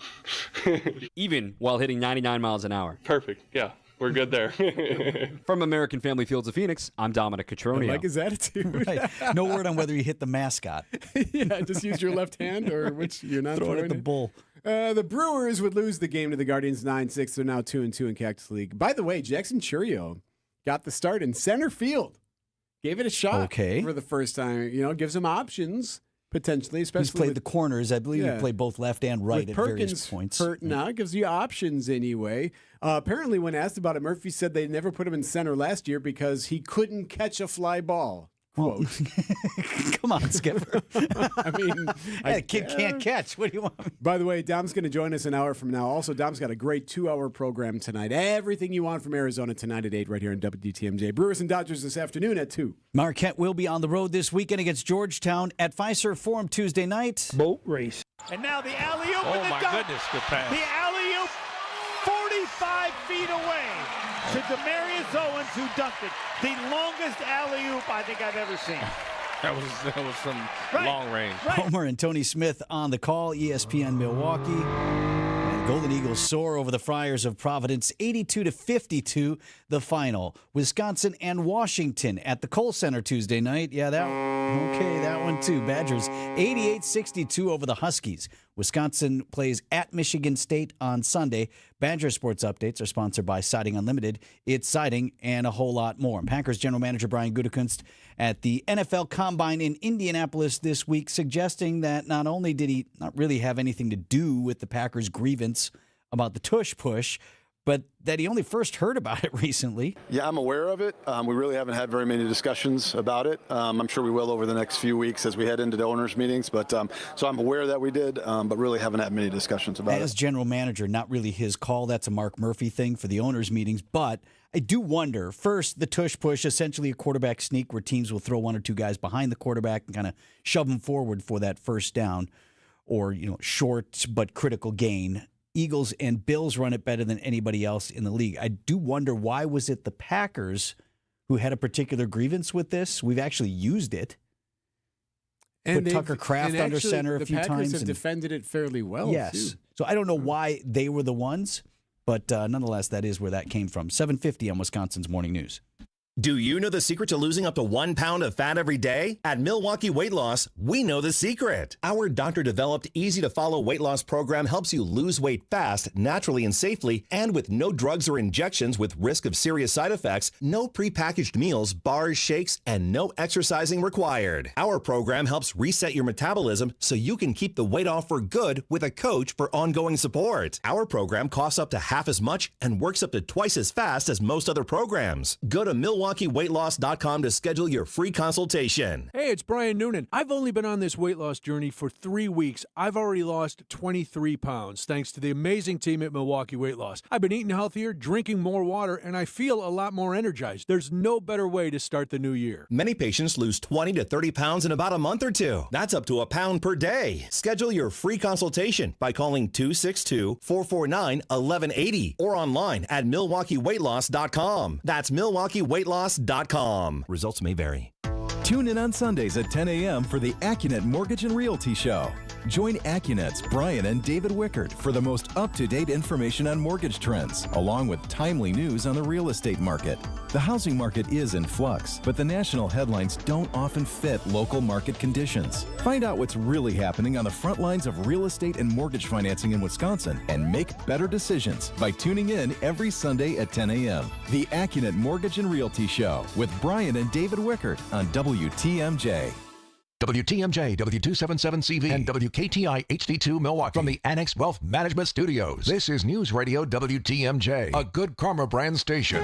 Even while hitting 99 miles an hour. Perfect. Yeah. We're good there. From American Family Fields of Phoenix, I'm Dominic Cotroneo. I like his attitude. Right. No word on whether you hit the mascot. Yeah, just use your left hand or which you're not Throw it throwing at the bull. The Brewers would lose the game to the Guardians 9-6. They're now 2-2 in Cactus League. By the way, Jackson Churio got the start in center field. Gave it a shot for the first time. Gives him options. Potentially, especially he's played the corners. I believe he played both left and right at various points. Hurt now gives you options anyway. Apparently, when asked about it, Murphy said they never put him in center last year because he couldn't catch a fly ball. Quote. Come on, Skipper. I mean, that kid can't catch. What do you want? By the way, Dom's going to join us an hour from now. Also, Dom's got a great 2-hour program tonight. Everything you want from Arizona tonight at 8 right here on WTMJ. Brewers and Dodgers this afternoon at 2. Marquette will be on the road this weekend against Georgetown at Fiserv Forum Tuesday night. Boat race. And now the alley-oop Oh, and the my dunk. goodness, good pass. The alley-oop 45 feet away to Demarius Owens, who dunked it. The longest alley-oop I think I've ever seen. That was from long range. Homer and Tony Smith on the call, ESPN Milwaukee. And Golden Eagles soar over the Friars of Providence, 82-52, the final. Wisconsin and Washington at the Kohl Center Tuesday night. Yeah, that one too. Badgers, 88-62 over the Huskies. Wisconsin plays at Michigan State on Sunday. Badger Sports Updates are sponsored by Siding Unlimited. It's siding and a whole lot more. Packers General Manager Brian Gutekunst at the NFL Combine in Indianapolis this week, suggesting that not only did he not really have anything to do with the Packers' grievance about the tush push, but that he only first heard about it recently. Yeah, I'm aware of it. We really haven't had very many discussions about it. I'm sure we will over the next few weeks as we head into the owners' meetings. But so I'm aware that we did, but really haven't had many discussions about it. As general manager, not really his call. That's a Mark Murphy thing for the owners' meetings. But I do wonder, first, the tush push, essentially a quarterback sneak where teams will throw one or two guys behind the quarterback and kind of shove them forward for that first down or, short but critical gain. Eagles and Bills run it better than anybody else in the league. I do wonder, why was it the Packers who had a particular grievance with this? We've actually used it. And put Tucker Kraft under center a few times. The Packers have defended it fairly well, yes. too. So I don't know why they were the ones, but nonetheless, that is where that came from. 7:50 on Wisconsin's Morning News. Do you know the secret to losing up to 1 pound of fat every day? At Milwaukee Weight Loss, we know the secret. Our doctor-developed, easy-to-follow weight loss program helps you lose weight fast, naturally and safely, and with no drugs or injections with risk of serious side effects, no prepackaged meals, bars, shakes, and no exercising required. Our program helps reset your metabolism so you can keep the weight off for good with a coach for ongoing support. Our program costs up to half as much and works up to twice as fast as most other programs. Go to MilwaukeeWeightLoss.com to schedule your free consultation. Hey, it's Brian Noonan. I've only been on this weight loss journey for 3 weeks. I've already lost 23 pounds thanks to the amazing team at Milwaukee Weight Loss. I've been eating healthier, drinking more water, and I feel a lot more energized. There's no better way to start the new year. Many patients lose 20 to 30 pounds in about a month or two. That's up to a pound per day. Schedule your free consultation by calling 262-449-1180 or online at MilwaukeeWeightLoss.com. That's MilwaukeeWeightLoss.com. Results may vary. Tune in on Sundays at 10 a.m. for the AccuNet Mortgage and Realty Show. Join AccuNet's Brian and David Wickert for the most up-to-date information on mortgage trends, along with timely news on the real estate market. The housing market is in flux, but the national headlines don't often fit local market conditions. Find out what's really happening on the front lines of real estate and mortgage financing in Wisconsin and make better decisions by tuning in every Sunday at 10 a.m. The AccuNet Mortgage and Realty Show with Brian and David Wickert on WTMJ. WTMJ, W277CV, and WKTI HD2 Milwaukee from the Annex Wealth Management Studios. This is News Radio WTMJ, a Good Karma brand station.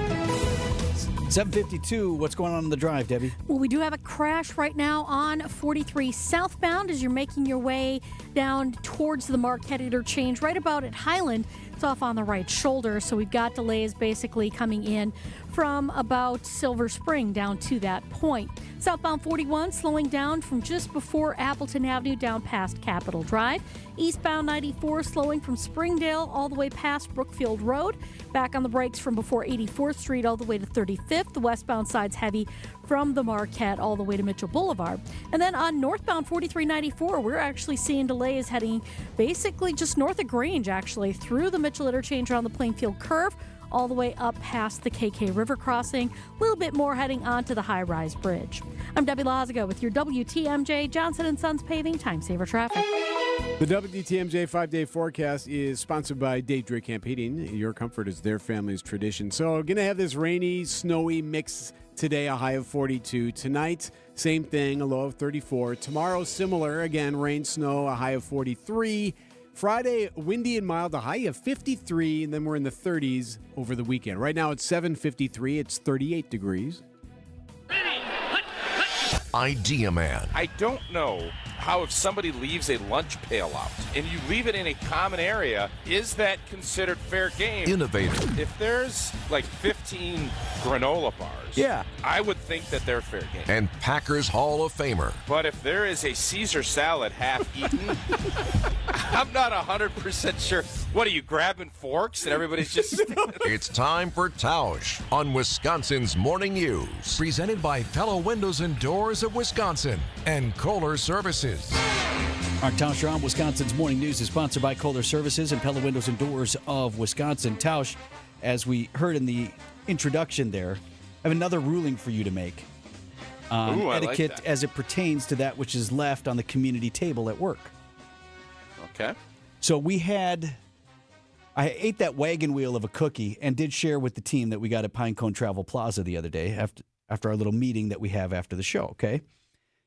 7:52. What's going on the drive, Debbie? Well, we do have a crash right now on 43 southbound as you're making your way down towards the Marquette interchange, right about at Highland. It's off on the right shoulder, so we've got delays basically coming in from about Silver Spring down to that point. Southbound 41 slowing down from just before Appleton Avenue down past Capitol Drive. Eastbound 94 slowing from Springdale all the way past Brookfield Road. Back on the brakes from before 84th Street all the way to 35th. The westbound side's heavy from the Marquette all the way to Mitchell Boulevard. And then on northbound 4394, we're actually seeing delays heading basically just north of Grange, actually, through the Mitchell interchange around the Plainfield curve, all the way up past the KK River crossing. A little bit more heading onto the high-rise bridge. I'm Debbie Lazago with your WTMJ Johnson & Sons Paving Time Saver Traffic. The WTMJ 5-day forecast is sponsored by Dave Drake Camp Heating. Your comfort is their family's tradition. So going to have this rainy, snowy mix today, a high of 42. Tonight, same thing, a low of 34. Tomorrow, similar. Again, rain, snow, a high of 43. Friday, windy and mild, a high of 53, and then we're in the 30s over the weekend. Right now it's 7:53. It's 38 degrees. Idea Man. I don't know how if somebody leaves a lunch pail out and you leave it in a common area, is that considered fair game? Innovative. If there's like 15 granola bars, Yeah. I would think that they're fair game. And Packers Hall of Famer. But if there is a Caesar salad half eaten, I'm not 100% sure. What are you grabbing forks and everybody's just It's time for Tausch on Wisconsin's Morning News. Presented by Pella Windows and Doors of Wisconsin and Kohler Services. Mark Tausch on Wisconsin's Morning News is sponsored by Kohler Services and Pella Windows and Doors of Wisconsin. Tausch, as we heard in the introduction there, I have another ruling for you to make on etiquette like as it pertains to that which is left on the community table at work. Okay. So I ate that wagon wheel of a cookie and did share with the team that we got at Pinecone Travel Plaza the other day after our little meeting that we have after the show, okay?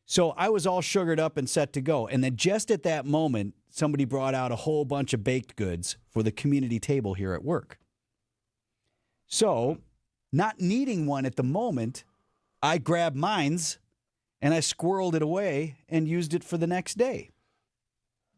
So I was all sugared up and set to go. And then just at that moment, somebody brought out a whole bunch of baked goods for the community table here at work. So, not needing one at the moment, I grabbed mine's and I squirreled it away and used it for the next day.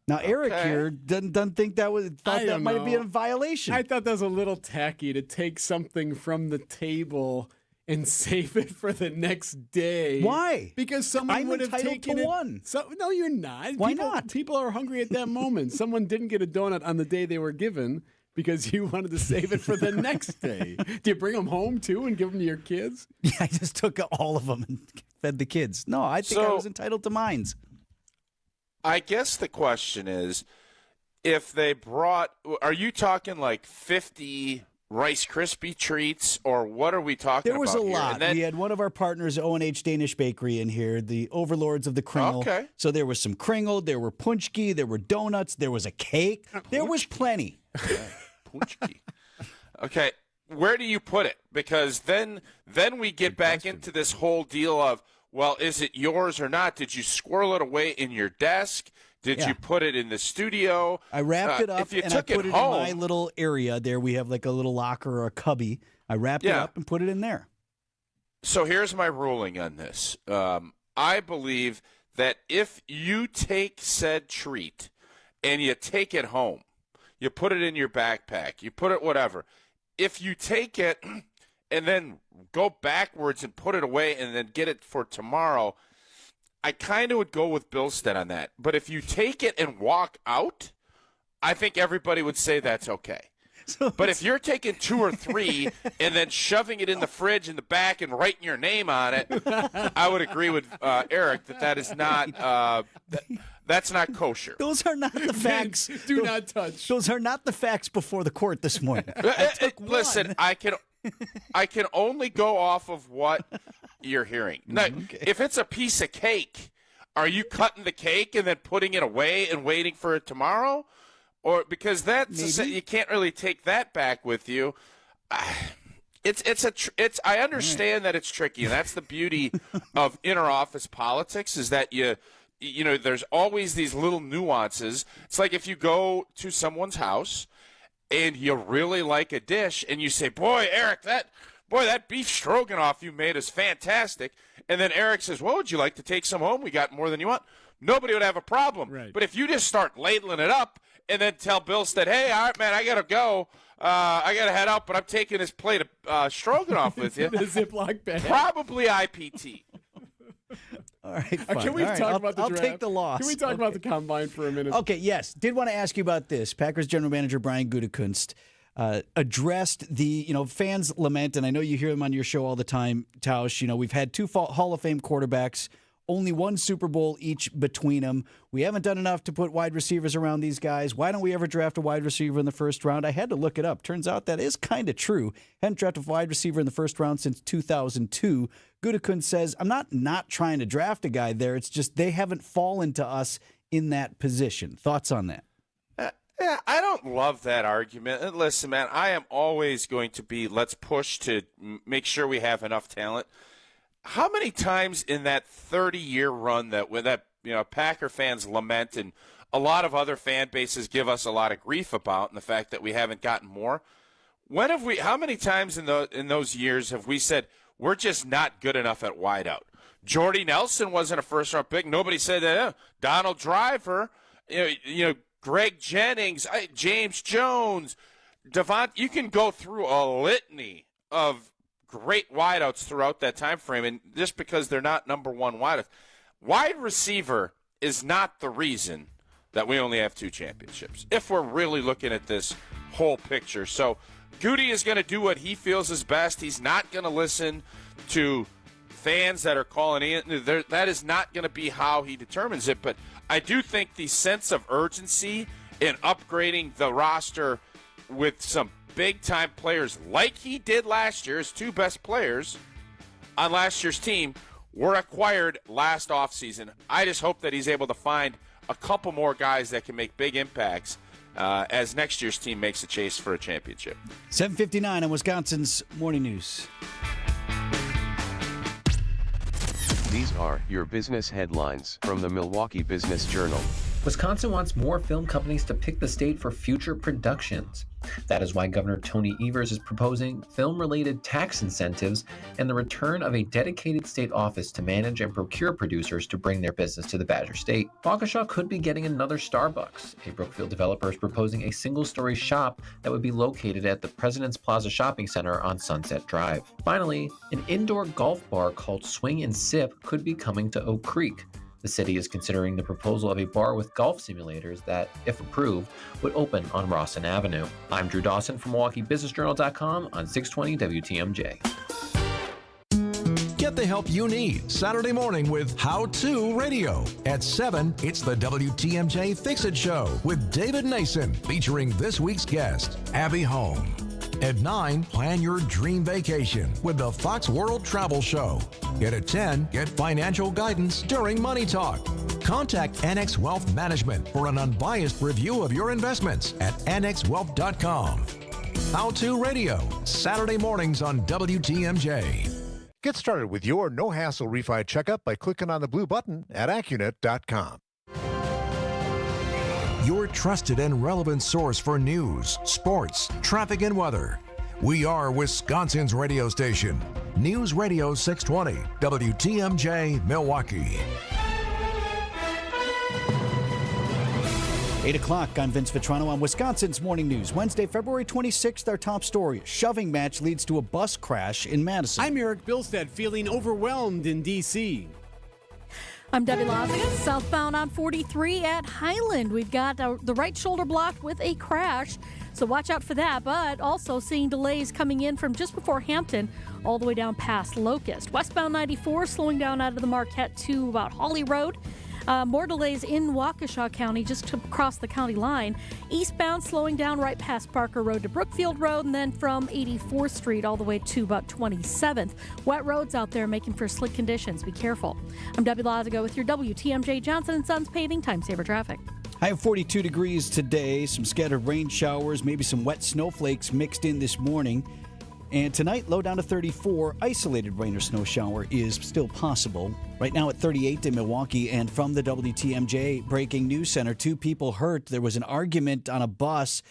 Now, Eric here doesn't think thought that might be a violation. I thought that was a little tacky to take something from the table and save it for the next day. Why? Because someone would have taken it. One. No, you're not. Why not? People are hungry at that moment. Someone didn't get a donut on the day they were given because you wanted to save it for the next day. Do you bring them home, too, and give them to your kids? Yeah, I just took all of them and fed the kids. No, I think I was entitled to mines. I guess the question is, if they brought, are you talking like 50 Rice Krispie treats, or what are we talking about? There was a here? lot. We had one of our partners, O&H Danish Bakery, in here, the overlords of the Kringle. Okay. So there was some Kringle, there were punchki, there were donuts, there was a cake. There was plenty. Punchki. Okay, where do you put it? Because then we get back into this whole deal of, well, is it yours or not? Did you squirrel it away in your desk? Did you put it in the studio? I wrapped it up if you and took I put it home, in my little area there. We have like a little locker or a cubby. I wrapped it up and put it in there. So here's my ruling on this. I believe that if you take said treat and you take it home, you put it in your backpack, you put it whatever. If you take it and then go backwards and put it away and then get it for tomorrow, I kind of would go with Bilstad on that. But if you take it and walk out, I think everybody would say that's okay. But if you're taking 2 or 3 and then shoving it in the fridge in the back and writing your name on it, I would agree with Eric that is not that's not kosher. Those are not the facts. Do not touch. Those are not the facts before the court this morning. Listen, I can only go off of what you're hearing. Now, if it's a piece of cake, are you cutting the cake and then putting it away and waiting for it tomorrow? Or because you can't really take that back with you. I understand that it's tricky, and that's the beauty of inter-office politics is that you know there's always these little nuances. It's like if you go to someone's house and you really like a dish and you say, "Boy, Eric, that beef stroganoff you made is fantastic." And then Eric says, "Well, would you like to take some home? We got more than you want." Nobody would have a problem. Right. But if you just start ladling it up and then tell Bilstad, "Hey, all right, man, I got to go. I got to head out, but I'm taking this plate of stroganoff with you." The Ziploc bag. Probably IPT. All right, fine. Can we talk about the I'll draft? take the loss. Can we talk about the combine for a minute? Okay, yes. Did want to ask you about this. Packers general manager Brian Gutekunst addressed the, fans lament, and I know you hear them on your show all the time, Tausch. We've had two Hall of Fame quarterbacks, only one Super Bowl each between them. We haven't done enough to put wide receivers around these guys. Why don't we ever draft a wide receiver in the first round? I had to look it up. Turns out that is kind of true. Hadn't drafted a wide receiver in the first round since 2002. Gudikun says, I'm not trying to draft a guy there. It's just they haven't fallen to us in that position. Thoughts on that? Yeah, I don't love that argument. And listen, man, I am always going to be, let's push to make sure we have enough talent. How many times in that 30-year run that Packer fans lament and a lot of other fan bases give us a lot of grief about, and the fact that we haven't gotten more? How many times in those years have we said we're just not good enough at wideout? Jordy Nelson wasn't a first-round pick. Nobody said that. Donald Driver, Greg Jennings, James Jones, Devont. You can go through a litany of great wideouts throughout that time frame, and just because they're not number one wideouts. Wide receiver is not the reason that we only have 2 championships, if we're really looking at this whole picture. So Goody is going to do what he feels is best. He's not going to listen to fans that are calling in. That is not going to be how he determines it, but I do think the sense of urgency in upgrading the roster with some big-time players like he did last year, his 2 best players on last year's team were acquired last offseason. I just hope that he's able to find a couple more guys that can make big impacts as next year's team makes a chase for a championship. 7:59 on Wisconsin's Morning News. These are your business headlines from the Milwaukee Business Journal. Wisconsin wants more film companies to pick the state for future productions. That is why Governor Tony Evers is proposing film-related tax incentives and the return of a dedicated state office to manage and procure producers to bring their business to the Badger State. Waukesha could be getting another Starbucks. A Brookfield developer is proposing a single-story shop that would be located at the President's Plaza Shopping Center on Sunset Drive. Finally, an indoor golf bar called Swing and Sip could be coming to Oak Creek. The city is considering the proposal of a bar with golf simulators that, if approved, would open on Rawson Avenue. I'm Drew Dawson from MilwaukeeBusinessJournal.com on 620 WTMJ. Get the help you need Saturday morning with How To Radio. At 7, it's the WTMJ Fix-It Show with David Nason, featuring this week's guest, Abby Home. At 9, plan your dream vacation with the Fox World Travel Show. And at 10, get financial guidance during Money Talk. Contact Annex Wealth Management for an unbiased review of your investments at annexwealth.com. How To Radio, Saturday mornings on WTMJ. Get started with your no-hassle refi checkup by clicking on the blue button at Accunet.com. Your trusted and relevant source for news, sports, traffic, and weather. We are Wisconsin's radio station. News Radio 620, WTMJ, Milwaukee. 8 o'clock, I'm Vince Vitrano on Wisconsin's Morning News. Wednesday, February 26th, our top story. A shoving match leads to a bus crash in Madison. I'm Erik Bilstad, feeling overwhelmed in D.C. I'm Debbie Loziga, southbound on 43 at Highland. We've got the right shoulder blocked with a crash, so watch out for that. But also seeing delays coming in from just before Hampton all the way down past Locust. Westbound 94 slowing down out of the Marquette to about Hawley Road. More delays in Waukesha County just to cross the county line. Eastbound slowing down right past Parker Road to Brookfield Road, and then from 84th Street all the way to about 27th. Wet roads out there making for slick conditions. Be careful. I'm Debbie Loziga with your WTMJ Johnson & Sons Paving Time Saver Traffic. High of 42 degrees today. Some scattered rain showers, maybe some wet snowflakes mixed in this morning. And tonight, low down to 34. Isolated rain or snow shower is still possible. Right now at 38 in Milwaukee. And from the WTMJ Breaking News Center, 2 people hurt. There was an argument on a bus.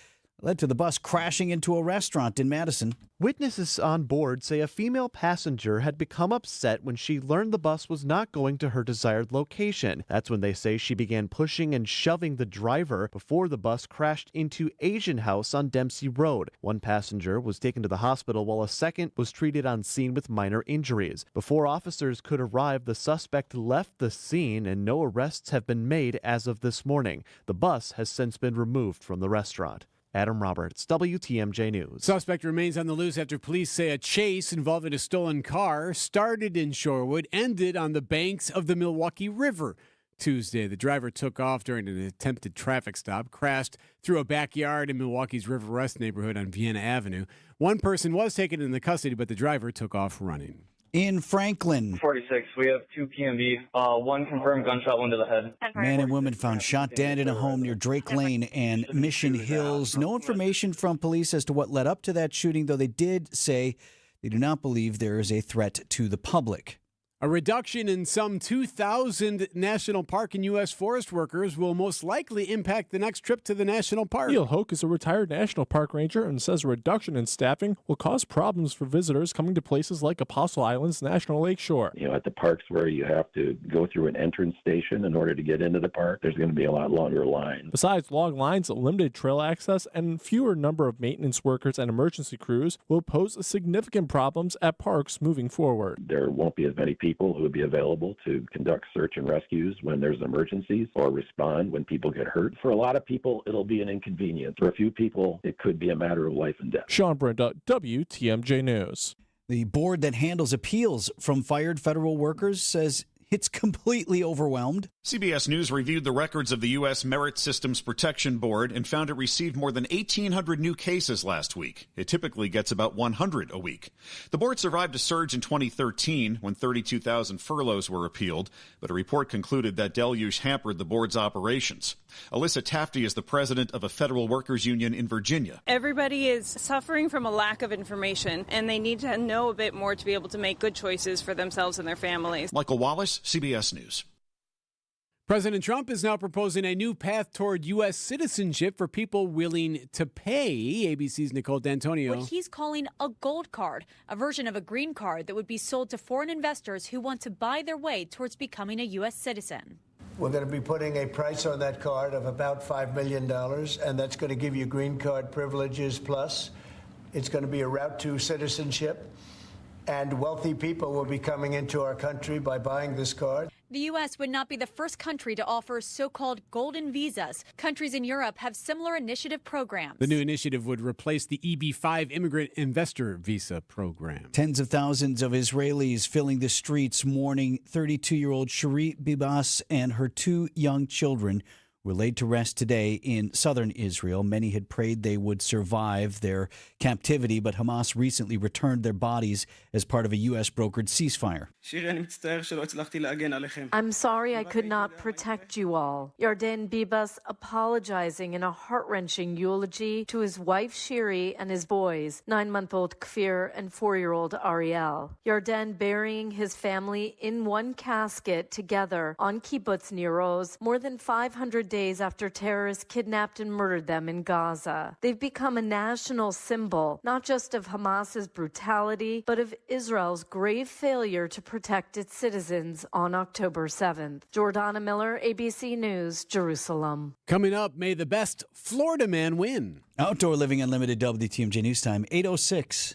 Led to the bus crashing into a restaurant in Madison. Witnesses on board say a female passenger had become upset when she learned the bus was not going to her desired location. That's when they say she began pushing and shoving the driver before the bus crashed into Asian House on Dempsey Road. One passenger was taken to the hospital while a second was treated on scene with minor injuries. Before officers could arrive, the suspect left the scene and no arrests have been made as of this morning. The bus has since been removed from the restaurant. Adam Roberts, WTMJ News. Suspect remains on the loose after police say a chase involving a stolen car started in Shorewood, ended on the banks of the Milwaukee River. Tuesday, the driver took off during an attempted traffic stop, crashed through a backyard in Milwaukee's River West neighborhood on Vienna Avenue. One person was taken into custody, but the driver took off running. In Franklin, 46, we have 2 PMV, one confirmed gunshot wound to the head. man and woman found shot dead in a home near Drake Lane and Mission Hills. No information from police as to what led up to that shooting, though they did say they do not believe there is a threat to the public. A reduction in some 2,000 national park and U.S. forest workers will most likely impact the next trip to the national park. Neil Hoke is a retired national park ranger and says a reduction in staffing will cause problems for visitors coming to places like Apostle Island's National Lakeshore. At the parks where you have to go through an entrance station in order to get into the park, there's going to be a lot longer lines. Besides long lines, limited trail access, and fewer number of maintenance workers and emergency crews will pose significant problems at parks moving forward. There won't be as many people who would be available to conduct search and rescues when there's emergencies or respond when people get hurt. For a lot of people, it'll be an inconvenience. For a few people, it could be a matter of life and death. Sean Brenda, WTMJ News. The board that handles appeals from fired federal workers says it's completely overwhelmed. CBS News reviewed the records of the U.S. Merit Systems Protection Board and found it received more than 1,800 new cases last week. It typically gets about 100 a week. The board survived a surge in 2013 when 32,000 furloughs were appealed, but a report concluded that deluge hampered the board's operations. Alyssa Tafty is the president of a federal workers union in Virginia. Everybody is suffering from a lack of information, and they need to know a bit more to be able to make good choices for themselves and their families. Michael Wallace, CBS News. President Trump is now proposing a new path toward U.S. citizenship for people willing to pay. ABC's Nicole D'Antonio. What he's calling a gold card, a version of a green card that would be sold to foreign investors who want to buy their way towards becoming a U.S. citizen. We're going to be putting a price on that card of about $5 million, and that's going to give you green card privileges plus. It's going to be a route to citizenship, and wealthy people will be coming into our country by buying this card. The U.S. would not be the first country to offer so-called golden visas. Countries in Europe have similar initiative programs. The new initiative would replace the EB-5 immigrant investor visa program. Tens of thousands of Israelis filling the streets mourning 32-year-old Shiri Bibas and her 2 young children were laid to rest today in southern Israel. Many had prayed they would survive their captivity, but Hamas recently returned their bodies as part of a U.S.-brokered ceasefire. I'm sorry I could not protect you all. Yarden Bibas apologizing in a heart-wrenching eulogy to his wife Shiri and his boys, 9-month-old Kfir and 4-year-old Ariel. Yarden burying his family in one casket together on Kibbutz Nir Oz, more than 500 days after terrorists kidnapped and murdered them in Gaza. They've become a national symbol, not just of Hamas's brutality, but of Israel's grave failure to protect its citizens on October 7th. Jordana Miller, ABC News, Jerusalem. Coming up, may the best Florida man win. Outdoor Living Unlimited, WTMJ News Time, 8:06.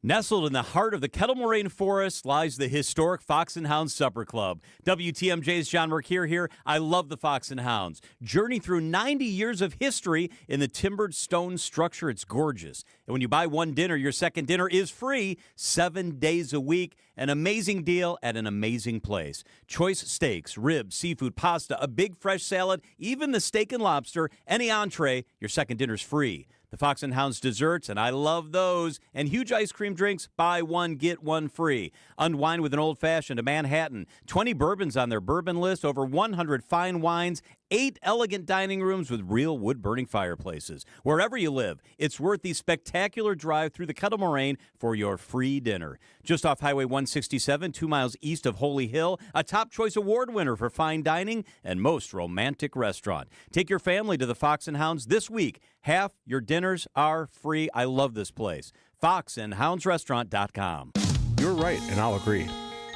Nestled in the heart of the Kettle Moraine Forest lies the historic Fox and Hounds Supper Club. WTMJ's John Mercure here. I love the Fox and Hounds. Journey through 90 years of history in the timbered stone structure. It's gorgeous. And when you buy one dinner, your second dinner is free 7 days a week. An amazing deal at an amazing place. Choice steaks, ribs, seafood, pasta, a big fresh salad, even the steak and lobster, any entree, your second dinner's free. The Fox and Hounds desserts, and I love those, and huge ice cream drinks, buy one, get one free. Unwind with an old-fashioned, a Manhattan, 20 bourbons on their bourbon list, over 100 fine wines, 8 elegant dining rooms with real wood-burning fireplaces. Wherever you live, it's worth the spectacular drive through the Kettle Moraine for your free dinner. Just off Highway 167, 2 miles east of Holy Hill, a Top Choice Award winner for fine dining and most romantic restaurant. Take your family to the Fox and Hounds this week. Half your dinners are free. I love this place. FoxandHoundsRestaurant.com. You're right, and I'll agree.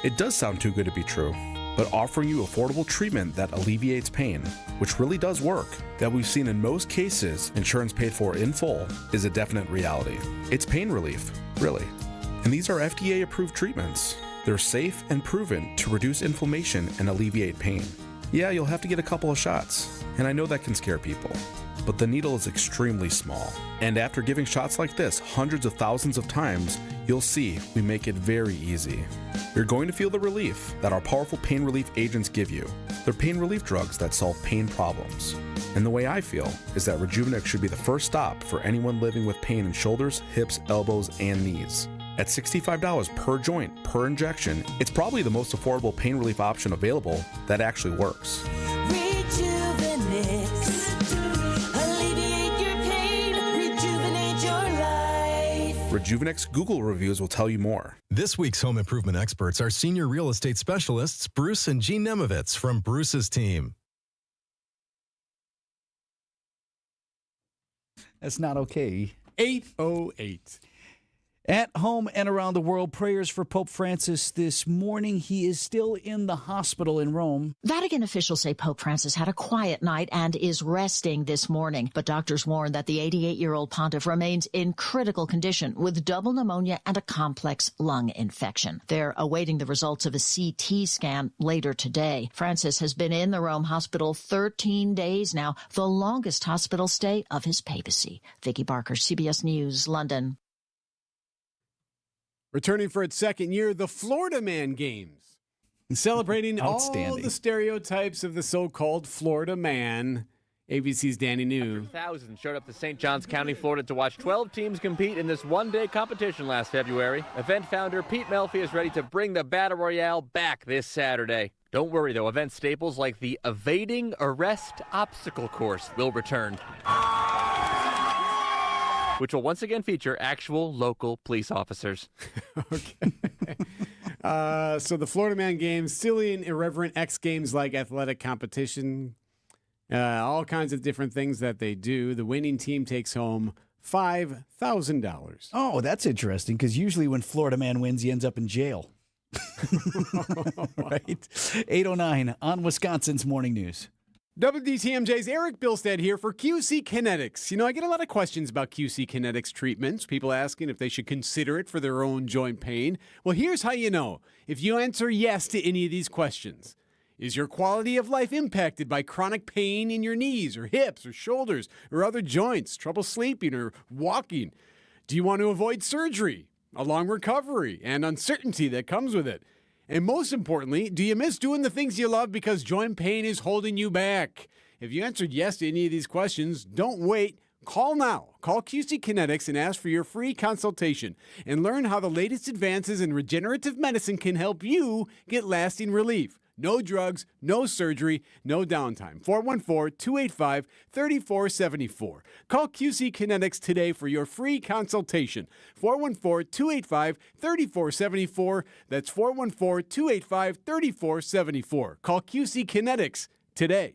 It does sound too good to be true. But offering you affordable treatment that alleviates pain, which really does work, that we've seen in most cases, insurance paid for in full, is a definite reality. It's pain relief, really. And these are FDA-approved treatments. They're safe and proven to reduce inflammation and alleviate pain. Yeah, you'll have to get a couple of shots, and I know that can scare people. but the needle is extremely small. And after giving shots like this hundreds of thousands of times, you'll see we make it very easy. You're going to feel the relief that our powerful pain relief agents give you. They're pain relief drugs that solve pain problems. And the way I feel is that Rejuvenex should be the first stop for anyone living with pain in shoulders, hips, elbows, and knees. At $65 per joint, per injection, it's probably the most affordable pain relief option available that actually works. Alleviate your pain, rejuvenate your life. Rejuvenex Google reviews will tell you more. This week's home improvement experts are senior real estate specialists Bruce and Jean Nemovitz from Bruce's team. That's not okay. 8:08. At home and around the world, prayers for Pope Francis this morning. He is still in the hospital in Rome. Vatican officials say Pope Francis had a quiet night and is resting this morning. But doctors warn that the 88-year-old pontiff remains in critical condition with double pneumonia and a complex lung infection. They're awaiting the results of a CT scan later today. Francis has been in the Rome hospital 13 days now, the longest hospital stay of his papacy. Vicki Barker, CBS News, London. Returning for its second year, the Florida Man Games. Celebrating all the stereotypes of the so-called Florida Man. ABC's Danny New. Thousands showed up to St. Johns County, Florida to watch 12 teams compete in this one-day competition last February. Event founder Pete Melfi is ready to bring the Battle Royale back this Saturday. Don't worry, though. Event staples like the Evading Arrest Obstacle Course will return, which will once again feature actual local police officers. Okay. So the Florida Man Games, silly and irreverent X Games like athletic competition, all kinds of different things that they do. The winning team takes home $5,000. Oh, that's interesting, because usually when Florida Man wins, he ends up in jail. Right? 8:09 on Wisconsin's Morning News. WTMJ's Erik Bilstad here for QC Kinetics. You know, I get a lot of questions about QC Kinetics treatments, people asking if they should consider it for their own joint pain. Well, here's how you know. If you answer yes to any of these questions. Is your quality of life impacted by chronic pain in your knees or hips or shoulders or other joints, trouble sleeping or walking? Do you want to avoid surgery, a long recovery, and uncertainty that comes with it? And most importantly, do you miss doing the things you love because joint pain is holding you back? If you answered yes to any of these questions, don't wait. Call now. Call QC Kinetics and ask for your free consultation and learn how the latest advances in regenerative medicine can help you get lasting relief. No drugs, no surgery, no downtime. 414-285-3474. Call QC Kinetics today for your free consultation. 414-285-3474. That's 414-285-3474. Call QC Kinetics today.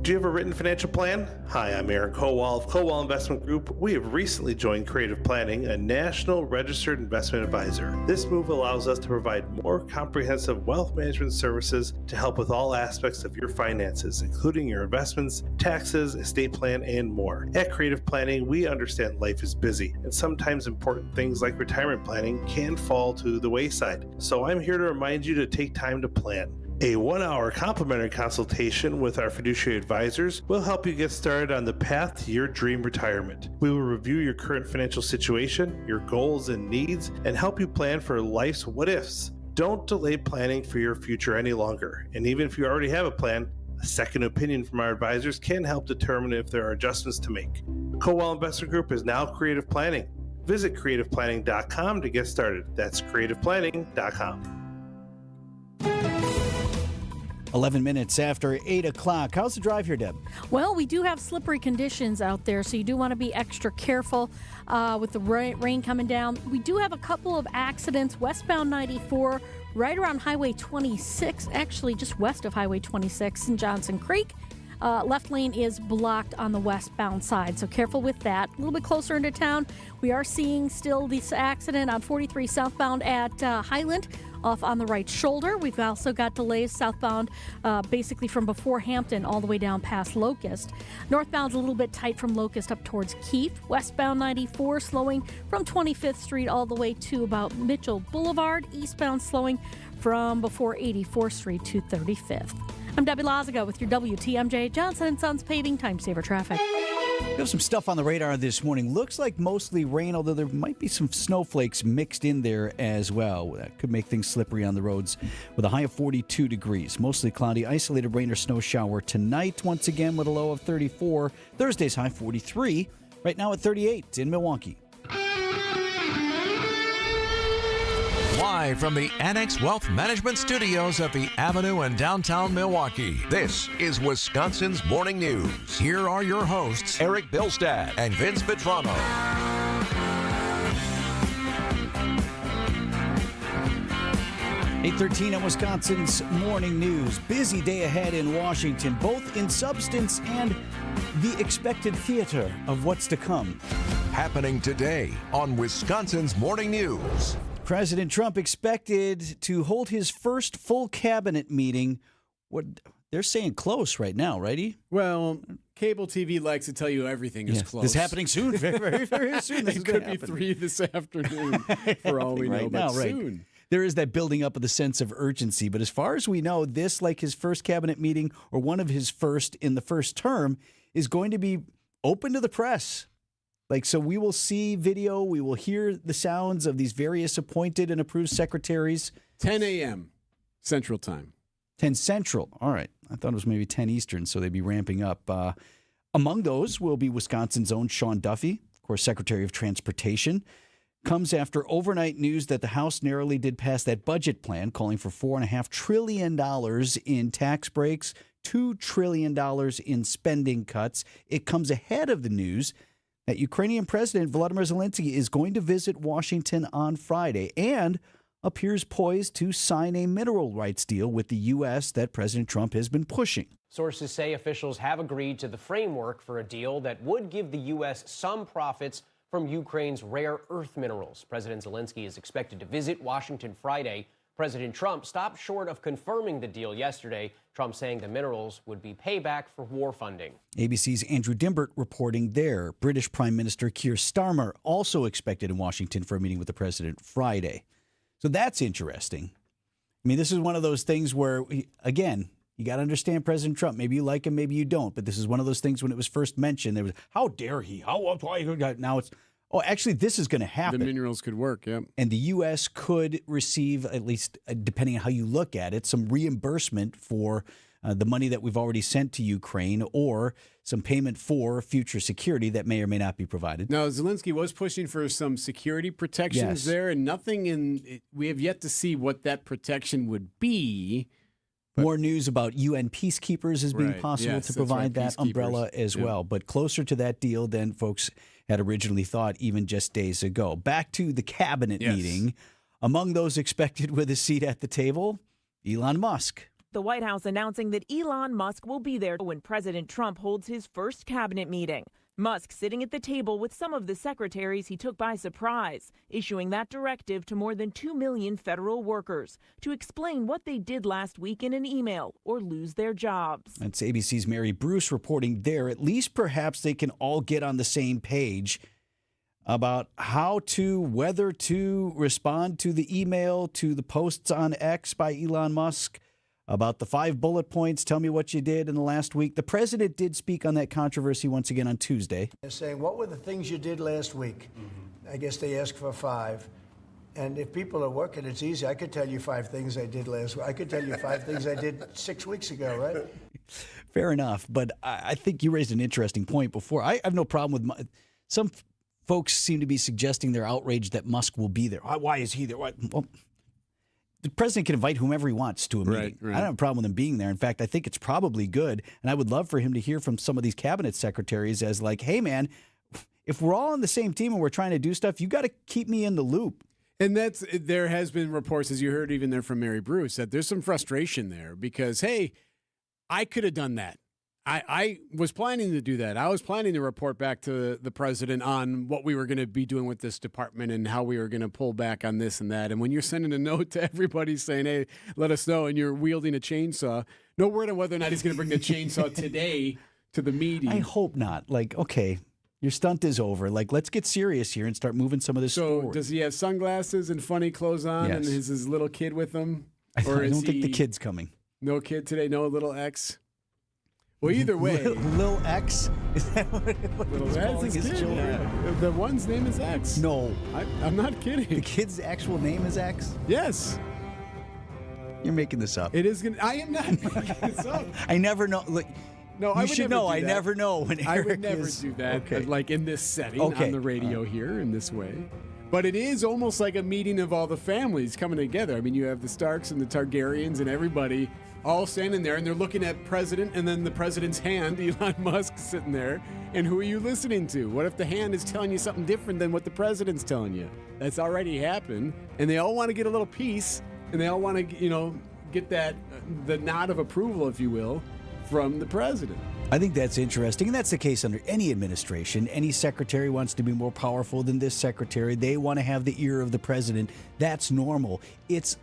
Do you have a written financial plan? Hi, I'm Aaron Kowal of Kowal Investment Group. We have recently joined Creative Planning, a national registered investment advisor. This move allows us to provide more comprehensive wealth management services to help with all aspects of your finances, including your investments, taxes, estate plan, and more. At Creative Planning, we understand life is busy, and sometimes important things like retirement planning can fall to the wayside. So I'm here to remind you to take time to plan. A 1-hour complimentary consultation with our fiduciary advisors will help you get started on the path to your dream retirement. We will review your current financial situation, your goals and needs, and help you plan for life's what-ifs. Don't delay planning for your future any longer. And even if you already have a plan, a second opinion from our advisors can help determine if there are adjustments to make. Kowal Investment Group is now Creative Planning. Visit creativeplanning.com to get started. That's creativeplanning.com. 11 minutes after 8 o'clock. How's the drive here, Deb? Well, we do have slippery conditions out there, so you do want to be extra careful with the rain coming down. We do have a couple of accidents westbound 94, right around Highway 26, actually just west of Highway 26 in Johnson Creek. Left lane is blocked on the westbound side, so careful with that. A little bit closer into town, we are seeing still this accident on 43 southbound at Highland, off on the right shoulder. We've also got delays southbound, basically from before Hampton all the way down past Locust. Northbound's a little bit tight from Locust up towards Keith. Westbound 94 slowing from 25th Street all the way to about Mitchell Boulevard. Eastbound slowing from before 84th Street to 35th. I'm Debbie Lazaga with your WTMJ Johnson & Sons Paving Time Saver Traffic. We have some stuff on the radar this morning. Looks like mostly rain, although there might be some snowflakes mixed in there as well. That could make things slippery on the roads with a high of 42 degrees. Mostly cloudy, isolated rain or snow shower tonight, once again with a low of 34. Thursday's high 43, right now at 38 in Milwaukee. Live from the Annex Wealth Management Studios at the Avenue in downtown Milwaukee, this is Wisconsin's Morning News. Here are your hosts, Erik Bilstad and Vince Vitrano. 8:13 on Wisconsin's Morning News. Busy day ahead in Washington, both in substance and the expected theater of what's to come. Happening today on Wisconsin's Morning News. President Trump expected to hold his first full cabinet meeting. What they're saying close right now, righty? Well, cable TV likes to tell you everything is close. This is happening soon, very, very soon. This it could be 3 this afternoon, for all we know, right but now, right. soon. There is that building up of the sense of urgency. But as far as we know, this, like his first cabinet meeting or one of his first in the first term, is going to be open to the press. So we will see video, we will hear the sounds of these various appointed and approved secretaries. 10 a.m. Central Time. 10 Central. All right. I thought it was maybe 10 Eastern, so they'd be ramping up. Among those will be Wisconsin's own Sean Duffy, of course, Secretary of Transportation. Comes after overnight news that the House narrowly did pass that budget plan calling for $4.5 trillion in tax breaks, $2 trillion in spending cuts. It comes ahead of the news that Ukrainian President Volodymyr Zelensky is going to visit Washington on Friday and appears poised to sign a mineral rights deal with the U.S. that President Trump has been pushing. Sources say officials have agreed to the framework for a deal that would give the U.S. some profits from Ukraine's rare earth minerals. President Zelensky is expected to visit Washington Friday. President Trump stopped short of confirming the deal yesterday. Trump saying the minerals would be payback for war funding. ABC's Andrew Dimbert reporting there. British Prime Minister Keir Starmer also expected in Washington for a meeting with the president Friday. So that's interesting. I mean, this is one of those things where, again, you got to understand President Trump. Maybe you like him, maybe you don't. But this is one of those things when it was first mentioned, there was, how dare he? Now it's, oh, actually, this is going to happen. The minerals could work, yeah. And the U.S. could receive, at least depending on how you look at it, some reimbursement for the money that we've already sent to Ukraine or some payment for future security that may or may not be provided. Now, Zelensky was pushing for some security protections there, and we have yet to see what that protection would be. More news about UN peacekeepers as being possible to provide that umbrella as well. But closer to that deal than folks had originally thought even just days ago. Back to the cabinet meeting. Among those expected with a seat at the table, Elon Musk. The White House announcing that Elon Musk will be there when President Trump holds his first cabinet meeting. Musk sitting at the table with some of the secretaries he took by surprise, issuing that directive to more than 2 million federal workers to explain what they did last week in an email or lose their jobs. That's ABC's Mary Bruce reporting there. At least perhaps they can all get on the same page about whether to respond to the email, to the posts on X by Elon Musk, about the 5 bullet points, tell me what you did in the last week. The president did speak on that controversy once again on Tuesday. They're saying, what were the things you did last week? I guess they asked for 5. And if people are working, it's easy. I could tell you 5 things I did last week. I could tell you 5 things I did 6 weeks ago, right? Fair enough. But I think you raised an interesting point before. I have no problem with some folks seem to be suggesting they're outraged that Musk will be there. Why is he there? Well, the president can invite whomever he wants to a meeting. I don't have a problem with him being there. In fact, I think it's probably good. And I would love for him to hear from some of these cabinet secretaries as like, hey, man, if we're all on the same team and we're trying to do stuff, you got to keep me in the loop. And there has been reports, as you heard even there from Mary Bruce, that there's some frustration there because, hey, I could have done that. I was planning to do that. I was planning to report back to the president on what we were going to be doing with this department and how we were going to pull back on this and that. And when you're sending a note to everybody saying, hey, let us know, and you're wielding a chainsaw, no word on whether or not he's going to bring the chainsaw today to the meeting. I hope not. Like, okay, your stunt is over. Like, let's get serious here and start moving some of this forward. Does he have sunglasses and funny clothes on and is his little kid with him? I don't think the kid's coming. No kid today, no little X. Well, either way. Lil X? Is that what That's his kid. Yeah. The one's name is X. No. I'm not kidding. The kid's actual name is X? Yes. You're making this up. It is going to. I am not making this up. I never know. Look, no, you should know. I never know when Erik I would never do that, okay. like in this setting, on the radio here, in this way. But it is almost like a meeting of all the families coming together. I mean, you have the Starks and the Targaryens and everybody all standing there, and they're looking at President, and then the President's hand, Elon Musk, sitting there. And who are you listening to? What if the hand is telling you something different than what the President's telling you? That's already happened. And they all want to get a little piece, and they all want to, get that, the nod of approval, if you will, from the President. I think that's interesting, and that's the case under any administration. Any secretary wants to be more powerful than this secretary. They want to have the ear of the president. That's normal. It's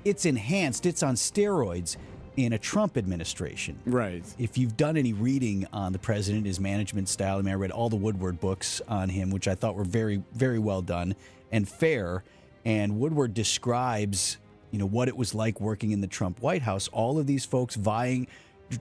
enhanced. It's on steroids in a Trump administration. Right. If you've done any reading on the president, his management style, I read all the Woodward books on him, which I thought were very, very well done and fair. And Woodward describes, what it was like working in the Trump White House. All of these folks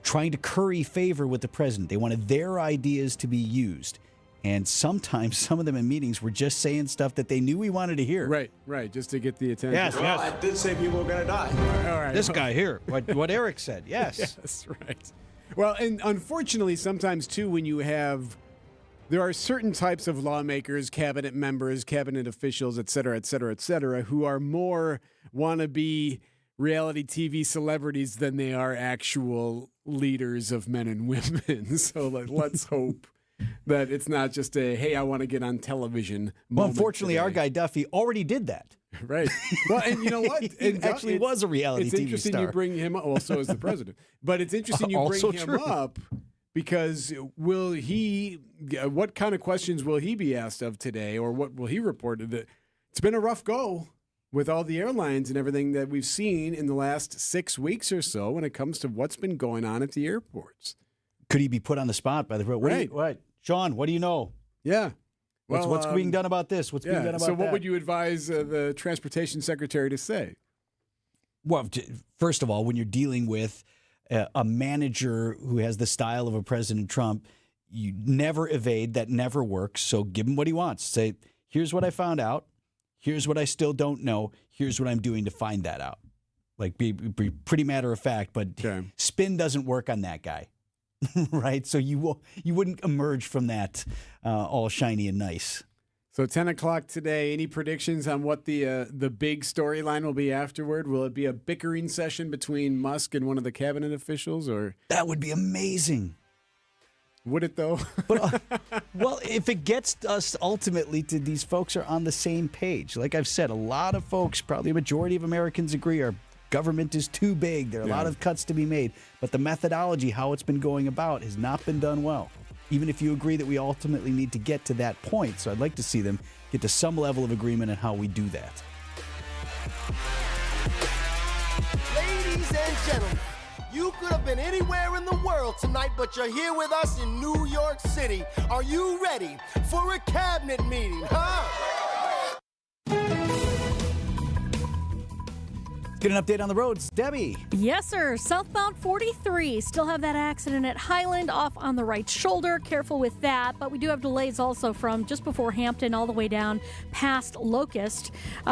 trying to curry favor with the president. They wanted their ideas to be used. And sometimes some of them in meetings were just saying stuff that they knew we wanted to hear. Right, just to get the attention. Yes. I did say people were going to die. All right. This guy here, what Erik said, yes. Yes, right. Well, and unfortunately, sometimes, too, when there are certain types of lawmakers, cabinet members, cabinet officials, et cetera, who are more wannabe reality TV celebrities than they are actual leaders of men and women. So let's hope that it's not just hey, I want to get on television. Well, unfortunately, our guy Duffy already did that. Right. Well, and you know what? It actually was a reality TV star. It's interesting you bring him up. Well, so is the president. But it's interesting you bring him up because what kind of questions will he be asked of today, or what will he report? It's been a rough go with all the airlines and everything that we've seen in the last 6 weeks or so when it comes to what's been going on at the airports. Could he be put on the spot by the right? What? Sean, what do you know? Yeah. What's being done about this? What's being done about that? So what would you advise the transportation secretary to say? Well, first of all, when you're dealing with a manager who has the style of a President Trump, you never evade. That never works. So give him what he wants. Say, here's what I found out. Here's what I still don't know. Here's what I'm doing to find that out. Like, be pretty matter of fact, but spin doesn't work on that guy, right? So you wouldn't emerge from that all shiny and nice. So 10 o'clock today, any predictions on what the big storyline will be afterward? Will it be a bickering session between Musk and one of the cabinet officials? Or that would be amazing. Would it, though? But, well, if it gets us ultimately to these folks are on the same page. Like I've said, a lot of folks, probably a majority of Americans agree our government is too big. There are a lot of cuts to be made. But the methodology, how it's been going about, has not been done well. Even if you agree that we ultimately need to get to that point. So I'd like to see them get to some level of agreement on how we do that. Ladies and gentlemen, you could have been anywhere in the world tonight, but you're here with us in New York City. Are you ready for a cabinet meeting, huh? Get an update on the roads. Debbie. Yes, sir. Southbound 43. Still have that accident at Highland off on the right shoulder. Careful with that. But we do have delays also from just before Hampton all the way down past Locust.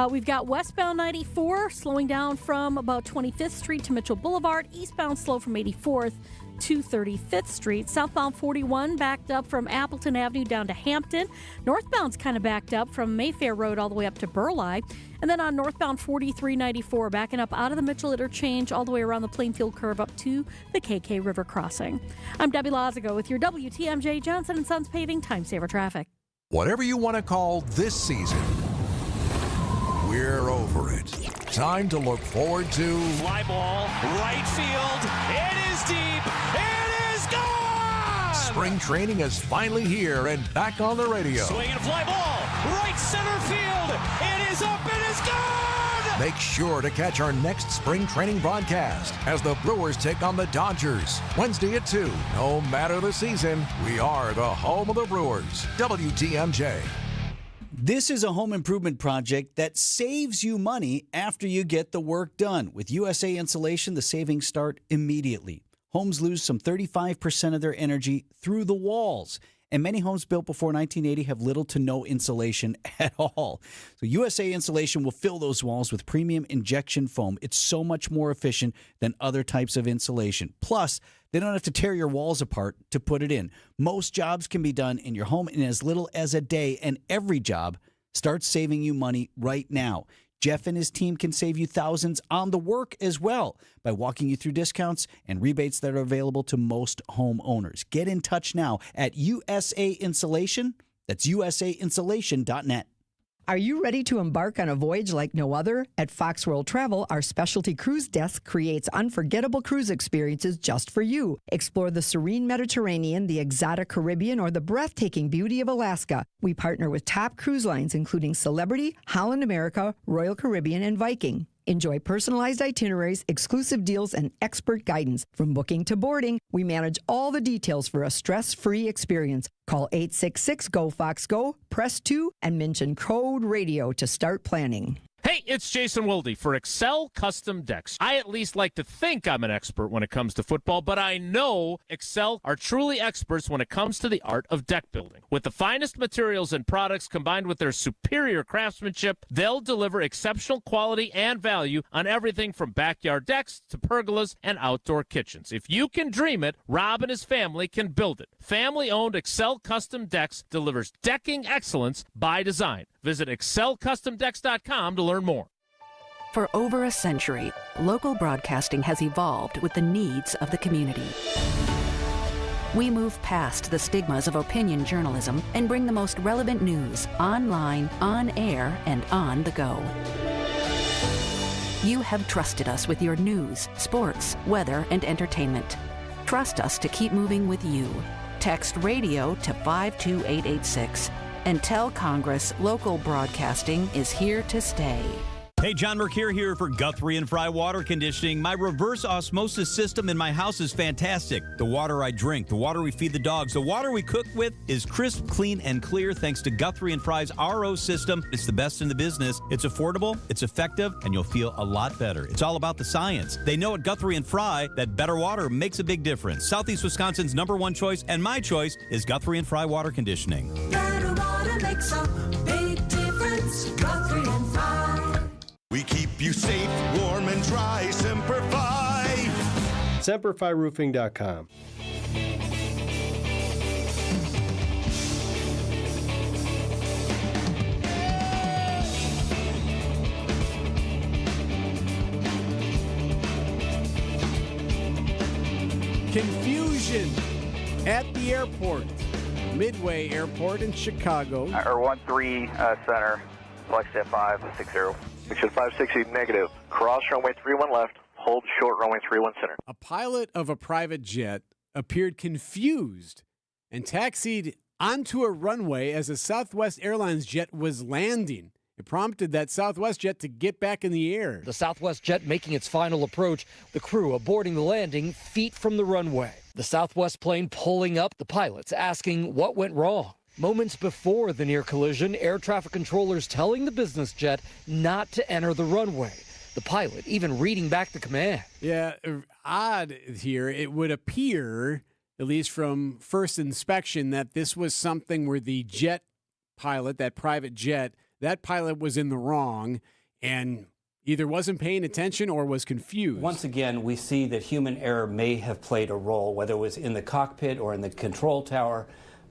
We've got westbound 94 slowing down from about 25th Street to Mitchell Boulevard. Eastbound slow from 84th to 35th Street. Southbound 41 backed up from Appleton Avenue down to Hampton. Northbound's kind of backed up from Mayfair Road all the way up to Burleigh. And then on northbound 4394, backing up out of the Mitchell Interchange all the way around the Plainfield Curve up to the KK River Crossing. I'm Debbie Lazago with your WTMJ Johnson & Sons Paving Time Saver Traffic. Whatever you want to call this season, we're over it. Time to look forward to... Fly ball, right field, it is deep, it is gone! Spring training is finally here and back on the radio. Swinging a fly ball, right center field, it is up, it is gone! Make sure to catch our next spring training broadcast as the Brewers take on the Dodgers. Wednesday at 2. No matter the season, we are the home of the Brewers. WTMJ. This is a home improvement project that saves you money after you get the work done. With USA Insulation, the savings start immediately. Homes lose some 35% of their energy through the walls. And many homes built before 1980 have little to no insulation at all. So USA Insulation will fill those walls with premium injection foam. It's so much more efficient than other types of insulation. Plus, they don't have to tear your walls apart to put it in. Most jobs can be done in your home in as little as a day, and every job starts saving you money right now. Jeff and his team can save you thousands on the work as well by walking you through discounts and rebates that are available to most homeowners. Get in touch now at USA Insulation. That's usainsulation.net. Are you ready to embark on a voyage like no other? At Fox World Travel, our specialty cruise desk creates unforgettable cruise experiences just for you. Explore the serene Mediterranean, the exotic Caribbean, or the breathtaking beauty of Alaska. We partner with top cruise lines including Celebrity, Holland America, Royal Caribbean, and Viking. Enjoy personalized itineraries, exclusive deals, and expert guidance. From booking to boarding, we manage all the details for a stress-free experience. Call 866-GO-FOX-GO, press 2, and mention code radio to start planning. Hey, it's Jason Wilde for Excel Custom Decks. I at least like to think I'm an expert when it comes to football, but I know Excel are truly experts when it comes to the art of deck building. With the finest materials and products combined with their superior craftsmanship, they'll deliver exceptional quality and value on everything from backyard decks to pergolas and outdoor kitchens. If you can dream it, Rob and his family can build it. Family-owned Excel Custom Decks delivers decking excellence by design. Visit excelcustomdecks.com to learn more. For over a century, local broadcasting has evolved with the needs of the community. We move past the stigmas of opinion journalism and bring the most relevant news online, on air, and on the go. You have trusted us with your news, sports, weather, and entertainment. Trust us to keep moving with you. Text radio to 52886 and tell Congress local broadcasting is here to stay. Hey, John Mercure here for Guthrie and Fry Water Conditioning. My reverse osmosis system in my house is fantastic. The water I drink, the water we feed the dogs, the water we cook with is crisp, clean, and clear thanks to Guthrie and Fry's RO system. It's the best in the business. It's affordable, it's effective, and you'll feel a lot better. It's all about the science. They know at Guthrie and Fry that better water makes a big difference. Southeast Wisconsin's #1 choice and my choice is Guthrie and Fry Water Conditioning. Better water makes a big difference. Guthrie and Fry. We keep you safe, warm, and dry. Semper-Fi. SemperFiRoofing.com. Confusion at the airport. Midway Airport in Chicago. Or 13 center, flex at 560. Section 560 negative. Cross runway 31 left. Hold short runway 31 center. A pilot of a private jet appeared confused and taxied onto a runway as a Southwest Airlines jet was landing. It prompted that Southwest jet to get back in the air. The Southwest jet making its final approach, the crew aborting the landing feet from the runway. The Southwest plane pulling up, the pilots asking what went wrong. Moments before the near collision, air traffic controllers telling the business jet not to enter the runway. The pilot even reading back the command. Yeah, odd here. It would appear, at least from first inspection, that this was something where the jet pilot, that private jet, that pilot was in the wrong and either wasn't paying attention or was confused. Once again, we see that human error may have played a role, whether it was in the cockpit or in the control tower.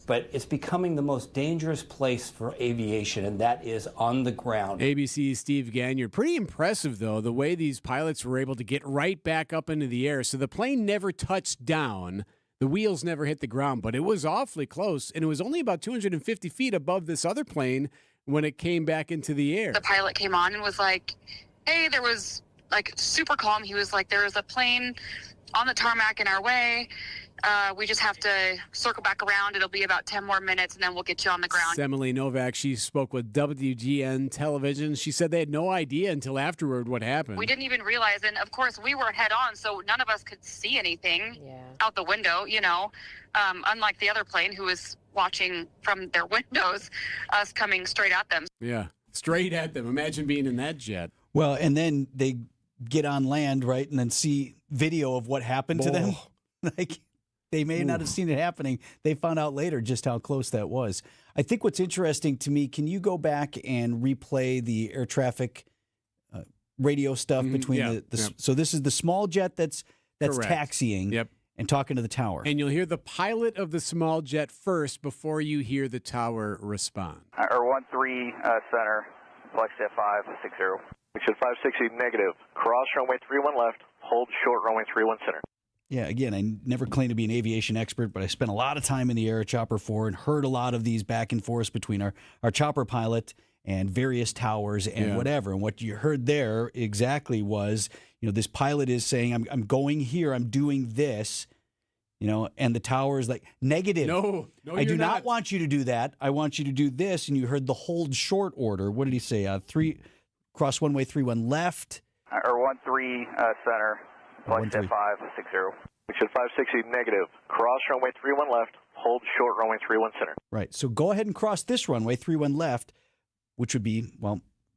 But it's becoming the most dangerous place for aviation, and that is on the ground. ABC's Steve Gagnon. Pretty impressive, though, the way these pilots were able to get right back up into the air. So the plane never touched down. The wheels never hit the ground, but it was awfully close, and it was only about 250 feet above this other plane when it came back into the air. The pilot came on and was like, hey, there was, like, super calm. He was like, there was a plane on the tarmac in our way. We just have to circle back around. It'll be about 10 more minutes, and then we'll get you on the ground. Emily Novak, she spoke with WGN Television. She said they had no idea until afterward what happened. We didn't even realize, and of course, we were head on, so none of us could see anything out the window, unlike the other plane who was watching from their windows, us coming straight at them. Yeah, straight at them. Imagine being in that jet. Well, and then they get on land, right, and then see video of what happened to them. Like, they may not have seen it happening. They found out later just how close that was. I think what's interesting to me, can you go back and replay the air traffic radio stuff between So this is the small jet that's Correct. taxiing and talking to the tower. And you'll hear the pilot of the small jet first before you hear the tower respond. Or 13 center, flex at 560. We should 560 negative. Cross runway 31 left, hold short runway 31 center. Yeah, again, I never claim to be an aviation expert, but I spent a lot of time in the air at Chopper 4 and heard a lot of these back and forth between our chopper pilot and various towers and whatever. And what you heard there exactly was, this pilot is saying, I'm going here, I'm doing this, and the tower is like, negative. No, I do not want you to do that. I want you to do this. And you heard the hold short order. What did he say? Cross runway 31 left. Or 13 center. Flex at 560. We should 560 negative. Cross runway 31 left. Hold short runway 31 center. Right. So go ahead and cross this runway 31 left, which would be,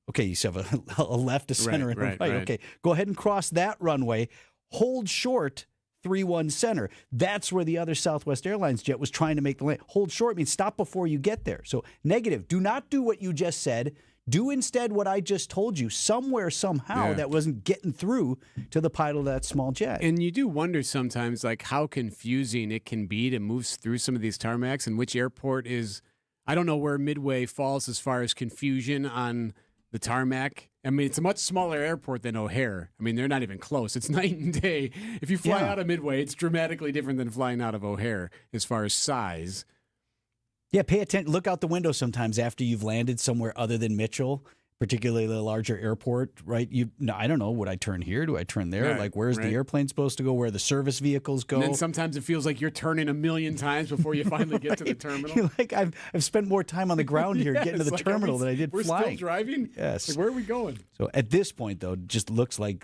okay, you have a left, a center, and a right. Okay. Go ahead and cross that runway. Hold short 31 center. That's where the other Southwest Airlines jet was trying to make the land. Hold short means stop before you get there. So negative. Do not do what you just said. Do instead what I just told you. Somewhere, somehow, that wasn't getting through to the pilot of that small jet. And you do wonder sometimes, like, how confusing it can be to move through some of these tarmacs and which airport is, I don't know where Midway falls as far as confusion on the tarmac. I mean, it's a much smaller airport than O'Hare. I mean, they're not even close. It's night and day. If you fly out of Midway, it's dramatically different than flying out of O'Hare as far as size. Yeah, pay attention. Look out the window sometimes after you've landed somewhere other than Mitchell, particularly the larger airport, right? I don't know. Would I turn here? Do I turn there? Right, like, where's the airplane supposed to go? Where the service vehicles go? And then sometimes it feels like you're turning a million times before you finally get to the terminal. You're like, I've spent more time on the ground here getting to the terminal than I did flying. We're still driving? Yes. Like, where are we going? So at this point, though, it just looks like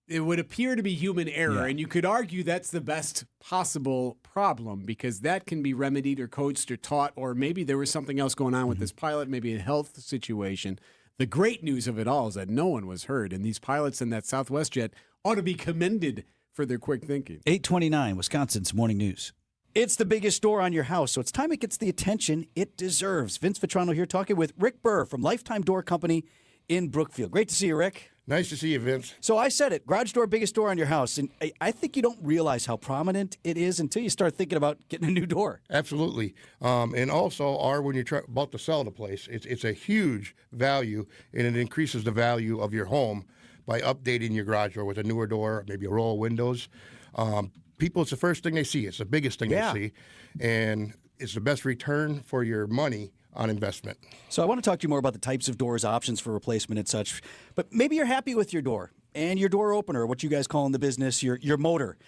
it would appear to be human error, and you could argue that's the best possible problem because that can be remedied or coached or taught, or maybe there was something else going on with this pilot, maybe a health situation. The great news of it all is that no one was hurt, and these pilots in that Southwest jet ought to be commended for their quick thinking. 8:29, Wisconsin's Morning News. It's the biggest store on your house, so it's time it gets the attention it deserves. Vince Vitrano here talking with Rick Burr from Lifetime Door Company in Brookfield. Great to see you, Rick. Nice to see you, Vince. So I said it, garage door, biggest door on your house. And I think you don't realize how prominent it is until you start thinking about getting a new door. Absolutely. And also, when you're about to sell the place, it's a huge value, and it increases the value of your home by updating your garage door with a newer door, maybe a row of windows. People, it's the first thing they see. It's the biggest thing they see. And it's the best return for your money on investment. So I want to talk to you more about the types of doors, options for replacement and such. But maybe you're happy with your door and your door opener, what you guys call in the business, your motor.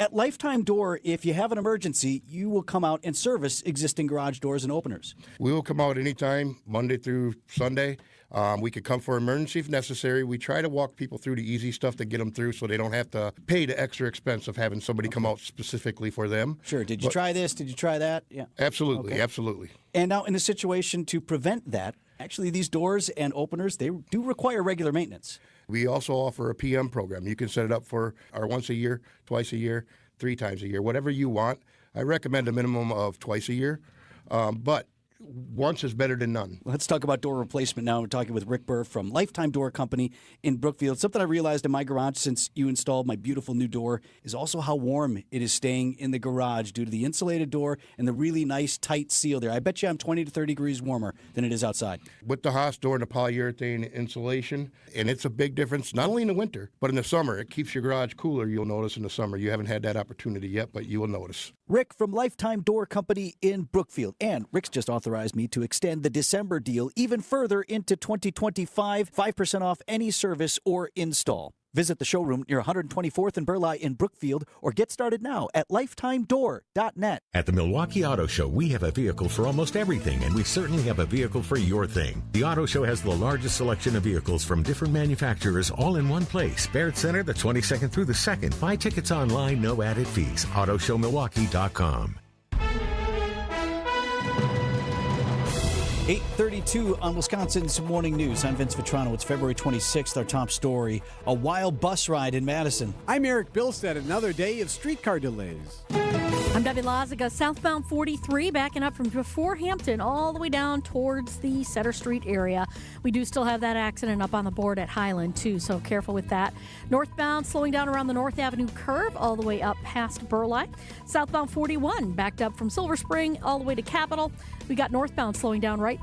At Lifetime Door, if you have an emergency, you will come out and service existing garage doors and openers. We will come out anytime, Monday through Sunday. We could come for emergency if necessary. We try to walk people through the easy stuff to get them through so they don't have to pay the extra expense of having somebody come out specifically for them. Sure. Did you try this? Did you try that? Yeah. Absolutely. Absolutely. And now in a situation to prevent that, actually these doors and openers, they do require regular maintenance. We also offer a PM program. You can set it up for our once a year, twice a year, 3 times a year, whatever you want. I recommend a minimum of twice a year, but once is better than none. Let's talk about door replacement now. We're talking with Rick Burr from Lifetime Door Company in Brookfield. Something I realized in my garage since you installed my beautiful new door is also how warm it is staying in the garage due to the insulated door and the really nice tight seal there. I bet you I'm 20 to 30 degrees warmer than it is outside. With the Haas door and the polyurethane insulation, and it's a big difference, not only in the winter, but in the summer. It keeps your garage cooler, you'll notice in the summer. You haven't had that opportunity yet, but you will notice. Rick from Lifetime Door Company in Brookfield. And Rick's just authorized me to extend the December deal even further into 2025, 5% off any service or install. Visit the showroom near 124th and Burleigh in Brookfield or get started now at lifetimedoor.net. At the Milwaukee Auto Show, we have a vehicle for almost everything, and we certainly have a vehicle for your thing. The Auto Show has the largest selection of vehicles from different manufacturers all in one place. Barrett Center, the 22nd through the 2nd. Buy tickets online, no added fees. AutoShowMilwaukee.com. 8:32 on Wisconsin's Morning News. I'm Vince Vitrano. It's February 26th. Our top story, a wild bus ride in Madison. I'm Erik Bilstad. Another day of streetcar delays. I'm Debbie Laziga. Southbound 43 backing up from before Hampton all the way down towards the Center Street area. We do still have that accident up on the board at Highland, too, so careful with that. Northbound slowing down around the North Avenue curve all the way up past Burleigh. Southbound 41 backed up from Silver Spring all the way to Capitol. We got northbound slowing down right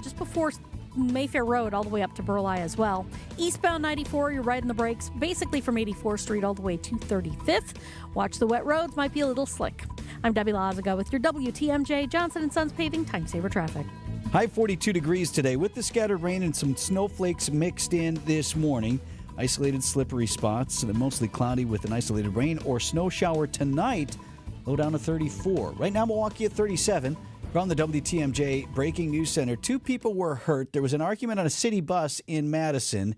just before Mayfair Road all the way up to Burleigh as well. Eastbound 94, you're right in the brakes, basically from 84th Street all the way to 35th. Watch the wet roads, might be a little slick. I'm Debbie Laziga with your WTMJ Johnson & Sons Paving Time Saver Traffic. High 42 degrees today with the scattered rain and some snowflakes mixed in this morning. Isolated slippery spots, and mostly cloudy with an isolated rain or snow shower tonight. Low down to 34. Right now, Milwaukee at 37. From the WTMJ Breaking News Center, 2 people were hurt. There was an argument on a city bus in Madison.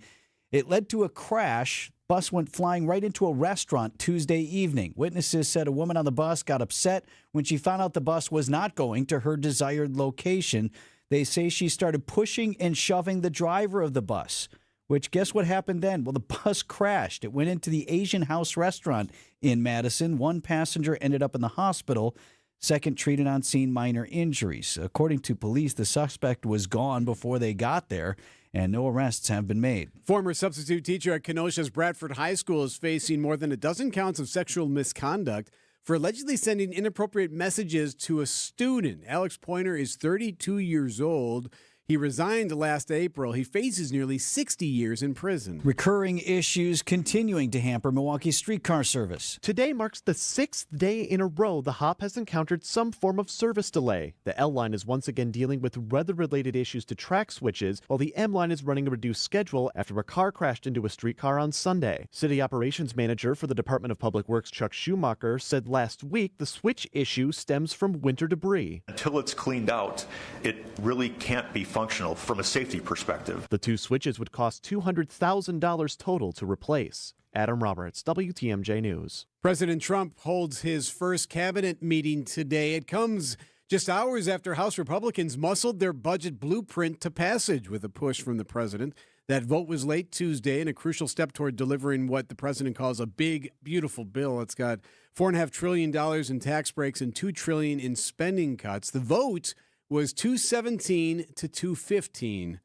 It led to a crash. Bus went flying right into a restaurant Tuesday evening. Witnesses said a woman on the bus got upset when she found out the bus was not going to her desired location. They say she started pushing and shoving the driver of the bus, which guess what happened then? Well, the bus crashed. It went into the Asian House restaurant in Madison. 1 passenger ended up in the hospital. 2nd treated on scene minor injuries. According to police, the suspect was gone before they got there, and no arrests have been made. Former substitute teacher at Kenosha's Bradford High School is facing more than a dozen counts of sexual misconduct for allegedly sending inappropriate messages to a student. Alex Pointer is 32 years old. He resigned last April. He faces nearly 60 years in prison. Recurring issues continuing to hamper Milwaukee's streetcar service. Today marks the 6th day in a row the Hop has encountered some form of service delay. The L line is once again dealing with weather-related issues to track switches, while the M line is running a reduced schedule after a car crashed into a streetcar on Sunday. City Operations Manager for the Department of Public Works, Chuck Schumacher, said last week the switch issue stems from winter debris. Until it's cleaned out, it really can't be functional from a safety perspective. The 2 switches would cost $200,000 total to replace. Adam Roberts, WTMJ News. President Trump holds his first cabinet meeting today. It comes just hours after House Republicans muscled their budget blueprint to passage with a push from the president. That vote was late Tuesday and a crucial step toward delivering what the president calls a big, beautiful bill. It's got $4.5 trillion in tax breaks and $2 trillion in spending cuts. The vote was 217 to 215.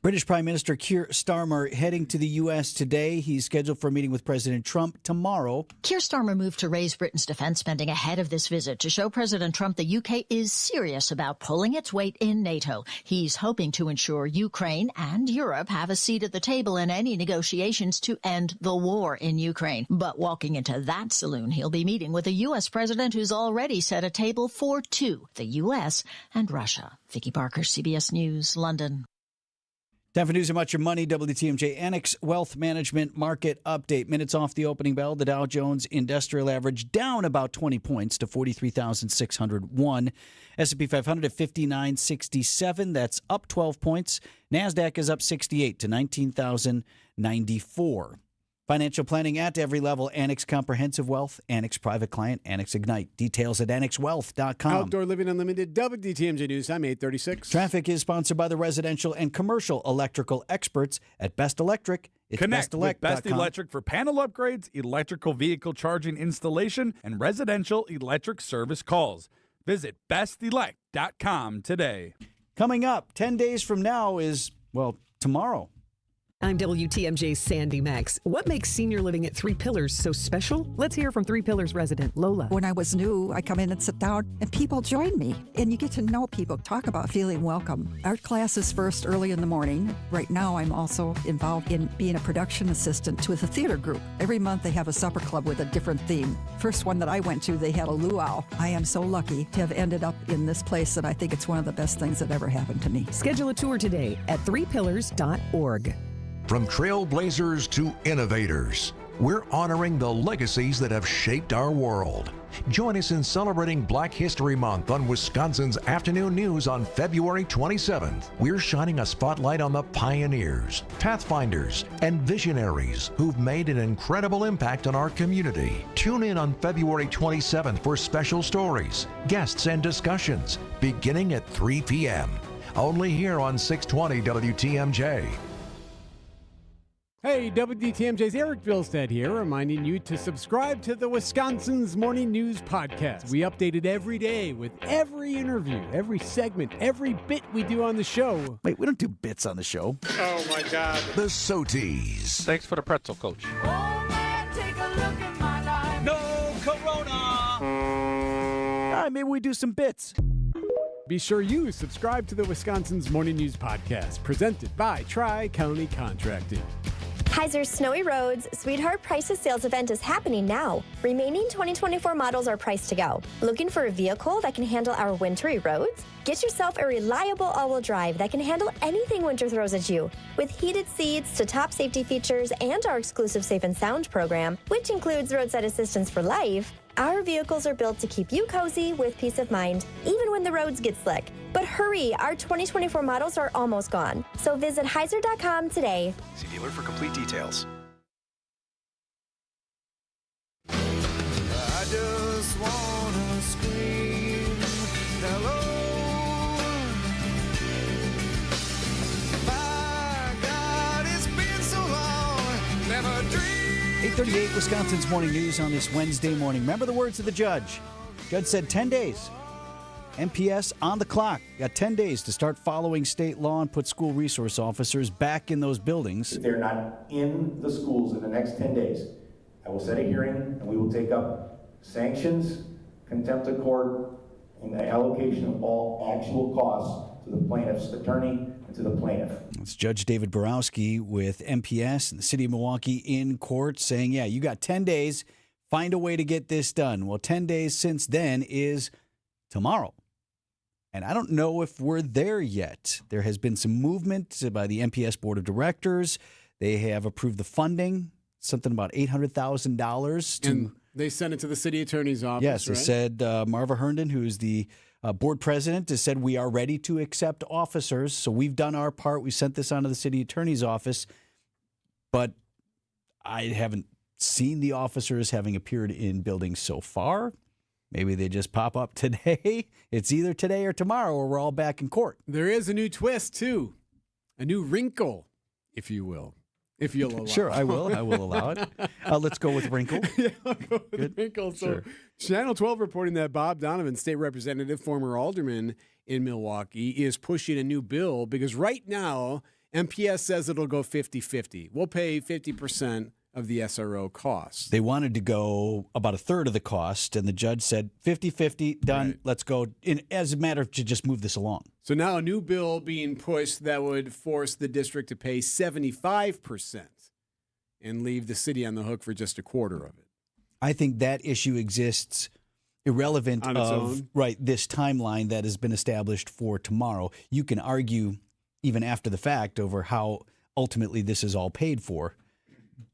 British Prime Minister Keir Starmer heading to the U.S. today. He's scheduled for a meeting with President Trump tomorrow. Keir Starmer moved to raise Britain's defense spending ahead of this visit to show President Trump the UK is serious about pulling its weight in NATO. He's hoping to ensure Ukraine and Europe have a seat at the table in any negotiations to end the war in Ukraine. But walking into that saloon, he'll be meeting with a U.S. president who's already set a table for 2, the U.S. and Russia. Vicky Barker, CBS News, London. Time for news about your money. WTMJ Annex Wealth Management Market Update. Minutes off the opening bell. The Dow Jones Industrial Average down about 20 points to 43,601. S&P 500 at 5967. That's up 12 points. NASDAQ is up 68 to 19,094. Financial planning at every level. Annex Comprehensive Wealth, Annex Private Client, Annex Ignite. Details at annexwealth.com. Outdoor Living Unlimited, WTMJ News Time, 8:36. Traffic is sponsored by the residential and commercial electrical experts at Best Electric. It's Connect with Best bestelect.com. Electric for panel upgrades, electrical vehicle charging installation, and residential electric service calls. Visit bestelect.com today. Coming up 10 days from now is, well, tomorrow. I'm WTMJ's Sandy Max. What makes senior living at Three Pillars so special? Let's hear from Three Pillars resident Lola. When I was new, I come in and sit down, and people join me. And you get to know people, talk about feeling welcome. Art class is first early in the morning. Right now, I'm also involved in being a production assistant with a theater group. Every month, they have a supper club with a different theme. First one that I went to, they had a luau. I am so lucky to have ended up in this place, and I think it's one of the best things that ever happened to me. Schedule a tour today at threepillars.org. From trailblazers to innovators, we're honoring the legacies that have shaped our world. Join us in celebrating Black History Month on Wisconsin's Afternoon News on February 27th. We're shining a spotlight on the pioneers, pathfinders, and visionaries who've made an incredible impact on our community. Tune in on February 27th for special stories, guests, and discussions beginning at 3 p.m. Only here on 620 WTMJ. Hey, WTMJ's Erik Bilstad here, reminding you to subscribe to the Wisconsin's Morning News Podcast. We update it every day with every interview, every segment, every bit we do on the show. Wait, we don't do bits on the show. Oh, my God. The Soties. Thanks for the pretzel, Coach. No Corona! Maybe we do some bits. Be sure you subscribe to the Wisconsin's Morning News Podcast, presented by Tri-County Contracting. Kaiser's Snowy Roads Sweetheart Prices Sales event is happening now. Remaining 2024 models are priced to go. Looking for a vehicle that can handle our wintry roads? Get yourself a reliable all-wheel drive that can handle anything winter throws at you. With heated seats to top safety features and our exclusive Safe and Sound program, which includes roadside assistance for life, our vehicles are built to keep you cozy with peace of mind, even when the roads get slick. But hurry, our 2024 models are almost gone. So visit Heiser.com today. See dealer for complete details. I just wanna scream hello. My God, it's been so long. Never dreamed. 8:38 Wisconsin's Morning News on this Wednesday morning. Remember the words of the judge. Judge said 10 days. MPS on the clock. Got 10 days to start following state law and put school resource officers back in those buildings. If they're not in the schools in the next 10 days, I will set a hearing and we will take up sanctions, contempt of court, and the allocation of all actual costs to the plaintiff's attorney and to the plaintiff. It's Judge David Borowski with MPS and the city of Milwaukee in court saying, yeah, you got 10 days. Find a way to get this done. Well, 10 days since then is tomorrow. And I don't know if we're there yet. There has been some movement by the MPS Board of Directors. They have approved the funding, something about $800,000 to. And they sent it to the city attorney's office. Yes, they right? said Marva Herndon, who's the board president, has said we are ready to accept officers. So we've done our part. We sent this on to the city attorney's office. But I haven't seen the officers having appeared in buildings so far. Maybe they just pop up today. It's either today or tomorrow, or we're all back in court. There is a new twist, too. A new wrinkle, if you will. If you'll allow. Sure, I will. I will allow it. Let's go with wrinkle. Yeah, I'll go with Good. wrinkle. So, Sure. Channel 12 reporting that Bob Donovan, state representative, former alderman in Milwaukee, is pushing a new bill because right now, MPS says it'll go 50-50. We'll pay 50% of the SRO costs. They wanted to go about a third of the cost, and the judge said 50-50, done. Right. Let's go. As a matter of to just move this along. So now a new bill being pushed that would force the district to pay 75% and leave the city on the hook for just a quarter of it. I think that issue exists irrelevant On its of own? this timeline that has been established for tomorrow. You can argue even after the fact over how ultimately this is all paid for,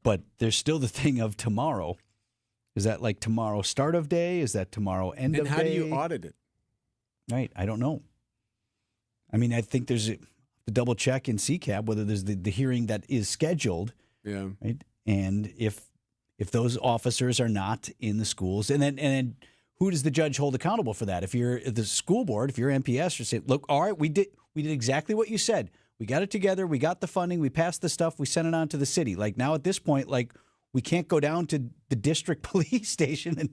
but there's still the thing of tomorrow. Is that like tomorrow start of day? Is that tomorrow end of And day? how do you audit it? Right, I don't know. I mean, I think there's the double check in CCAB whether there's the hearing that is scheduled. Yeah. Right, and if those officers are not in the schools, and then who does the judge hold accountable for that? If you're the school board, if you're MPS, you're saying, look, all right, we did exactly what you said. We got it together. We got the funding. We passed the stuff. We sent it on to the city. Like now at this point, like we can't go down to the district police station and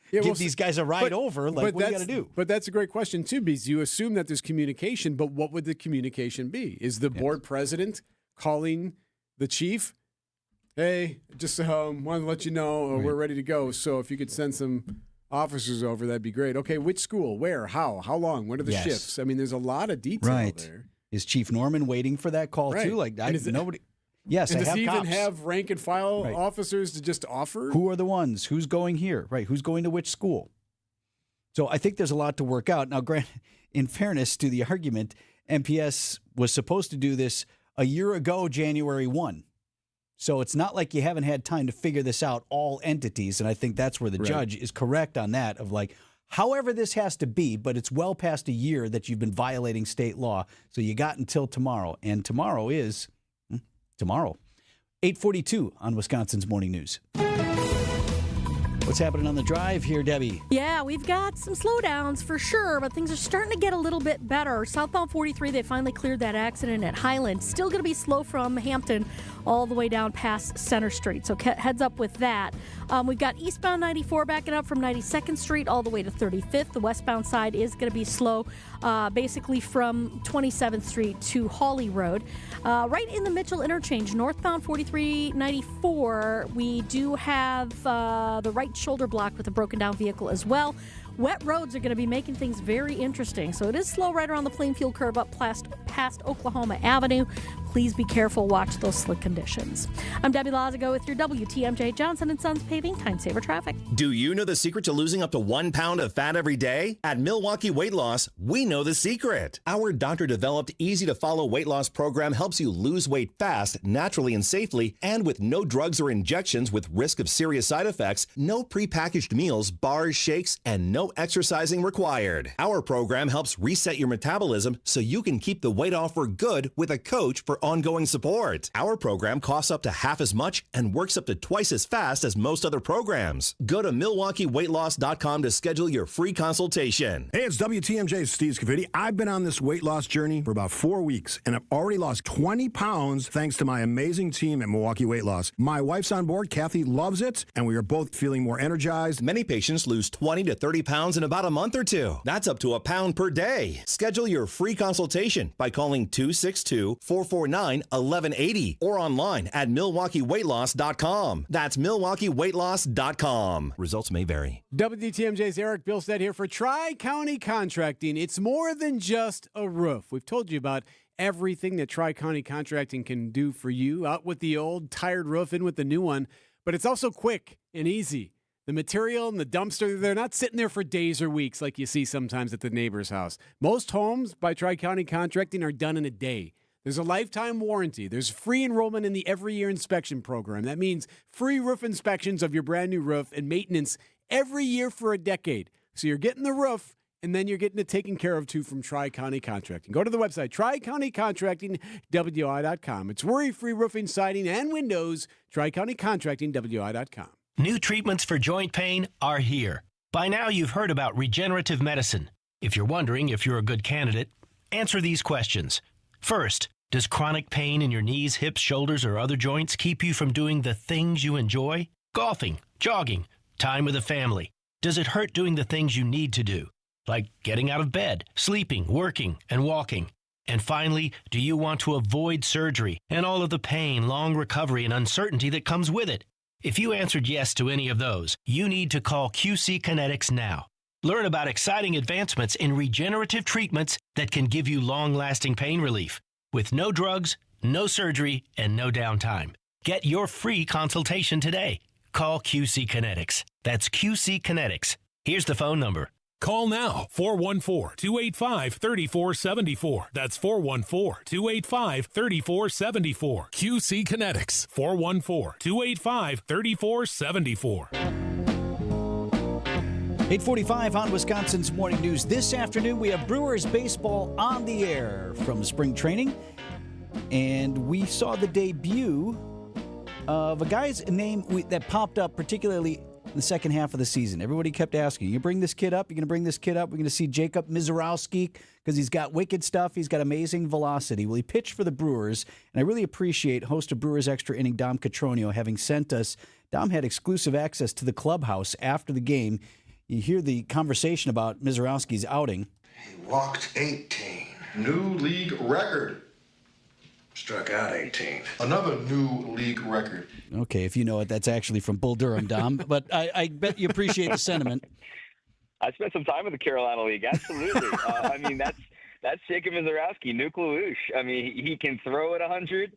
give these guys a ride over. Like what do you got to do? But that's a great question too, because you assume that there's communication. But what would the communication be? Is the board president calling the chief? Hey, just wanted to let you know we're ready to go. So if you could send some officers over, that'd be great. Okay, which school? Where? How long? What are the shifts? I mean, there's a lot of detail there. Is Chief Norman waiting for that call too? Like nobody. Yes, and I does have he cops. even have rank and file Right. officers to just offer? Who are the ones? Who's going here? Right? Who's going to which school? So I think there's a lot to work out. Now, Grant, in fairness to the argument, MPS was supposed to do this a year ago, January 1. So it's not like you haven't had time to figure this out, all entities. And I think that's where the judge is correct on that of like, however this has to be, but it's well past a year that you've been violating state law. So you got until tomorrow. And tomorrow is tomorrow. 8:42 on Wisconsin's Morning News. What's happening on the drive here, Debbie? Yeah, we've got some slowdowns for sure, but things are starting to get a little bit better. Southbound 43, they finally cleared that accident at Highland. Still going to be slow from Hampton all the way down past Center Street, so heads up with that. We've got eastbound 94 backing up from 92nd Street all the way to 35th. The westbound side is going to be slow, basically from 27th Street to Hawley Road. Right in the Mitchell interchange, northbound 4394, we do have the right shoulder blocked with a broken down vehicle as well. Wet roads are going to be making things very interesting. So it is slow right around the Plainfield curve up past Oklahoma Avenue. Please be careful. Watch those slick conditions. I'm Debbie Lazago with your WTMJ Johnson & Sons Paving Time Saver Traffic. Do you know the secret to losing up to 1 pound of fat every day? At Milwaukee Weight Loss, we know the secret. Our doctor-developed, easy-to-follow weight loss program helps you lose weight fast, naturally and safely, and with no drugs or injections with risk of serious side effects, no prepackaged meals, bars, shakes, and no exercising required. Our program helps reset your metabolism so you can keep the weight off for good with a coach for ongoing support. Our program costs up to half as much and works up to twice as fast as most other programs. Go to MilwaukeeWeightLoss.com to schedule your free consultation. Hey, it's WTMJ's Steve Scafidi. I've been on this weight loss journey for about 4 weeks, and I've already lost 20 pounds thanks to my amazing team at Milwaukee Weight Loss. My wife's on board. Kathy loves it, and we are both feeling more energized. Many patients lose 20 to 30 pounds in about a month or two. That's up to a pound per day. Schedule your free consultation by calling 262-449-1180 or online at MilwaukeeWeightLoss.com. That's MilwaukeeWeightLoss.com. Results may vary. WTMJ's Erik Bilstad here for Tri-County Contracting. It's more than just a roof. We've told you about everything that Tri-County Contracting can do for you. Out with the old tired roof, in with the new one. But it's also quick and easy. The material and the dumpster, they're not sitting there for days or weeks like you see sometimes at the neighbor's house. Most homes by Tri-County Contracting are done in a day. There's a lifetime warranty. There's free enrollment in the every year inspection program. That means free roof inspections of your brand new roof and maintenance every year for a decade. So you're getting the roof, and then you're getting it taken care of too from Tri-County Contracting. Go to the website, TriCountyContractingWI.com. It's worry-free roofing, siding, and windows. TriCountyContractingWI.com. New treatments for joint pain are here. By now, you've heard about regenerative medicine. If you're wondering if you're a good candidate, answer these questions. First, does chronic pain in your knees, hips, shoulders, or other joints keep you from doing the things you enjoy? Golfing, jogging, time with the family. Does it hurt doing the things you need to do, like getting out of bed, sleeping, working, and walking? And finally, do you want to avoid surgery and all of the pain, long recovery, and uncertainty that comes with it? If you answered yes to any of those, you need to call QC Kinetics now. Learn about exciting advancements in regenerative treatments that can give you long-lasting pain relief with no drugs, no surgery, and no downtime. Get your free consultation today. Call QC Kinetics. That's QC Kinetics. Here's the phone number. Call now, 414-285-3474. That's 414-285-3474. QC Kinetics, 414-285-3474. 8:45 on Wisconsin's Morning News. This afternoon, we have Brewers baseball on the air from spring training. And we saw the debut of a guy's name that popped up particularly in the second half of the season. Everybody kept asking, you bring this kid up? You're going to bring this kid up? We're going to see Jacob Mizorowski because he's got wicked stuff. He's got amazing velocity. Well, he pitched for the Brewers, and I really appreciate host of Brewers Extra Inning, Dom Catronio, having sent us. Dom had exclusive access to the clubhouse after the game. You hear the conversation about Mizorowski's outing. He walked 18. New league record. Struck out 18. Another new league record. Okay, if you know it, that's actually from Bull Durham, Dom. But I bet you appreciate the sentiment. I spent some time in the Carolina League, absolutely. I mean, that's Jacob Mizorowski, Nuke LaLoosh. I mean, he can throw it 100.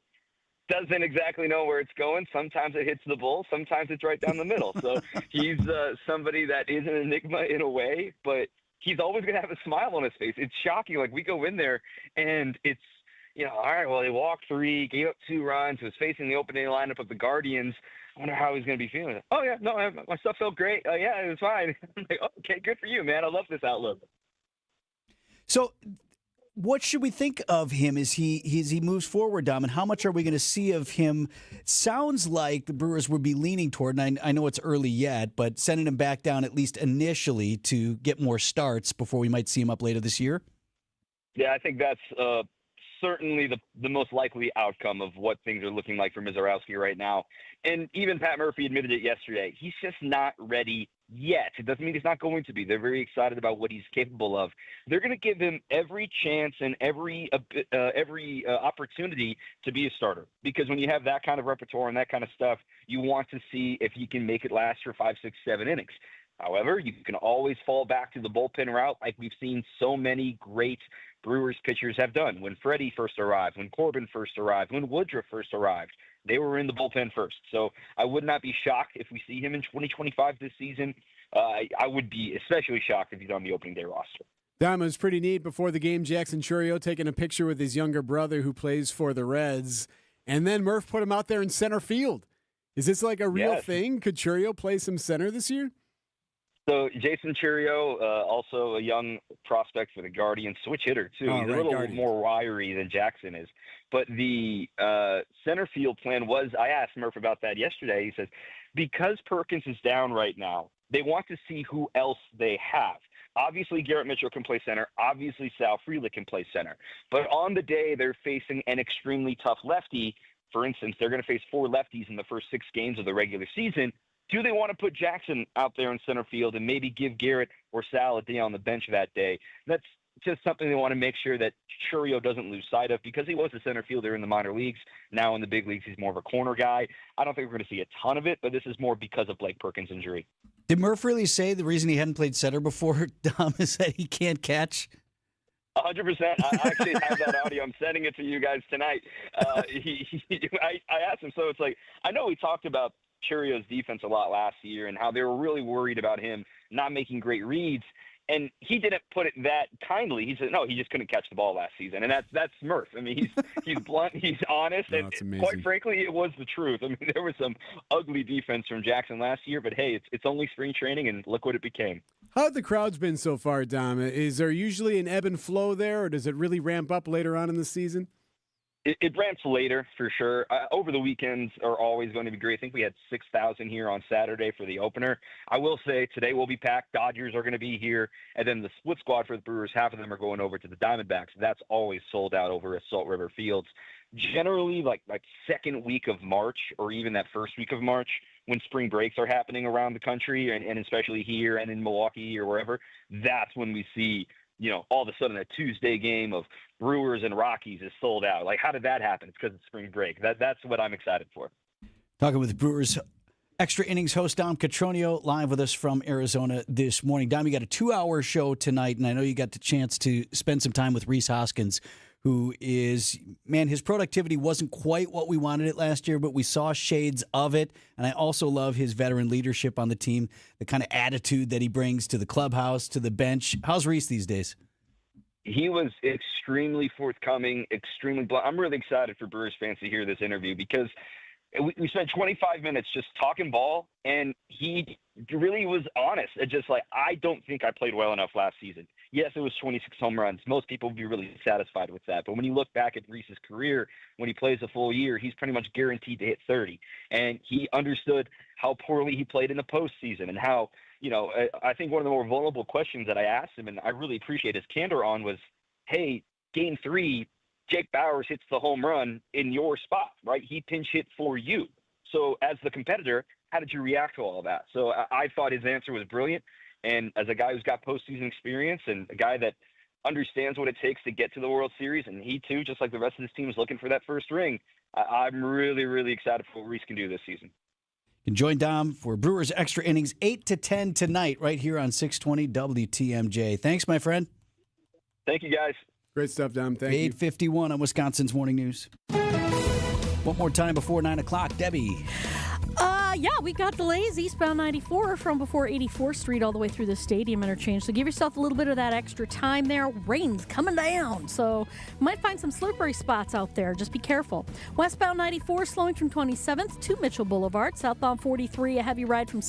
Doesn't exactly know where it's going. Sometimes it hits the bull. Sometimes it's right down the middle. So he's somebody that is an enigma in a way, but he's always going to have a smile on his face. It's shocking. Like, we go in there and it's all right, well, he walked 3, gave up 2 runs, was facing the opening lineup of the Guardians. I wonder how he's going to be feeling. Oh, yeah, no, my stuff felt great. Yeah, it was fine. I'm like, okay, good for you, man. I love this outlook. So, what should we think of him as he moves forward, Dom, and how much are we going to see of him? Sounds like the Brewers would be leaning toward, and I know it's early yet, but sending him back down at least initially to get more starts before we might see him up later this year? Yeah, I think that's certainly the most likely outcome of what things are looking like for Mizorowski right now. And even Pat Murphy admitted it yesterday. He's just not ready yet. It doesn't mean he's not going to be. They're very excited about what he's capable of. They're going to give him every chance and every opportunity to be a starter, because when you have that kind of repertoire and that kind of stuff, you want to see if you can make it last for 5, 6, 7 innings. However, you can always fall back to the bullpen route like we've seen so many great Brewers pitchers have done. When Freddie first arrived, when Corbin first arrived, when Woodruff first arrived, they were in the bullpen first. So I would not be shocked if we see him in 2025 this season. I would be especially shocked if he's on the opening day roster. That was pretty neat. Before the game, Jackson Chourio taking a picture with his younger brother who plays for the Reds. And then Murph put him out there in center field. Is this like a real thing? Could Chourio play some center this year? So Jason Chourio, also a young prospect for the Guardians, switch hitter too. He's a little more wiry than Jackson is. But the center field plan was, I asked Murph about that yesterday. He says, because Perkins is down right now, they want to see who else they have. Obviously, Garrett Mitchell can play center. Obviously, Sal Frelick can play center. But on the day they're facing an extremely tough lefty, for instance, they're going to face 4 lefties in the first 6 games of the regular season. Do they want to put Jackson out there in center field and maybe give Garrett or Sal a day on the bench that day? That's just something they want to make sure that Chourio doesn't lose sight of, because he was a center fielder in the minor leagues. Now in the big leagues, he's more of a corner guy. I don't think we're going to see a ton of it, but this is more because of Blake Perkins' injury. Did Murph really say the reason he hadn't played center before, Dom, is that he can't catch? 100%. I actually have that audio. I'm sending it to you guys tonight. I asked him, so it's like, I know we talked about Chourio's defense a lot last year and how they were really worried about him not making great reads. And he didn't put it that kindly. He said, no, he just couldn't catch the ball last season. And that's Murph. I mean, he's blunt, he's honest. No, and quite frankly, it was the truth. I mean, there was some ugly defense from Jackson last year, but hey, it's only spring training, and look what it became. How have the crowds been so far, Dom? Is there usually an ebb and flow there, or does it really ramp up later on in the season? It ramps later for sure. Over the weekends are always going to be great. I think we had 6,000 here on Saturday for the opener. I will say today will be packed. Dodgers are going to be here. And then the split squad for the Brewers, half of them are going over to the Diamondbacks. That's always sold out over at Salt River Fields. Generally, like second week of March, or even that first week of March, when spring breaks are happening around the country, and especially here and in Milwaukee or wherever, that's when we see, all of a sudden a Tuesday game of Brewers and Rockies is sold out. Like, how did that happen? It's because it's spring break. That's what I'm excited for. Talking with Brewers Extra Innings host Dom Catronio live with us from Arizona this morning. Dom, you got a 2-hour show tonight, and I know you got the chance to spend some time with Rhys Hoskins, who is, man, his productivity wasn't quite what we wanted it last year, but we saw shades of it. And I also love his veteran leadership on the team, the kind of attitude that he brings to the clubhouse, to the bench. How's Rhys these days? He was extremely forthcoming, extremely blunt. I'm really excited for Brewers fans to hear this interview, because we spent 25 minutes just talking ball, and he really was honest. Just like, I don't think I played well enough last season. Yes, it was 26 home runs. Most people would be really satisfied with that. But when you look back at Rhys's career, when he plays a full year, he's pretty much guaranteed to hit 30. And he understood how poorly he played in the postseason, and how, I think one of the more vulnerable questions that I asked him, and I really appreciate his candor on, was, hey, game 3, Jake Bauers hits the home run in your spot, right? He pinch hit for you. So as the competitor, how did you react to all of that? So I thought his answer was brilliant. And as a guy who's got postseason experience, and a guy that understands what it takes to get to the World Series, and he too, just like the rest of his team, is looking for that first ring, I'm really, really excited for what Rhys can do this season. You can join Dom for Brewers Extra Innings 8 to 10 tonight right here on 620 WTMJ. Thanks, my friend. Thank you, guys. Great stuff, Dom. Thank you. 8:51 on Wisconsin's Morning News. One more time before 9 o'clock, Debbie. Yeah, we got delays eastbound 94 from before 84th Street all the way through the stadium interchange. So give yourself a little bit of that extra time there. Rain's coming down, so you might find some slippery spots out there. Just be careful. Westbound 94 slowing from 27th to Mitchell Boulevard. Southbound 43, a heavy ride from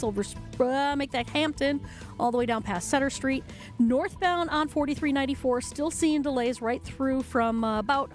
make that Hampton all the way down past Sutter Street. Northbound on 4394, still seeing delays right through from about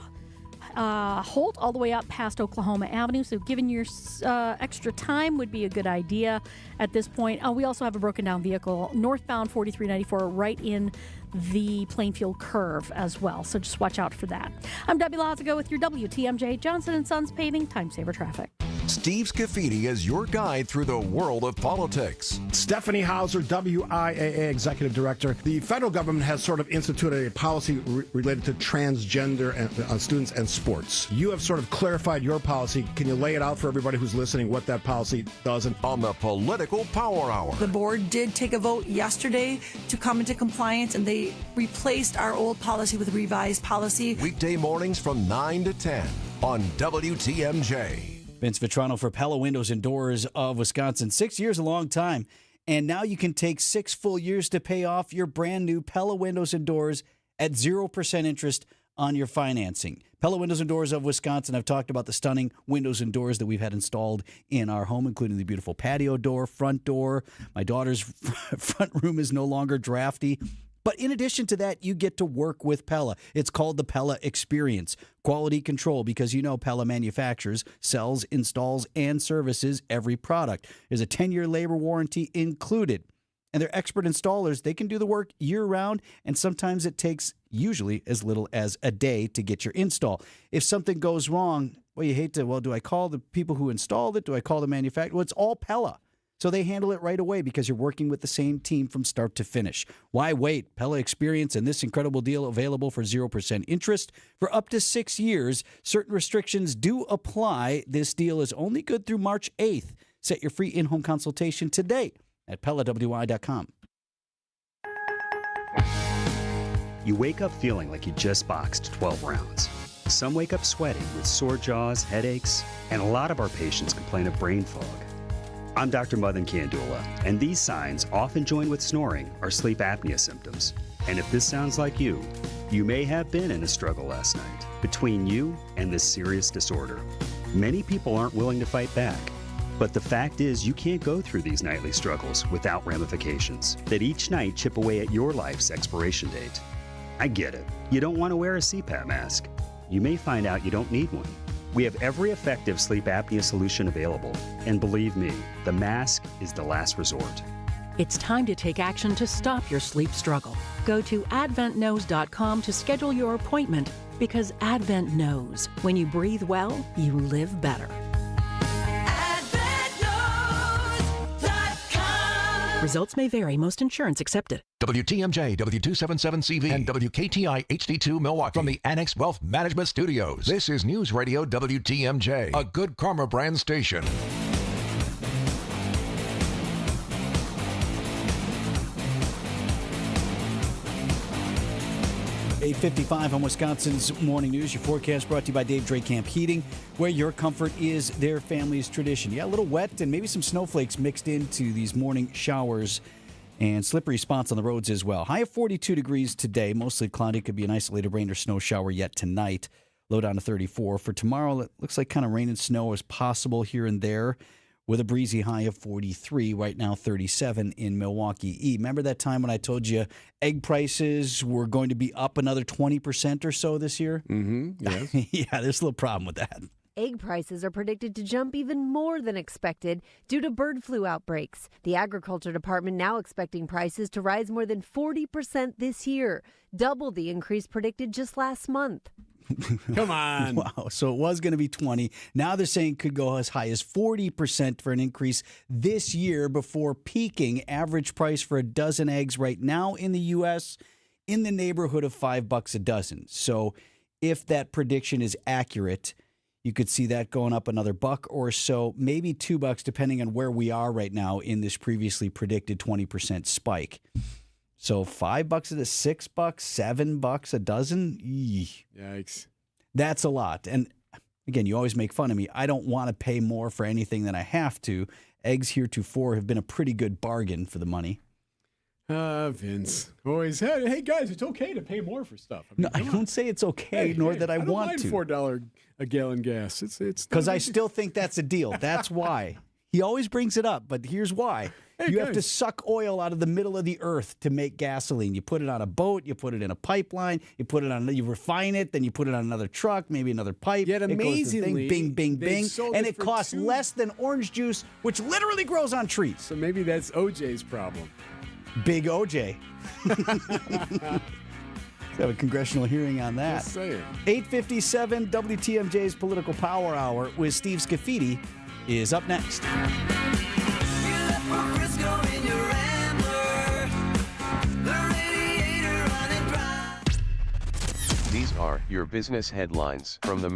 Holt all the way up past Oklahoma Avenue. So giving your extra time would be a good idea at this point. We also have a broken down vehicle northbound 4394 right in the Plainfield curve as well. So just watch out for that. I'm Debbie Lazago with your WTMJ Johnson & Sons Paving Time Saver Traffic. Steve Scafidi is your guide through the world of politics. Stephanie Hauser, WIAA Executive Director. The federal government has sort of instituted a policy related to transgender and, students and sports. You have sort of clarified your policy. Can you lay it out for everybody who's listening what that policy does? On the Political Power Hour. The board did take a vote yesterday to come into compliance, and they replaced our old policy with a revised policy. Weekday mornings from 9 to 10 on WTMJ. Vince Vitrano for Pella Windows and Doors of Wisconsin. 6 years, a long time. And now you can take 6 full years to pay off your brand new Pella Windows and Doors at 0% interest on your financing. Pella Windows and Doors of Wisconsin. I've talked about the stunning windows and doors that we've had installed in our home, including the beautiful patio door, front door. My daughter's front room is no longer drafty. But in addition to that, you get to work with Pella. It's called the Pella Experience. Quality control, because you know Pella manufactures, sells, installs, and services every product. There's a 10-year labor warranty included. And they're expert installers. They can do the work year-round, and sometimes it takes usually as little as a day to get your install. If something goes wrong, well, you hate to, do I call the people who installed it? Do I call the manufacturer? Well, it's all Pella. So they handle it right away because you're working with the same team from start to finish. Why wait? Pella Experience and this incredible deal available for 0% interest for up to 6 years. Certain restrictions do apply. This deal is only good through March 8th. Set your free in-home consultation today at PellaWI.com. You wake up feeling like you just boxed 12 rounds. Some wake up sweating with sore jaws, headaches, and a lot of our patients complain of brain fog. I'm Dr. Madan Kandula, and these signs, often joined with snoring, are sleep apnea symptoms. And if this sounds like you may have been in a struggle last night between you and this serious disorder. Many people aren't willing to fight back, but the fact is you can't go through these nightly struggles without ramifications that each night chip away at your life's expiration date. I get it. You don't want to wear a CPAP mask. You may find out you don't need one. We have every effective sleep apnea solution available. And believe me, the mask is the last resort. It's time to take action to stop your sleep struggle. Go to adventknows.com to schedule your appointment, because Advent knows when you breathe well, you live better. Results may vary. Most insurance accepted. WTMJ, W277CV, and WKTI HD2 Milwaukee. From the Annex Wealth Management Studios, this is News Radio WTMJ, a Good Karma brand station. 8:55 on Wisconsin's Morning News. Your forecast brought to you by Dave Drake Camp Heating, where your comfort is their family's tradition. Yeah, a little wet and maybe some snowflakes mixed into these morning showers and slippery spots on the roads as well. High of 42 degrees today, mostly cloudy. Could be an isolated rain or snow shower yet tonight. Low down to 34. For tomorrow, it looks like kind of rain and snow is possible here and there, with a breezy high of 43, right now 37 in Milwaukee. Remember that time when I told you egg prices were going to be up another 20% or so this year? Mm-hmm, yes. Yeah, there's a little problem with that. Egg prices are predicted to jump even more than expected due to bird flu outbreaks. The Agriculture Department now expecting prices to rise more than 40% this year, double the increase predicted just last month. Come on. Wow. So it was going to be 20. Now they're saying it could go as high as 40% for an increase this year before peaking. Average price for a dozen eggs right now in the U.S. in the neighborhood of $5 a dozen. So if that prediction is accurate, you could see that going up another $1 or so, maybe $2, depending on where we are right now in this previously predicted 20% spike. So $5 to $6, $7 a dozen. Eey. Yikes. That's a lot. And again, you always make fun of me. I don't want to pay more for anything than I have to. Eggs heretofore have been a pretty good bargain for the money. Vince. Always, hey guys, it's okay to pay more for stuff. I don't say it's okay, nor that I want to. $4 a gallon gas. It's because I still think that's a deal. That's why. He always brings it up, but here's why. You have to suck oil out of the middle of the earth to make gasoline. You put it on a boat, you put it in a pipeline, you refine it, then you put it on another truck, maybe another pipe. Yet amazingly, it goes to thing, bing, bing, bing, and it costs less than orange juice, which literally grows on trees. So maybe that's OJ's problem. Big OJ. Have a congressional hearing on that. Just saying. 8:57 WTMJ's Political Power Hour with Steve Scafidi is up next. These are your business headlines from the